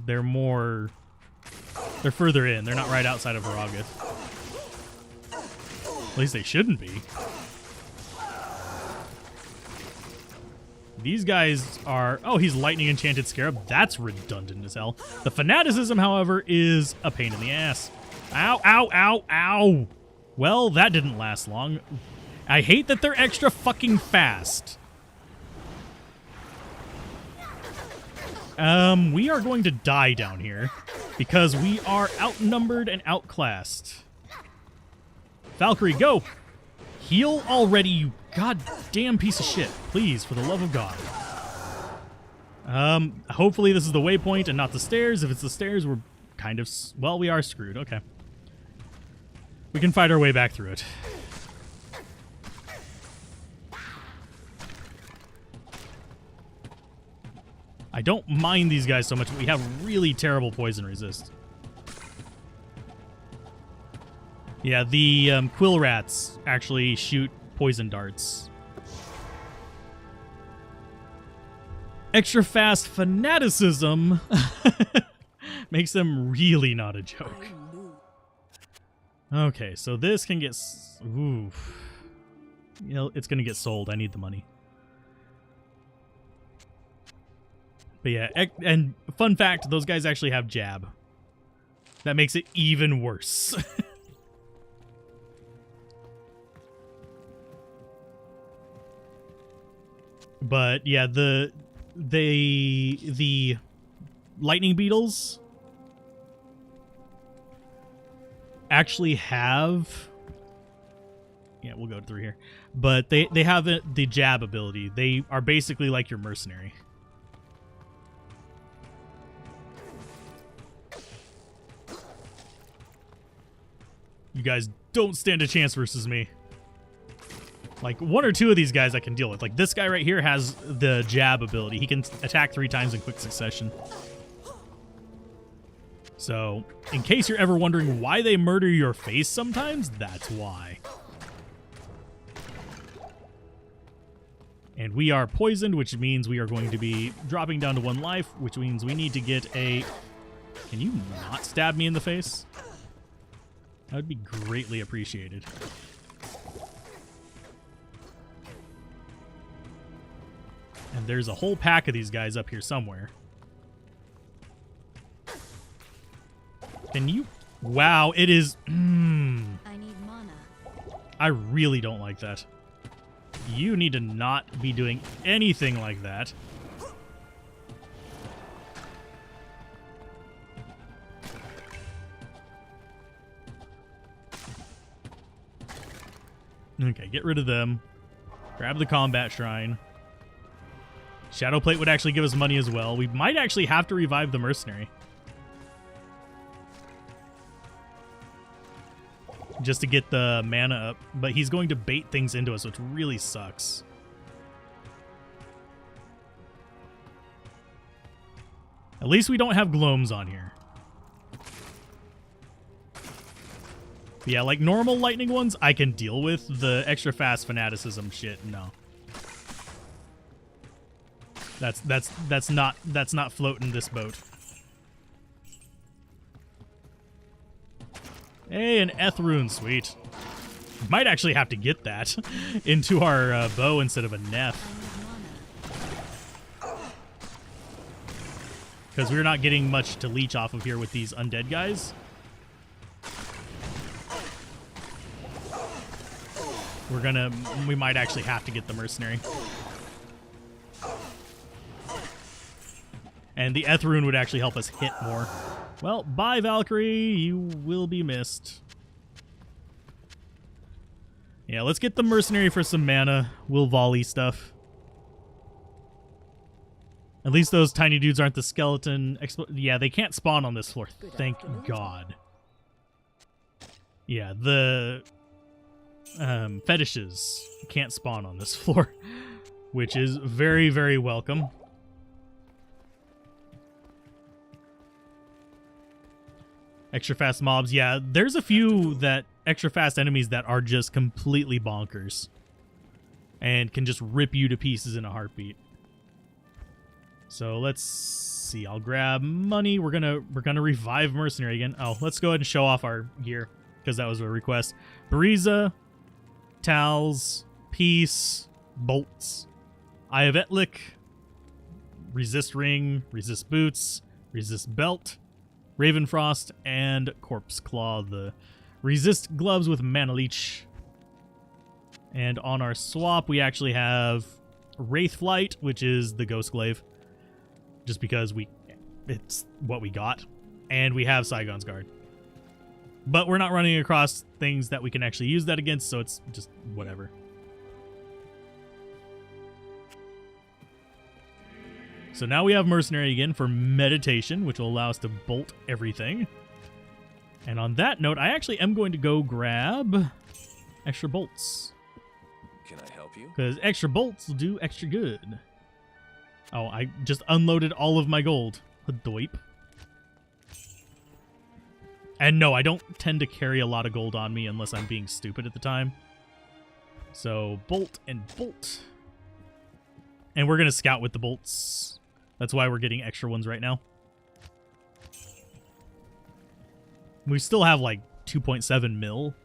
they're further in. They're not right outside of Haragoth. At least they shouldn't be. These guys are... Oh, he's Lightning Enchanted Scarab. That's redundant as hell. The Fanaticism, however, is a pain in the ass. Ow, ow, ow, ow. Well, that didn't last long. I hate that they're extra fucking fast. We are going to die down here because we are outnumbered and outclassed. Valkyrie, go! Heal already, you goddamn piece of shit. Please, for the love of God. Hopefully this is the waypoint and not the stairs. If it's the stairs, we're kind of... Well, we are screwed. Okay. We can fight our way back through it. I don't mind these guys so much, but we have really terrible poison resist. Yeah, the quill rats actually shoot poison darts. Extra fast fanaticism makes them really not a joke. Okay, so this can get... Oof. You know, it's going to get sold. I need the money. But yeah, and fun fact, those guys actually have jab. That makes it even worse. But yeah, the lightning beetles actually have... Yeah, we'll go through here. But they have the jab ability. They are basically like your mercenary. You guys don't stand a chance versus me. Like, one or two of these guys I can deal with. Like, this guy right here has the jab ability. He can attack 3 times in quick succession. So, in case you're ever wondering why they murder your face sometimes, that's why. And we are poisoned, which means we are going to be dropping down to 1 life, which means we need to get a... Can you not stab me in the face? That would be greatly appreciated. And there's a whole pack of these guys up here somewhere. Can you... Wow, it is... I need mana. I really don't like that. You need to not be doing anything like that. Okay, get rid of them. Grab the combat shrine. Shadow plate would actually give us money as well. We might actually have to revive the mercenary. Just to get the mana up. But he's going to bait things into us, which really sucks. At least we don't have gloams on here. But yeah, like normal lightning ones, I can deal with. The extra fast fanaticism shit, no. That's not floating this boat. Hey, an Eth rune, sweet. Might actually have to get that into our bow instead of a Neth. Because we're not getting much to leech off of here with these undead guys. We might actually have to get the mercenary. And the Eth rune would actually help us hit more. Well, bye, Valkyrie. You will be missed. Yeah, let's get the mercenary for some mana. We'll volley stuff. At least those tiny dudes aren't the skeleton. Yeah, they can't spawn on this floor. Thank God. Yeah, the fetishes can't spawn on this floor, which is very, very welcome. Extra fast mobs. Yeah, there's a few that extra fast enemies that are just completely bonkers and can just rip you to pieces in a heartbeat. So let's see. I'll grab money. We're gonna revive mercenary again. Oh, let's go ahead and show off our gear because that was a request. Bariza, towels, peace, bolts. Eye of Etlik, resist ring, resist boots, resist belt, Ravenfrost, and Corpse Claw, the resist gloves with Mana Leech. And on our swap, we actually have Wraith Flight, which is the Ghost Glaive, just because it's what we got. And we have Saigon's Guard. But we're not running across things that we can actually use that against, so it's just whatever. So now we have Mercenary again for meditation, which will allow us to bolt everything. And on that note, I actually am going to go grab extra bolts. Can I help you? Because extra bolts will do extra good. Oh, I just unloaded all of my gold. A doip. And no, I don't tend to carry a lot of gold on me unless I'm being stupid at the time. So, bolt and bolt. And we're going to scout with the bolts. That's why we're getting extra ones right now. We still have like 2.7 mil.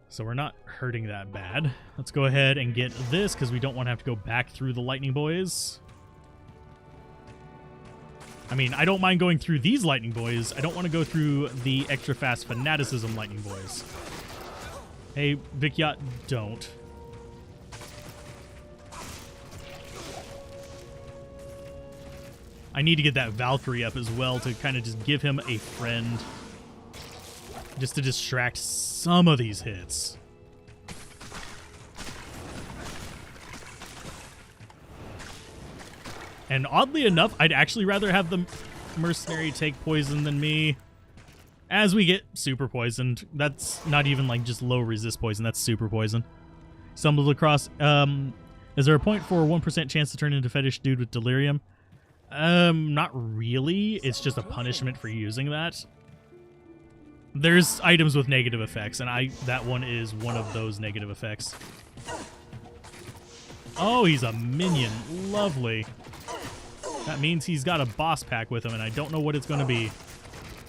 So we're not hurting that bad. Let's go ahead and get this because we don't want to have to go back through the lightning boys. I mean, I don't mind going through these lightning boys. I don't want to go through the extra fast fanaticism lightning boys. Hey, Vikyat, don't. I need to get that Valkyrie up as well to kind of just give him a friend. just to distract some of these hits. And oddly enough, I'd actually rather have the mercenary take poison than me. As we get super poisoned, that's not even like just low resist poison, that's super poison. Stumbled across, is there a 0.41% chance to turn into fetish dude with delirium? Not really. It's just a punishment for using that. There's items with negative effects, and that one is one of those negative effects. Oh, he's a minion. Lovely. That means he's got a boss pack with him, and I don't know what it's going to be.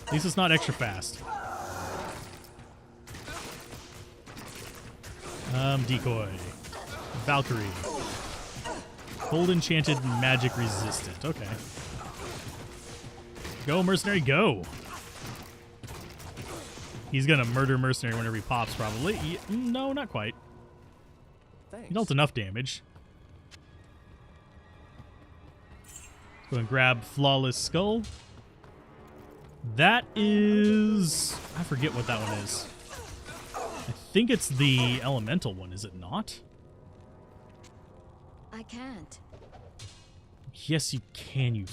At least it's not extra fast. Decoy. Valkyrie. Cold enchanted magic resistant. Okay. Go, mercenary, go. He's going to murder mercenary whenever he pops, probably. No, not quite. Thanks. He dealt enough damage. Go and grab Flawless Skull. That is... I forget what that one is. I think it's the elemental one, is it not? I can't. Yes, you can, you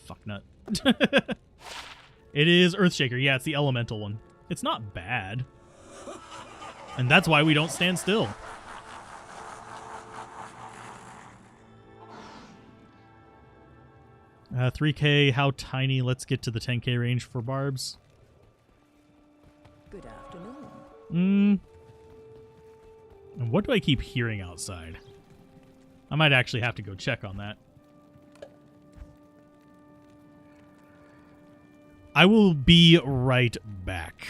fucknut. It is Earthshaker. Yeah, it's the elemental one. It's not bad. And that's why we don't stand still. 3K, how tiny? Let's get to the 10K range for barbs. Good afternoon. And what do I keep hearing outside? I might actually have to go check on that. I will be right back.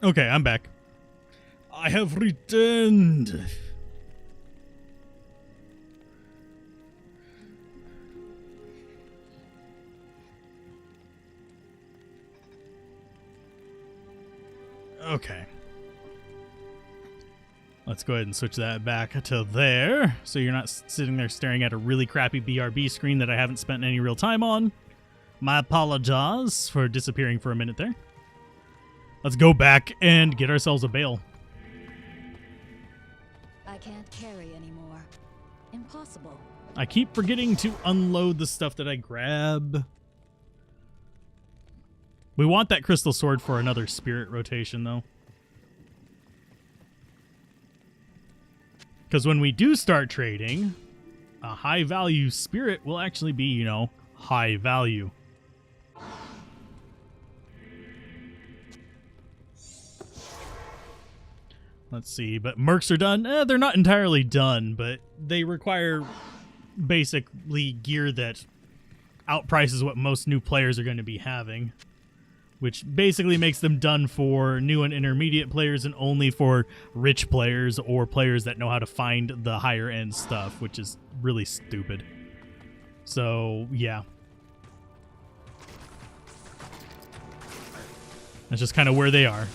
Okay, I'm back. I have returned. Okay. Let's go ahead and switch that back to there, so you're not sitting there staring at a really crappy BRB screen that I haven't spent any real time on. My apologies for disappearing for a minute there. Let's go back and get ourselves a bale. I can't carry anymore. Impossible. I keep forgetting to unload the stuff that I grab. We want that crystal sword for another spirit rotation, though. Because when we do start trading, a high value spirit will actually be, you know, high value. Let's see, but mercs are done. They're not entirely done, but they require basically gear that outprices what most new players are going to be having, which basically makes them done for new and intermediate players and only for rich players or players that know how to find the higher end stuff, which is really stupid. So, yeah. That's just kind of where they are.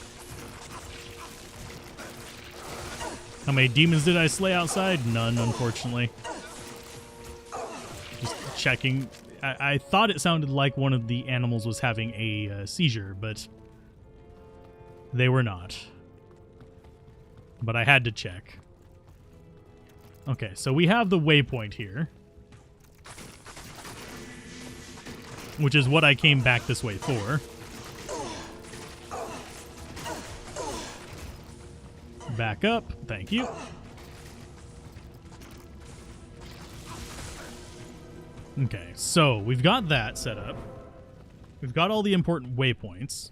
How many demons did I slay outside? None, unfortunately. Just checking. I thought it sounded like one of the animals was having a seizure, but they were not. But I had to check. Okay, so we have the waypoint here, which is what I came back this way for. Back up. Thank you. Okay, so we've got that set up. We've got all the important waypoints.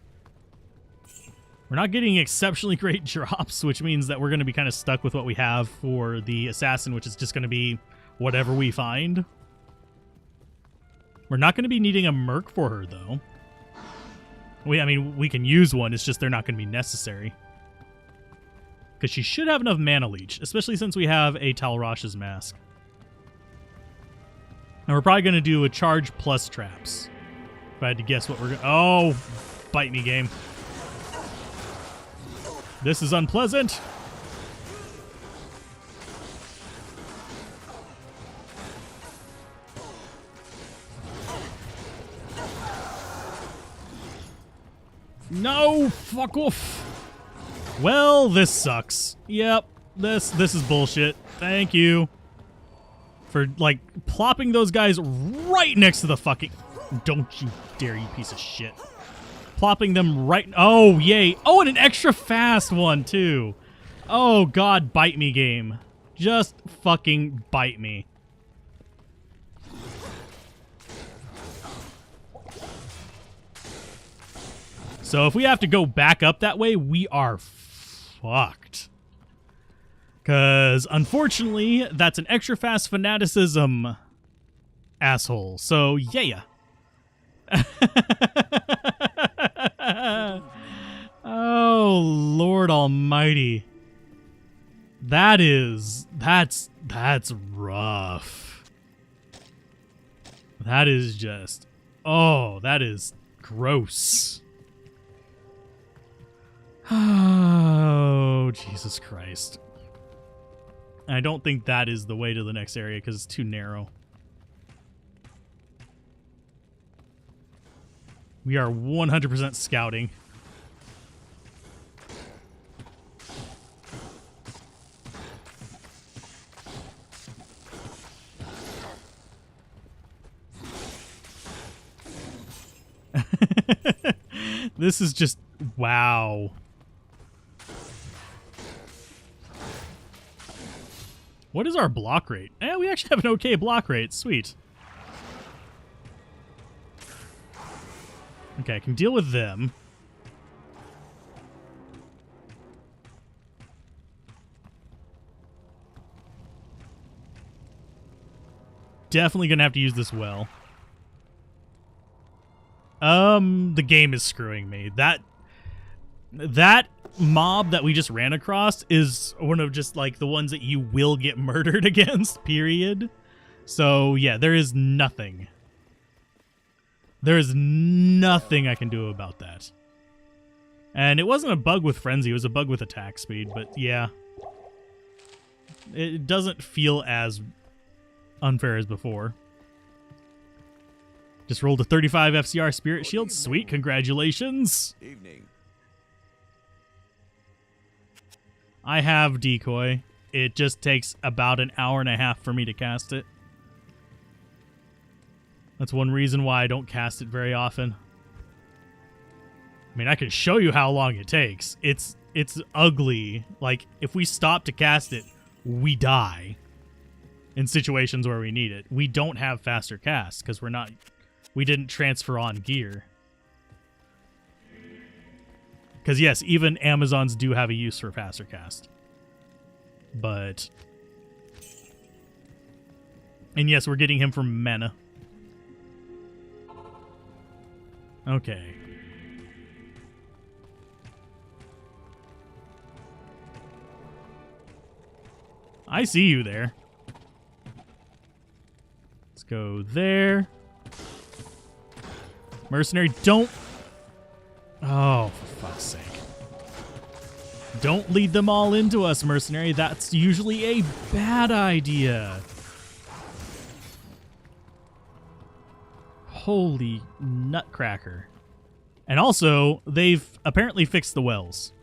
We're not getting exceptionally great drops, which means that we're going to be kind of stuck with what we have for the assassin, which is just going to be whatever we find. We're not going to be needing a merc for her, though. I mean, we can use one. It's just they're not going to be necessary. Because she should have enough mana leech, especially since we have a Talrash's mask. And we're probably going to do a charge plus traps. If I had to guess what we're going to... Oh, bite me, game. This is unpleasant. No, fuck off. Well, this sucks. Yep, this is bullshit. Thank you for, like, plopping those guys right next to the fucking... Don't you dare, you piece of shit. Plopping them right... Oh, yay. Oh, and an extra fast one, too. Oh, God, bite me, game. Just fucking bite me. So if we have to go back up that way, we are fucked. Because, unfortunately, that's an extra fast fanaticism asshole. So, yeah. Oh, Lord almighty. That's rough. That is just... Oh, that is gross. Oh, Jesus Christ. I don't think that is the way to the next area because it's too narrow. We are 100% scouting. This is just... Wow. What is our block rate? We actually have an okay block rate. Sweet. Okay, I can deal with them. Definitely gonna have to use this well. The game is screwing me. That mob that we just ran across is one of just like the ones that you will get murdered against, period. So yeah, there is nothing. There is nothing I can do about that. And it wasn't a bug with frenzy, it was a bug with attack speed, but yeah. It doesn't feel as unfair as before. Just rolled a 35 FCR Spirit Shield. Sweet, congratulations. Evening. I have Decoy. It just takes about an hour and a half for me to cast it. That's one reason why I don't cast it very often. I mean, I can show you how long it takes. It's ugly. Like, if we stop to cast it, we die in situations where we need it. We don't have faster cast because we didn't transfer on gear. Because yes, even Amazons do have a use for faster cast. But... And yes, we're getting him from mana. Okay. I see you there. Let's go there. Mercenary, don't... Oh, for fuck's sake. Don't lead them all into us, Mercenary. That's usually a bad idea. Holy nutcracker. And also, they've apparently fixed the wells,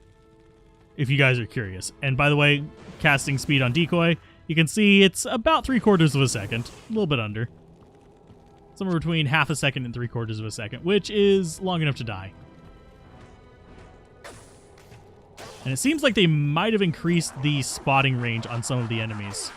if you guys are curious. And by the way, casting speed on Decoy, you can see it's about 3/4 of a second. A little bit under. Somewhere between half a second and 3/4 of a second, which is long enough to die. And it seems like they might have increased the spotting range on some of the enemies.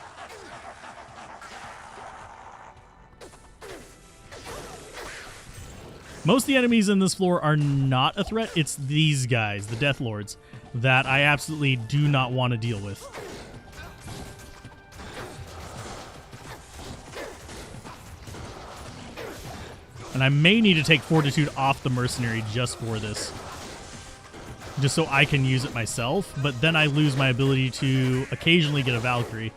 Most of the enemies in this floor are not a threat. It's these guys, the Death Lords, that I absolutely do not want to deal with. And I may need to take Fortitude off the Mercenary just for this. Just so I can use it myself, but then I lose my ability to occasionally get a Valkyrie.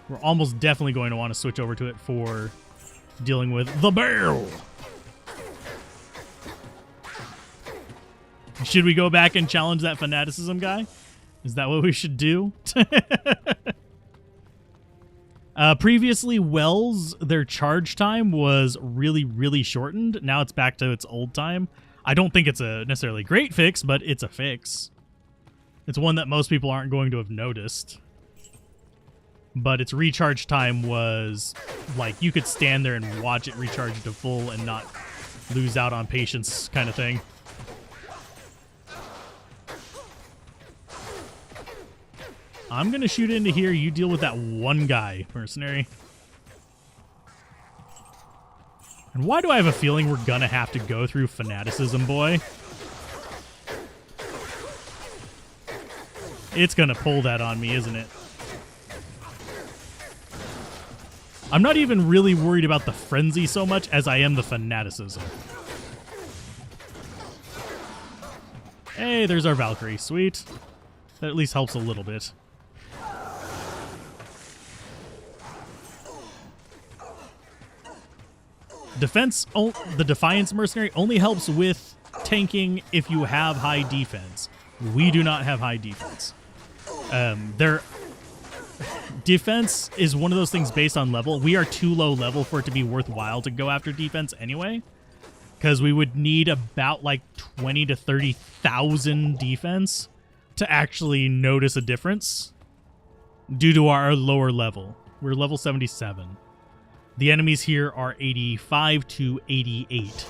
We're almost definitely going to want to switch over to it for dealing with the barrel. Should we go back and challenge that fanaticism guy? Is that what we should do? Previously, Wells, their charge time was really, really shortened. Now it's back to its old time. I don't think it's a necessarily great fix, but it's a fix. It's one that most people aren't going to have noticed. But its recharge time was, like, you could stand there and watch it recharge to full and not lose out on patience kind of thing. I'm going to shoot into here. You deal with that one guy, Mercenary. And why do I have a feeling we're going to have to go through Fanaticism, boy? It's going to pull that on me, isn't it? I'm not even really worried about the Frenzy so much as I am the Fanaticism. Hey, there's our Valkyrie. Sweet. That at least helps a little bit. The Defiance Mercenary only helps with tanking if you have high defense. We do not have high defense. Their defense is one of those things based on level. We are too low level for it to be worthwhile to go after defense anyway, because we would need about like 20 to 30,000 defense to actually notice a difference due to our lower level. We're level 77. The enemies here are 85 to 88,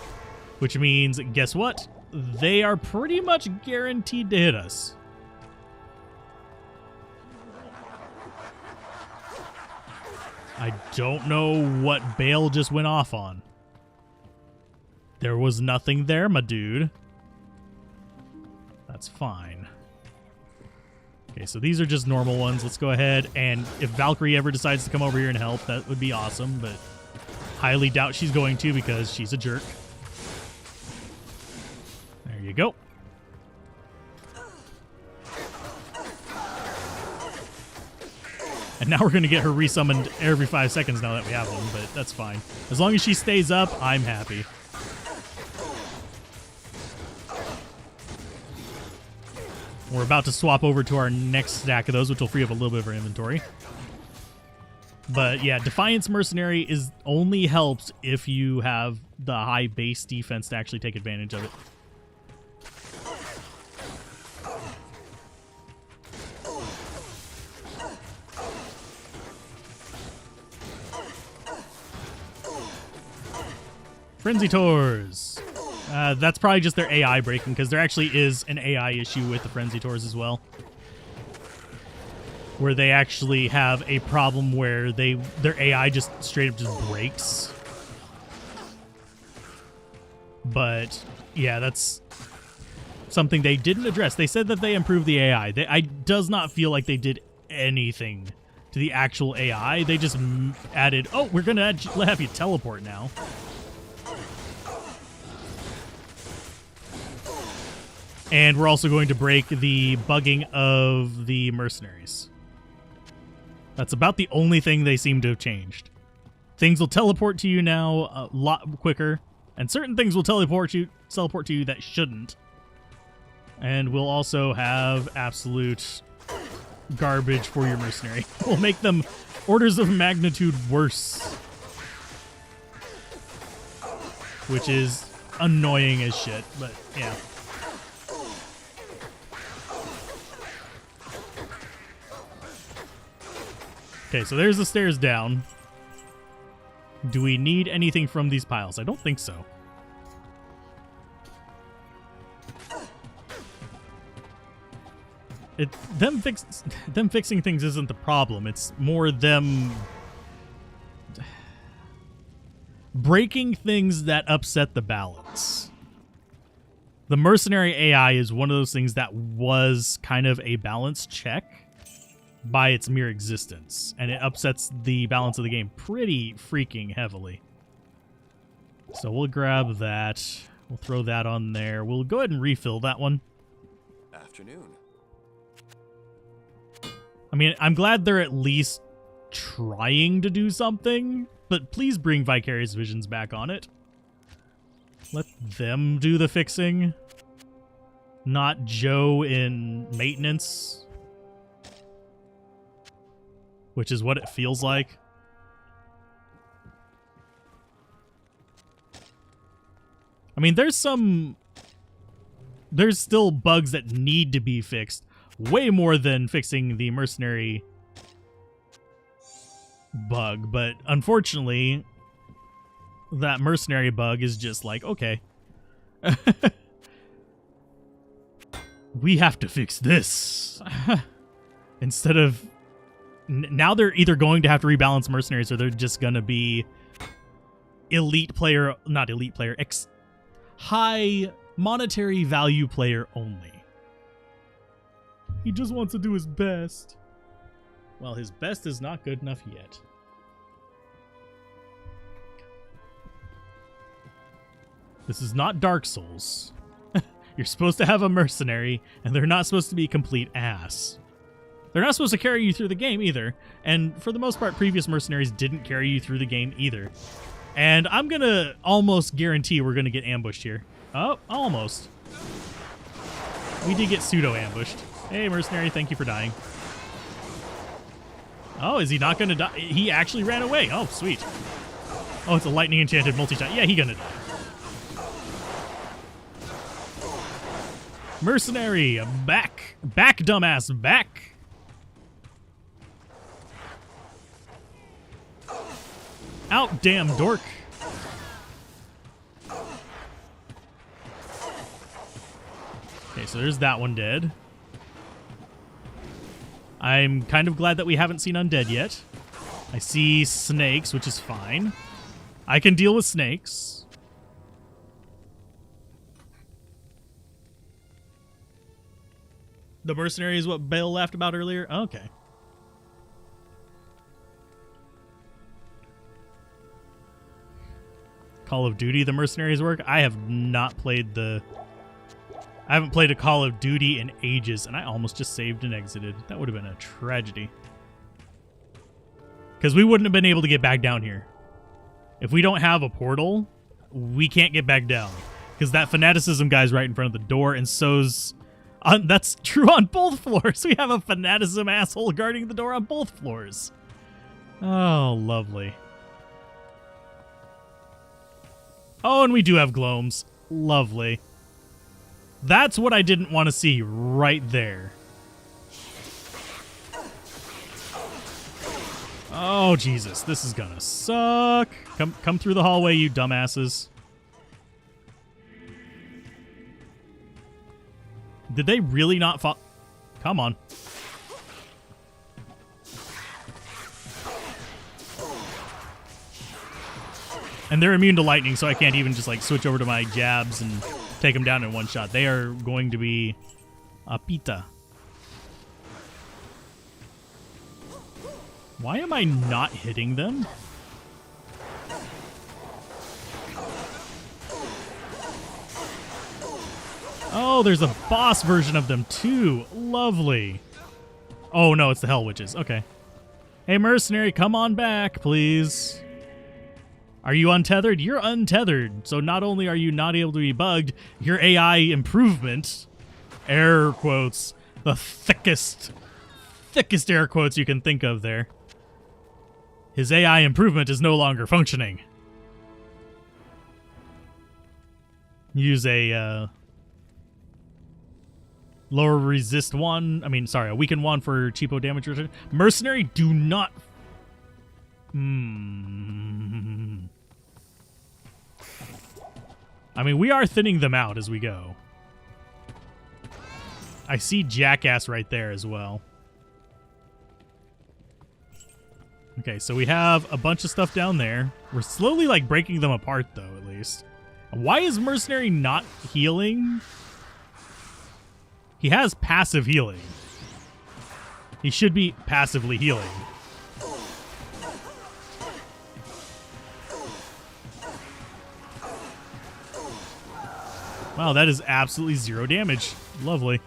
which means, guess what? They are pretty much guaranteed to hit us. I don't know what Bale just went off on. There was nothing there, my dude. That's fine. Okay, so these are just normal ones. Let's go ahead, and if Valkyrie ever decides to come over here and help, that would be awesome, but highly doubt she's going to because she's a jerk. There you go. And now we're going to get her resummoned every 5 seconds now that we have one, but that's fine. As long as she stays up, I'm happy. We're about to swap over to our next stack of those, which will free up a little bit of our inventory. But yeah, Defiance Mercenary is only helps if you have the high base defense to actually take advantage of it. Frenzy Tours. That's probably just their AI breaking, because there actually is an AI issue with the Frenzy Tours as well, where they actually have a problem where their AI just straight up just breaks. But yeah, that's something they didn't address. They said that they improved the AI. I does not feel like they did anything to the actual AI. They just added, oh, we're gonna have you teleport now. And we're also going to break the bugging of the mercenaries. That's about the only thing they seem to have changed. Things will teleport to you now a lot quicker, and certain things will teleport to you that shouldn't. And we'll also have absolute garbage for your mercenary. We'll make them orders of magnitude worse, which is annoying as shit, but yeah. Okay, so there's the stairs down. Do we need anything from these piles? I don't think so. Them fixing things isn't the problem. It's more them breaking things that upset the balance. The mercenary AI is one of those things that was kind of a balance check by its mere existence, and it upsets the balance of the game pretty freaking heavily. So we'll grab that. We'll throw that on there. We'll go ahead and refill that one. Afternoon. I mean, I'm glad they're at least trying to do something, but please bring Vicarious Visions back on it. Let them do the fixing, not Joe in maintenance, which is what it feels like. I mean, there's still bugs that need to be fixed, way more than fixing the mercenary bug, but unfortunately, that mercenary bug is just like, okay, we have to fix this. Instead of, now they're either going to have to rebalance mercenaries, or they're just going to be high monetary value player only. He just wants to do his best. Well, his best is not good enough yet. This is not Dark Souls. You're supposed to have a mercenary, and they're not supposed to be complete ass. They're not supposed to carry you through the game either. And for the most part, previous mercenaries didn't carry you through the game either. And I'm going to almost guarantee we're going to get ambushed here. Oh, almost. We did get pseudo-ambushed. Hey, mercenary, thank you for dying. Oh, is he not going to die? He actually ran away. Oh, sweet. Oh, it's a lightning enchanted multi-shot. Yeah, he's going to die. Mercenary, back. Back, dumbass, back. Out, damn dork. Okay, so there's that one dead. I'm kind of glad that we haven't seen undead yet. I see snakes, which is fine. I can deal with snakes. The mercenary is what Bale laughed about earlier? Okay. Call of Duty, the mercenaries work? I have not played I haven't played a Call of Duty in ages, and I almost just saved and exited. That would have been a tragedy. Because we wouldn't have been able to get back down here. If we don't have a portal, we can't get back down. Because that fanaticism guy's right in front of the door, and so's... that's true on both floors. We have a fanaticism asshole guarding the door on both floors. Oh, lovely. Oh, and we do have gloams. Lovely. That's what I didn't want to see right there. Oh, Jesus. This is gonna suck. Come through the hallway, you dumbasses. Did they really not fall? Come on. And they're immune to lightning, so I can't even just like switch over to my jabs and take them down in one shot. They are going to be a pita. Why am I not hitting them? Oh, there's a boss version of them too. Lovely. Oh no, it's the Hell Witches. Okay. Hey, mercenary, come on back, please. Are you untethered? You're untethered. So not only are you not able to be bugged, your AI improvement, air quotes, the thickest air quotes you can think of there. His AI improvement is no longer functioning. Use a lower resist one. A weaken one for cheapo damage return. Mercenary, do not. We are thinning them out as we go. I see Jackass right there as well. Okay, so we have a bunch of stuff down there. We're slowly, breaking them apart, though, at least. Why is Mercenary not healing? He has passive healing. He should be passively healing. Wow, that is absolutely 0 damage. Lovely.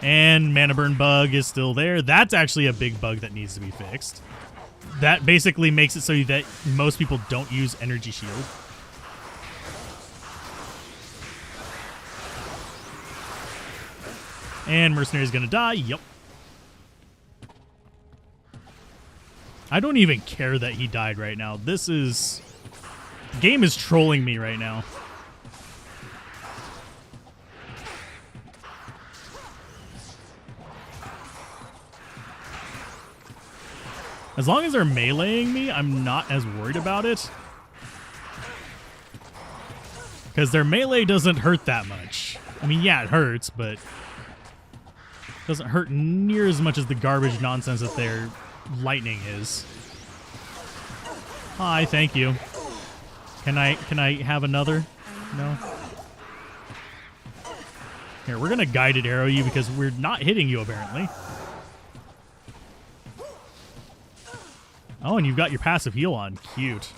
And Mana Burn bug is still there. That's actually a big bug that needs to be fixed. That basically makes it so that most people don't use Energy Shield. And Mercenary's gonna die. Yep. I don't even care that he died right now. The game is trolling me right now. As long as they're meleeing me, I'm not as worried about it. Because their melee doesn't hurt that much. Yeah, it hurts, but it doesn't hurt near as much as the garbage nonsense that their lightning is. Hi, thank you. Can I have another? No? Here, we're gonna guided arrow you because we're not hitting you apparently. Oh, and you've got your passive heal on. Cute.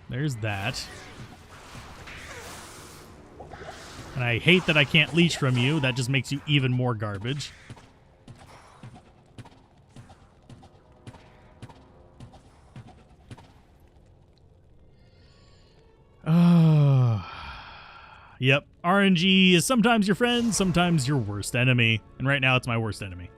There's that. And I hate that I can't leech from you. That just makes you even more garbage. Yep. RNG is sometimes your friend, sometimes your worst enemy. And right now it's my worst enemy.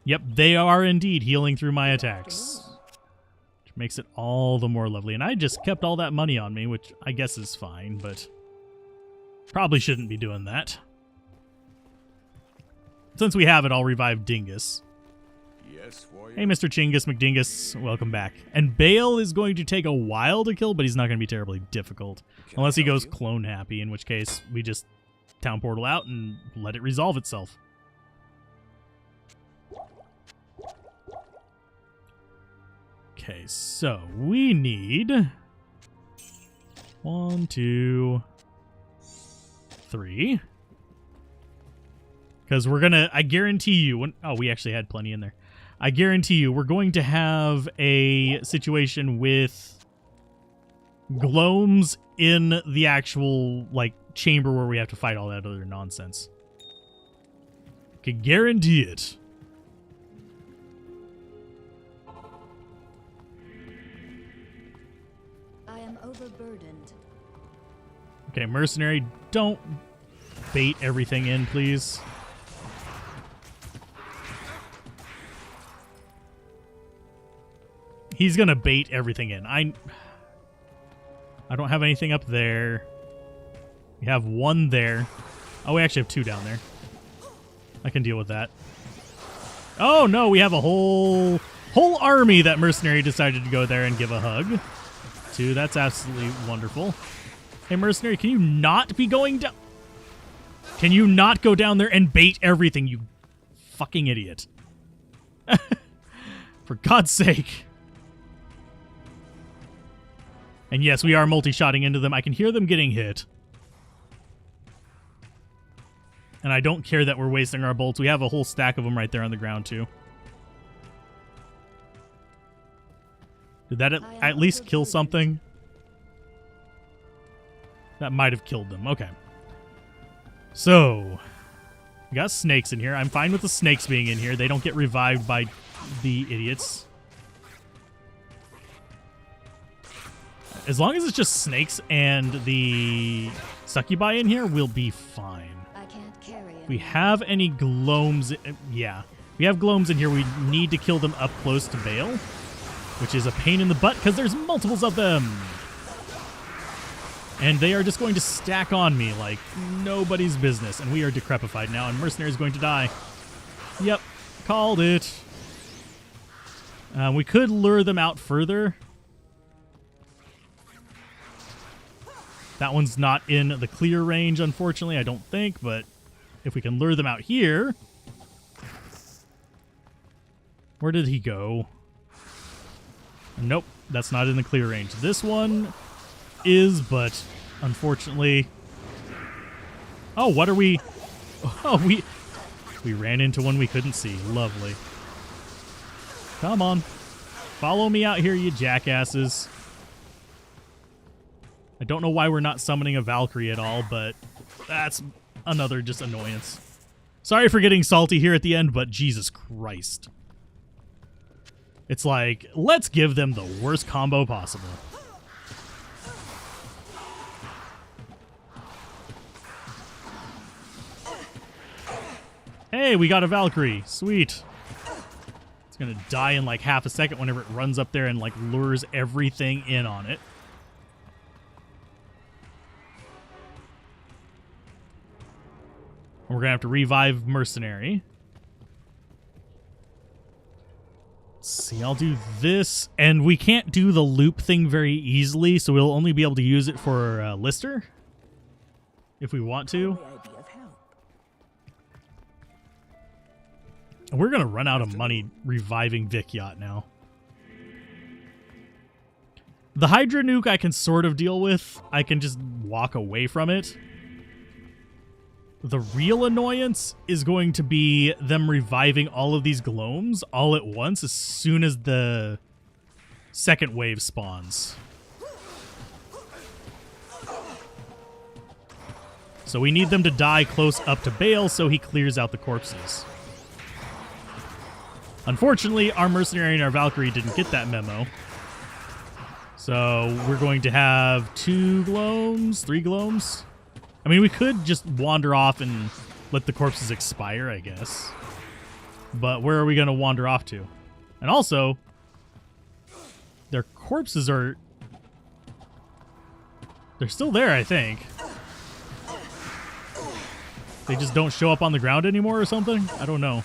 Yep, they are indeed healing through my attacks. Which makes it all the more lovely. And I just kept all that money on me, which I guess is fine, but probably shouldn't be doing that. Since we have it, I'll revive Dingus. Yes, warrior. Hey, Mr. Chingus McDingus, welcome back. And Bale is going to take a while to kill, but he's not going to be terribly difficult. Unless he goes clone happy, in which case we just town portal out and let it resolve itself. Okay, so we need 1, 2, 3. Because we're gonna, I guarantee you, we actually had plenty in there. I guarantee you we're going to have a situation with gloams in the actual, like, chamber where we have to fight all that other nonsense. Can guarantee it. I am overburdened. Okay, mercenary, don't bait everything in, please. He's gonna bait everything in. I don't have anything up there. We have one there. Oh, we actually have two down there. I can deal with that. Oh no, we have a whole army that mercenary decided to go there and give a hug to. That's absolutely wonderful. Hey mercenary, can you not be going down? Can you not go down there and bait everything, you fucking idiot? For God's sake. And yes, we are multi-shotting into them. I can hear them getting hit. And I don't care that we're wasting our bolts. We have a whole stack of them right there on the ground, too. Did that at least kill something? That might have killed them. Okay. So, we got snakes in here. I'm fine with the snakes being in here. They don't get revived by the idiots. As long as it's just snakes and the succubi in here, we'll be fine. I can't carry it. We have any gloams? Yeah. We have gloams in here. We need to kill them up close to Bale, which is a pain in the butt because there's multiples of them. And they are just going to stack on me like nobody's business. And we are decrepified now, and Mercenary is going to die. Yep. Called it. We could lure them out further. That one's not in the clear range, unfortunately, I don't think, but if we can lure them out here... Where did he go? Nope, that's not in the clear range. This one is, but unfortunately... Oh, what are we... Oh, we ran into one we couldn't see. Lovely. Come on. Follow me out here, you jackasses. I don't know why we're not summoning a Valkyrie at all, but that's another just annoyance. Sorry for getting salty here at the end, but Jesus Christ. It's like, let's give them the worst combo possible. Hey, we got a Valkyrie. Sweet. It's going to die in like half a second whenever it runs up there and like lures everything in on it. We're going to have to revive Mercenary. Let's see, I'll do this. And we can't do the loop thing very easily, so we'll only be able to use it for Lister. If we want to. We're going to run out of money reviving Vic Yacht now. The Hydra nuke I can sort of deal with. I can just walk away from it. The real annoyance is going to be them reviving all of these gloams all at once as soon as the second wave spawns. So we need them to die close up to Bale so he clears out the corpses. Unfortunately, our Mercenary and our Valkyrie didn't get that memo. So we're going to have 2 gloams, 3 gloams. I mean, we could just wander off and let the corpses expire, I guess. But where are we going to wander off to? And also, their corpses are... They're still there, I think. They just don't show up on the ground anymore or something? I don't know.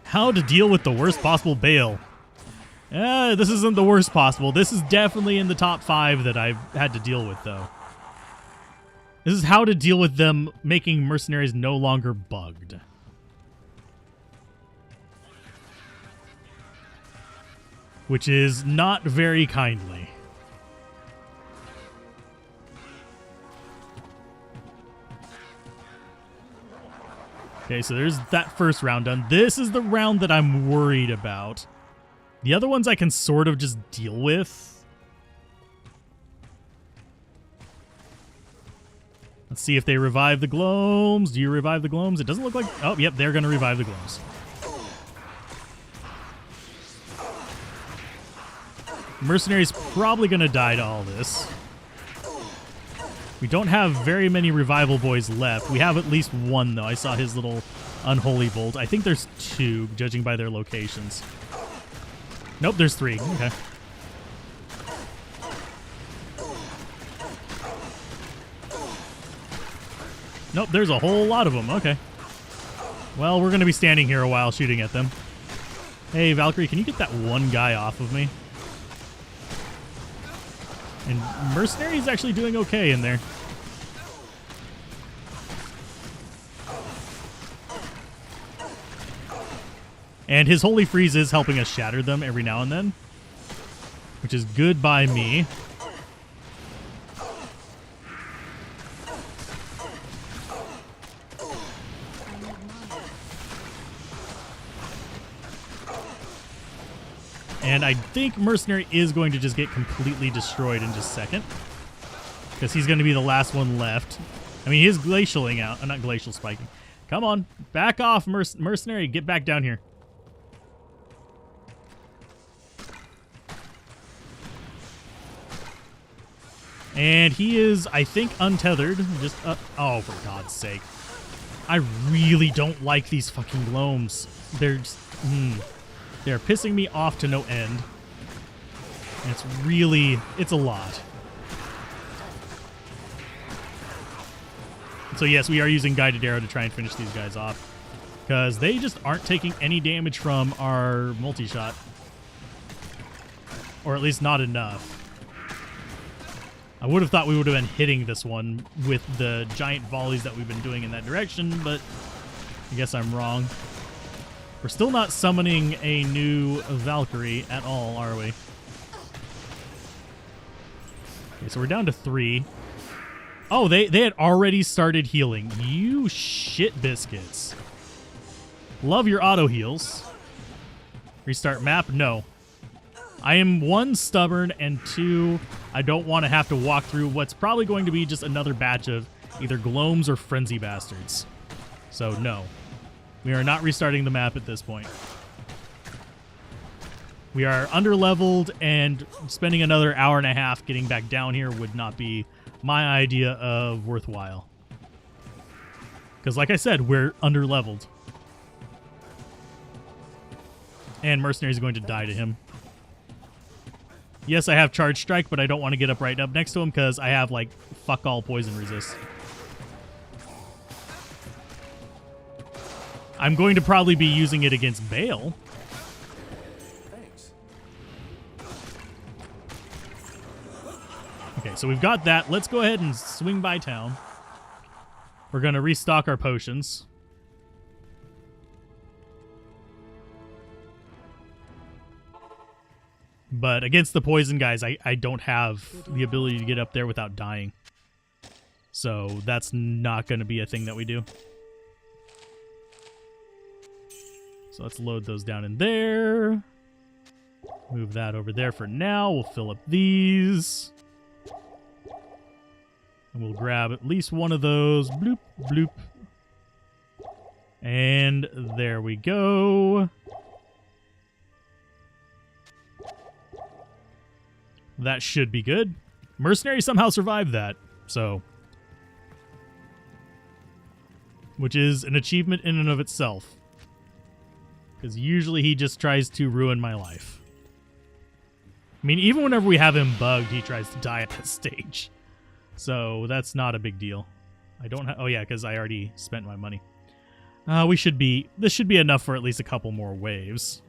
How to deal with the worst possible Bale. This isn't the worst possible. This is definitely in the top 5 that I've had to deal with, though. This is how to deal with them making mercenaries no longer bugged. Which is not very kindly. Okay, so there's that first round done. This is the round that I'm worried about. The other ones I can sort of just deal with. Let's see if they revive the Gloams. Do you revive the Gloams? It doesn't look like... Oh, yep, they're going to revive the Gloams. Mercenary's probably going to die to all this. We don't have very many revival boys left. We have at least one, though. I saw his little unholy bolt. I think there's two, judging by their locations. Nope, there's three. Okay. Nope, there's a whole lot of them. Okay. Well, we're going to be standing here a while shooting at them. Hey, Valkyrie, can you get that one guy off of me? And Mercenary's actually doing okay in there. And his Holy Freeze is helping us shatter them every now and then, which is good by me. And I think Mercenary is going to just get completely destroyed in just a second, because he's going to be the last one left. I mean, he is glacialing out. Not glacial spiking. Come on. Back off, Mercenary. Get back down here. And he is, I think, untethered. Just, oh, for God's sake. I really don't like these fucking Gloams. They're just, they're pissing me off to no end. And it's really, it's a lot. So yes, we are using Guided Arrow to try and finish these guys off, because they just aren't taking any damage from our multi-shot. Or at least not enough. I would have thought we would have been hitting this one with the giant volleys that we've been doing in that direction, but I guess I'm wrong. We're still not summoning a new Valkyrie at all, are we? Okay, so we're down to 3. Oh, they had already started healing. You shit biscuits. Love your auto heals. Restart map? No. I am 1, stubborn, and 2, I don't want to have to walk through what's probably going to be just another batch of either Gloams or Frenzy Bastards. So, no. We are not restarting the map at this point. We are underleveled, and spending another hour and a half getting back down here would not be my idea of worthwhile. Because, like I said, we're underleveled. And Mercenary is going to die to him. Yes, I have Charge Strike, but I don't want to get up right up next to him because I have, like, fuck all poison resist. I'm going to probably be using it against Bale. Thanks. Okay, so we've got that. Let's go ahead and swing by town. We're going to restock our potions. But against the poison guys, I don't have the ability to get up there without dying. So that's not going to be a thing that we do. So let's load those down in there. Move that over there for now. We'll fill up these. And we'll grab at least one of those. Bloop, bloop. And there we go. That should be good. Mercenary somehow survived that, so. Which is an achievement in and of itself. Because usually he just tries to ruin my life. I mean, even whenever we have him bugged, he tries to die at that stage. So that's not a big deal. I don't have... Oh yeah, because I already spent my money. This should be enough for at least a couple more waves.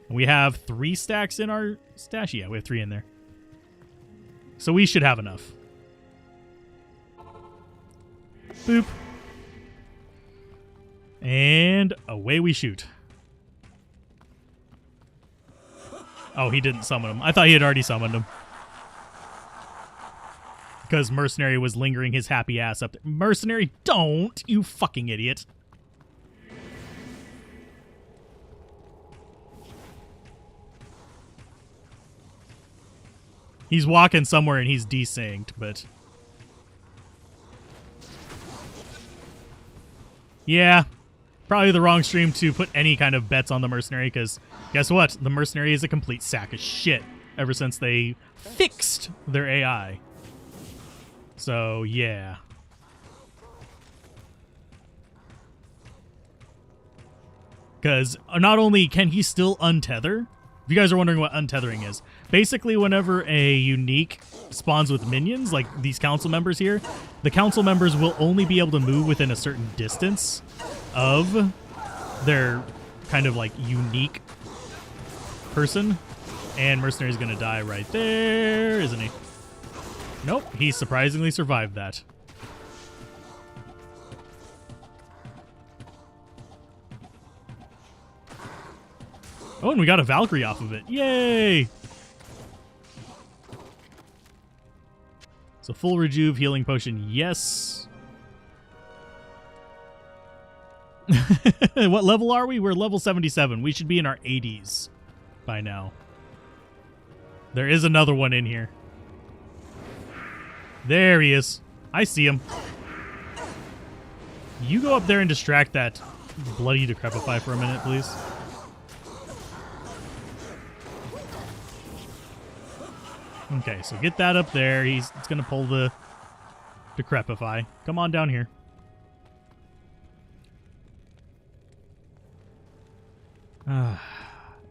And we have 3 stacks in our stash. Yeah, we have 3 in there. So we should have enough. Boop. And away we shoot. Oh, he didn't summon him. I thought he had already summoned him. Because Mercenary was lingering his happy ass up there. Mercenary, don't! You fucking idiot. He's walking somewhere and he's desynced, but... Yeah, probably the wrong stream to put any kind of bets on the mercenary, because guess what? The mercenary is a complete sack of shit ever since they fixed their AI. So, yeah. Because not only can he still untether, if you guys are wondering what untethering is, basically whenever a unique spawns with minions, like these council members here, the council members will only be able to move within a certain distance of their kind of like unique person. And Mercenary's gonna die right there, isn't he? Nope, he surprisingly survived that. Oh, and we got a Valkyrie off of it. Yay! So full rejuve, healing potion, yes. What level are we? We're level 77. We should be in our 80s by now. There is another one in here. There he is. I see him. You go up there and distract that bloody Decrepify for a minute, please. Okay, so get that up there. It's going to pull the Decrepify. Come on down here.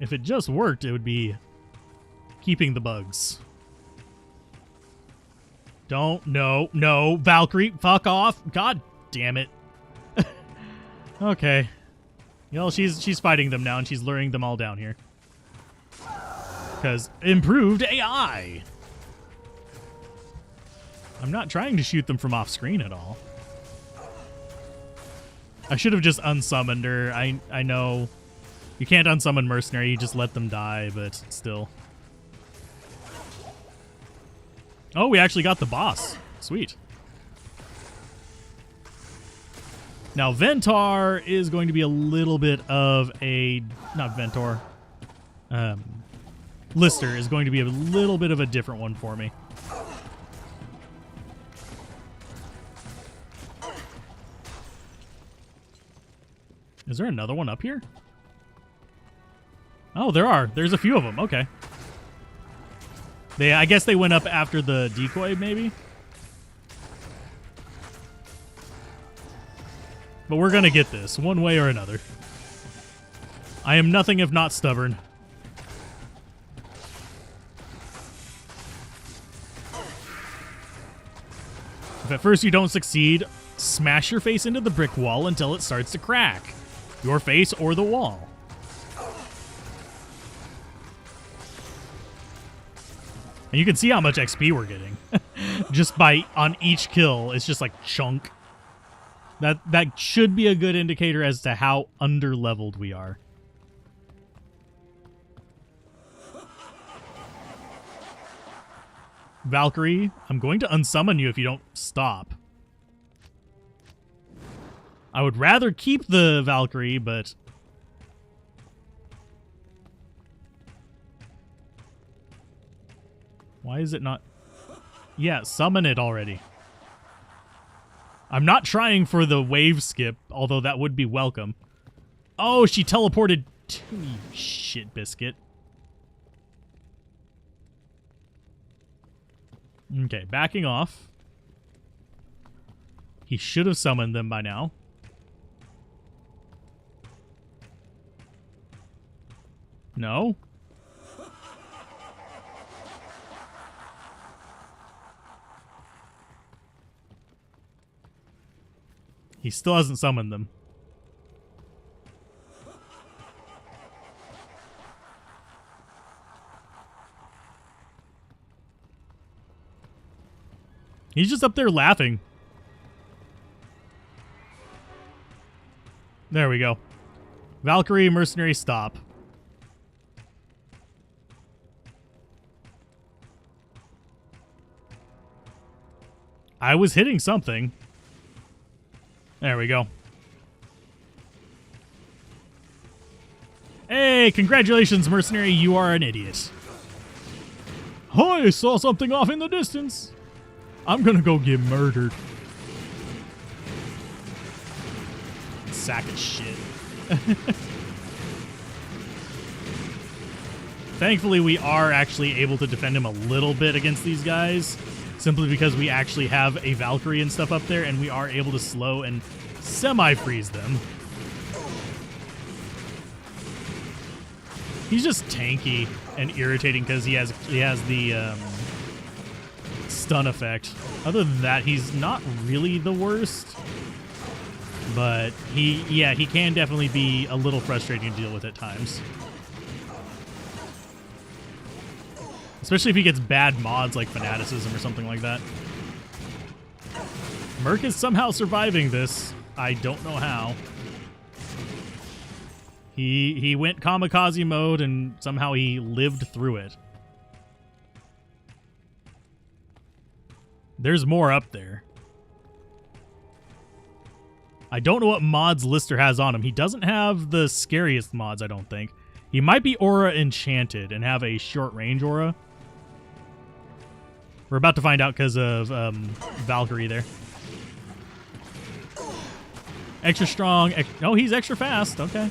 If it just worked, it would be keeping the bugs. No, Valkyrie, fuck off. God damn it. Okay. You know, she's fighting them now, and she's luring them all down here. Because improved AI. I'm not trying to shoot them from off screen at all. I should have just unsummoned her. I know you can't unsummon Mercenary, you just let them die, but still. Oh, we actually got the boss. Sweet. Now, Ventar is going to be a little bit of a... Not Ventor. Lister is going to be a little bit of a different one for me. Is there another one up here? Oh, there are. There's a few of them. Okay. I guess they went up after the decoy, maybe? But we're gonna get this, one way or another. I am nothing if not stubborn. If at first you don't succeed, smash your face into the brick wall until it starts to crack. Your face or the wall. And you can see how much XP we're getting. Just on each kill, it's just like chunk. That should be a good indicator as to how under-leveled we are. Valkyrie, I'm going to unsummon you if you don't stop. I would rather keep the Valkyrie, but... Why is it not... Yeah, summon it already. I'm not trying for the wave skip, although that would be welcome. Oh, she teleported to me, shit biscuit. Okay, backing off. He should have summoned them by now. No? He still hasn't summoned them. He's just up there laughing. There we go. Valkyrie, Mercenary, stop. I was hitting something. There we go. Hey, congratulations, Mercenary. You are an idiot. Oh, I saw something off in the distance. I'm gonna go get murdered. Sack of shit. Thankfully, we are actually able to defend him a little bit against these guys, simply because we actually have a Valkyrie and stuff up there, and we are able to slow and semi-freeze them. He's just tanky and irritating because he has the stun effect. Other than that, he's not really the worst, but he can definitely be a little frustrating to deal with at times. Especially if he gets bad mods like Fanaticism or something like that. Merc is somehow surviving this. I don't know how. He went kamikaze mode and somehow he lived through it. There's more up there. I don't know what mods Lister has on him. He doesn't have the scariest mods, I don't think. He might be Aura Enchanted and have a short range aura. We're about to find out because of Valkyrie there. Extra strong. Oh, he's extra fast. Okay.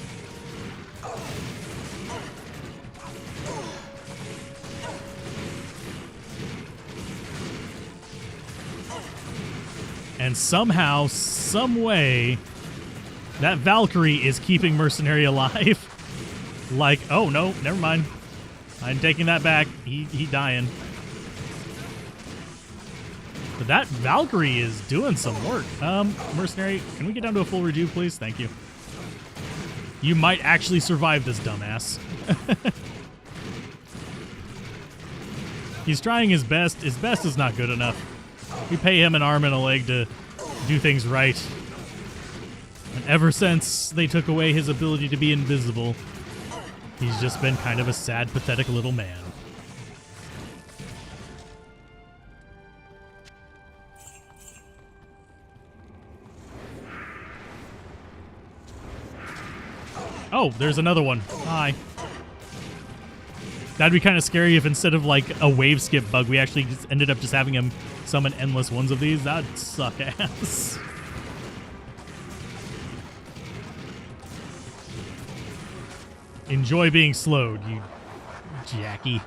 And somehow, some way, that Valkyrie is keeping Mercenary alive. Like, oh no, never mind. I'm taking that back. He dying. But that Valkyrie is doing some work. Mercenary, can we get down to a full redo, please? Thank you. You might actually survive this dumbass. He's trying his best. His best is not good enough. We pay him an arm and a leg to do things right. And ever since they took away his ability to be invisible, he's just been kind of a sad, pathetic little man. Oh, there's another one. Hi. That'd be kind of scary if instead of like a wave skip bug, we actually just ended up just having him summon endless ones of these. That'd suck ass. Enjoy being slowed, you Jackie.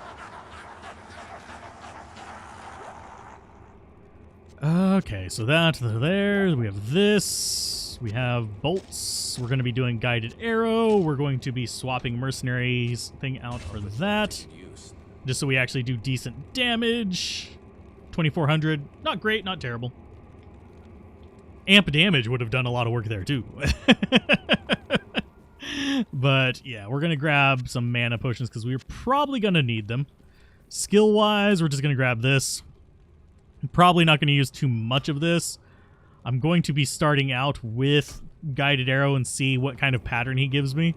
Okay, so that's there. We have this. We have bolts. We're going to be doing guided arrow. We're going to be swapping mercenaries thing out for that. Just so we actually do decent damage. 2,400. Not great, not terrible. Amp damage would have done a lot of work there too. But yeah, we're going to grab some mana potions because we're probably going to need them. Skill-wise, we're just going to grab this. I'm probably not going to use too much of this. I'm going to be starting out with guided arrow and see what kind of pattern he gives me.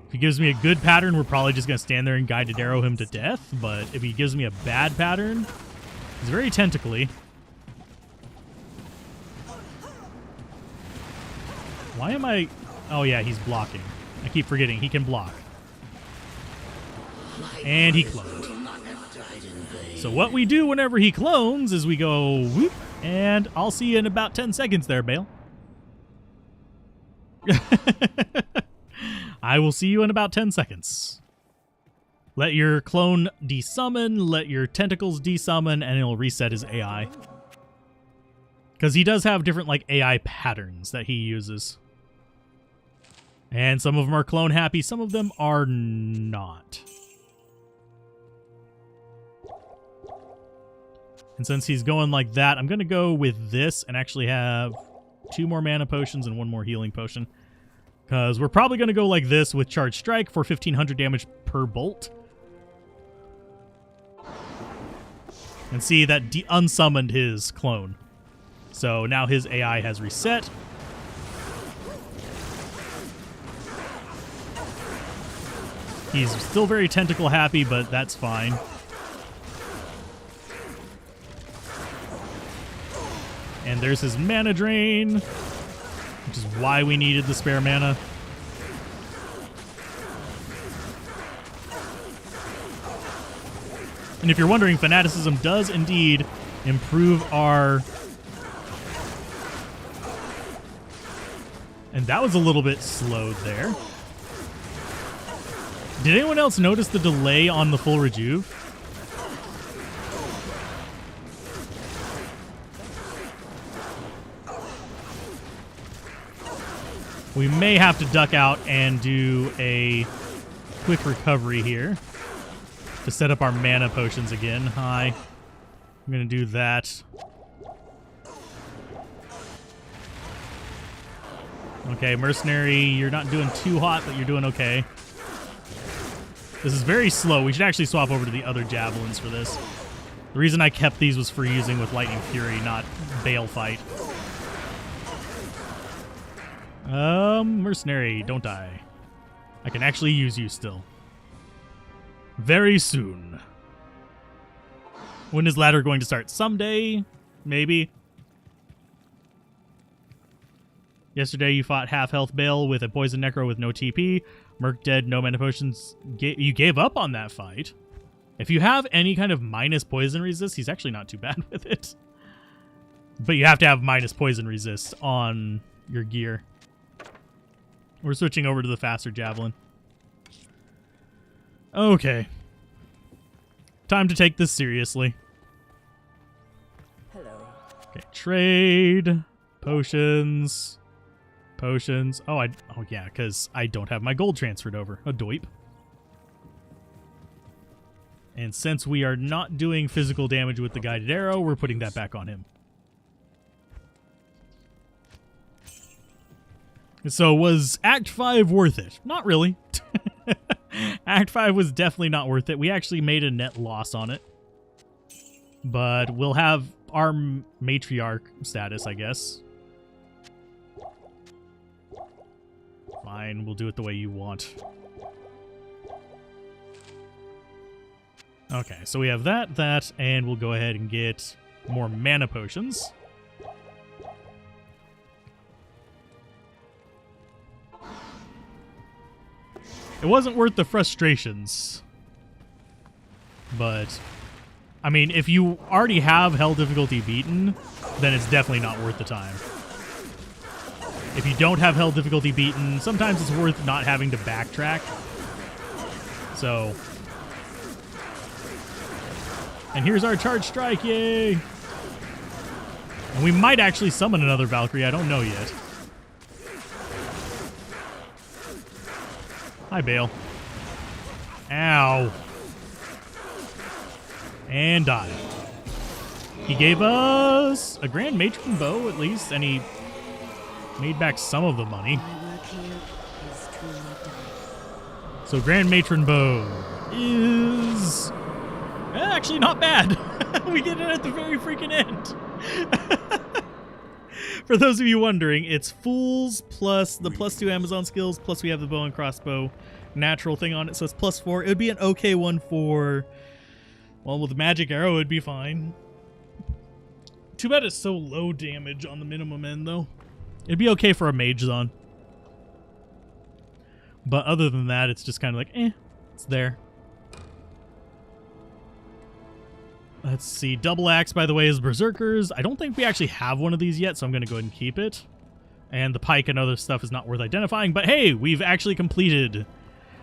If he gives me a good pattern, we're probably just going to stand there and guided arrow him to death. But if he gives me a bad pattern, he's very tentacly. Why am I... Oh yeah, he's blocking. I keep forgetting he can block. And he cloned. So what we do whenever he clones is we go whoop, and I'll see you in about 10 seconds there, Bale. I will see you in about 10 seconds. Let your clone desummon, let your tentacles desummon, and it'll reset his AI. Because he does have different like AI patterns that he uses. And some of them are clone happy, some of them are not. And since he's going like that, I'm going to go with this and actually have 2 more mana potions and 1 more healing potion. Because we're probably going to go like this with Charge Strike for 1,500 damage per bolt. And see that unsummoned his clone. So now his AI has reset. He's still very tentacle happy, but that's fine. And there's his mana drain, which is why we needed the spare mana. And if you're wondering, fanaticism does indeed improve our... And that was a little bit slowed there. Did anyone else notice the delay on the full rejuve? We may have to duck out and do a quick recovery here to set up our mana potions again. Hi. I'm going to do that. Okay, Mercenary, you're not doing too hot, but you're doing okay. This is very slow. We should actually swap over to the other javelins for this. The reason I kept these was for using with Lightning Fury, not Bale Fight. Mercenary, don't die. I can actually use you still. Very soon. When is ladder going to start? Someday, maybe. Yesterday you fought half health Bale with a poison necro with no TP. Merc dead, no mana potions. You gave up on that fight. If you have any kind of minus poison resist, he's actually not too bad with it. But you have to have minus poison resist on your gear. We're switching over to the faster javelin. Okay. Time to take this seriously. Hello. Okay, trade. Potions. Potions. Oh yeah, because I don't have my gold transferred over. A doip. And since we are not doing physical damage with the guided arrow, we're putting that back on him. So was Act 5 worth it? Not really. Act 5 was definitely not worth it. We actually made a net loss on it. But we'll have our matriarch status, I guess. Fine, we'll do it the way you want. Okay, so we have that, and we'll go ahead and get more mana potions. It wasn't worth the frustrations. But, I mean, if you already have hell difficulty beaten, then it's definitely not worth the time. If you don't have hell difficulty beaten, sometimes it's worth not having to backtrack. So. And here's our charge strike, yay! And we might actually summon another Valkyrie, I don't know yet. Hi, Bale. Ow. And die. He gave us a Grand Matron bow, at least, and he made back some of the money. So Grand Matron bow is actually not bad. We get it at the very freaking end. For those of you wondering, it's Fools plus the +2 Amazon skills, plus we have the bow and crossbow natural thing on it, so it's +4. It would be an okay one for, well, with the magic arrow, it'd be fine. Too bad it's so low damage on the minimum end, though. It'd be okay for a mage zone. But other than that, it's just kind of like, it's there. Let's see. Double axe, by the way, is Berserkers. I don't think we actually have one of these yet, so I'm going to go ahead and keep it. And the pike and other stuff is not worth identifying. But hey, we've actually completed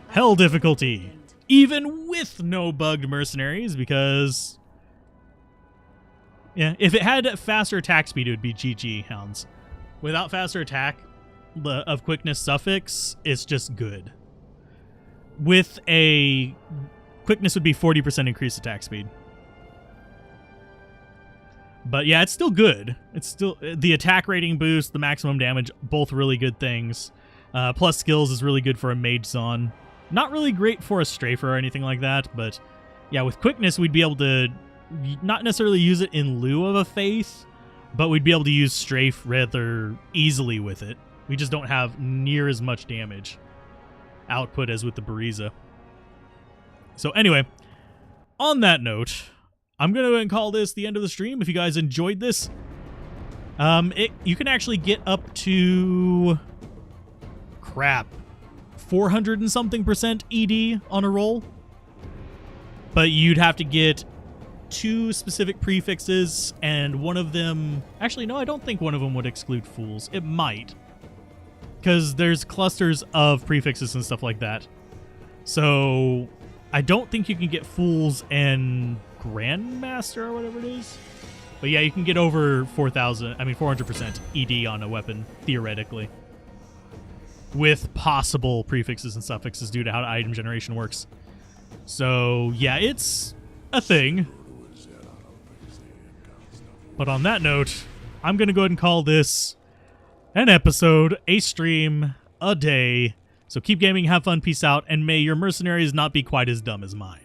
hell difficulty, even with no bugged mercenaries, because, yeah, if it had faster attack speed, it would be GG, Hounds. Without faster attack of quickness suffix, it's just good. With a quickness would be 40% increased attack speed. But yeah, it's still good. It's still the attack rating boost, the maximum damage, both really good things. Plus skills is really good for a mage zone. Not really great for a strafer or anything like that, but yeah, with quickness we'd be able to not necessarily use it in lieu of a faith, but we'd be able to use strafe rather easily with it. We just don't have near as much damage output as with the Bariza. So anyway, on that note, I'm going to go ahead and call this the end of the stream. If you guys enjoyed this, you can actually get up to, 400 and something % ED on a roll. but you'd have to get 2 specific prefixes, and one of them... Actually, no, I don't think one of them would exclude fools. It might, because there's clusters of prefixes and stuff like that. So I don't think you can get fools and Grandmaster or whatever it is. But yeah, you can get over 400% ED on a weapon, theoretically, with possible prefixes and suffixes due to how item generation works. So yeah, it's a thing. But on that note, I'm going to go ahead and call this an episode, a stream, a day. So keep gaming, have fun, peace out, and may your mercenaries not be quite as dumb as mine.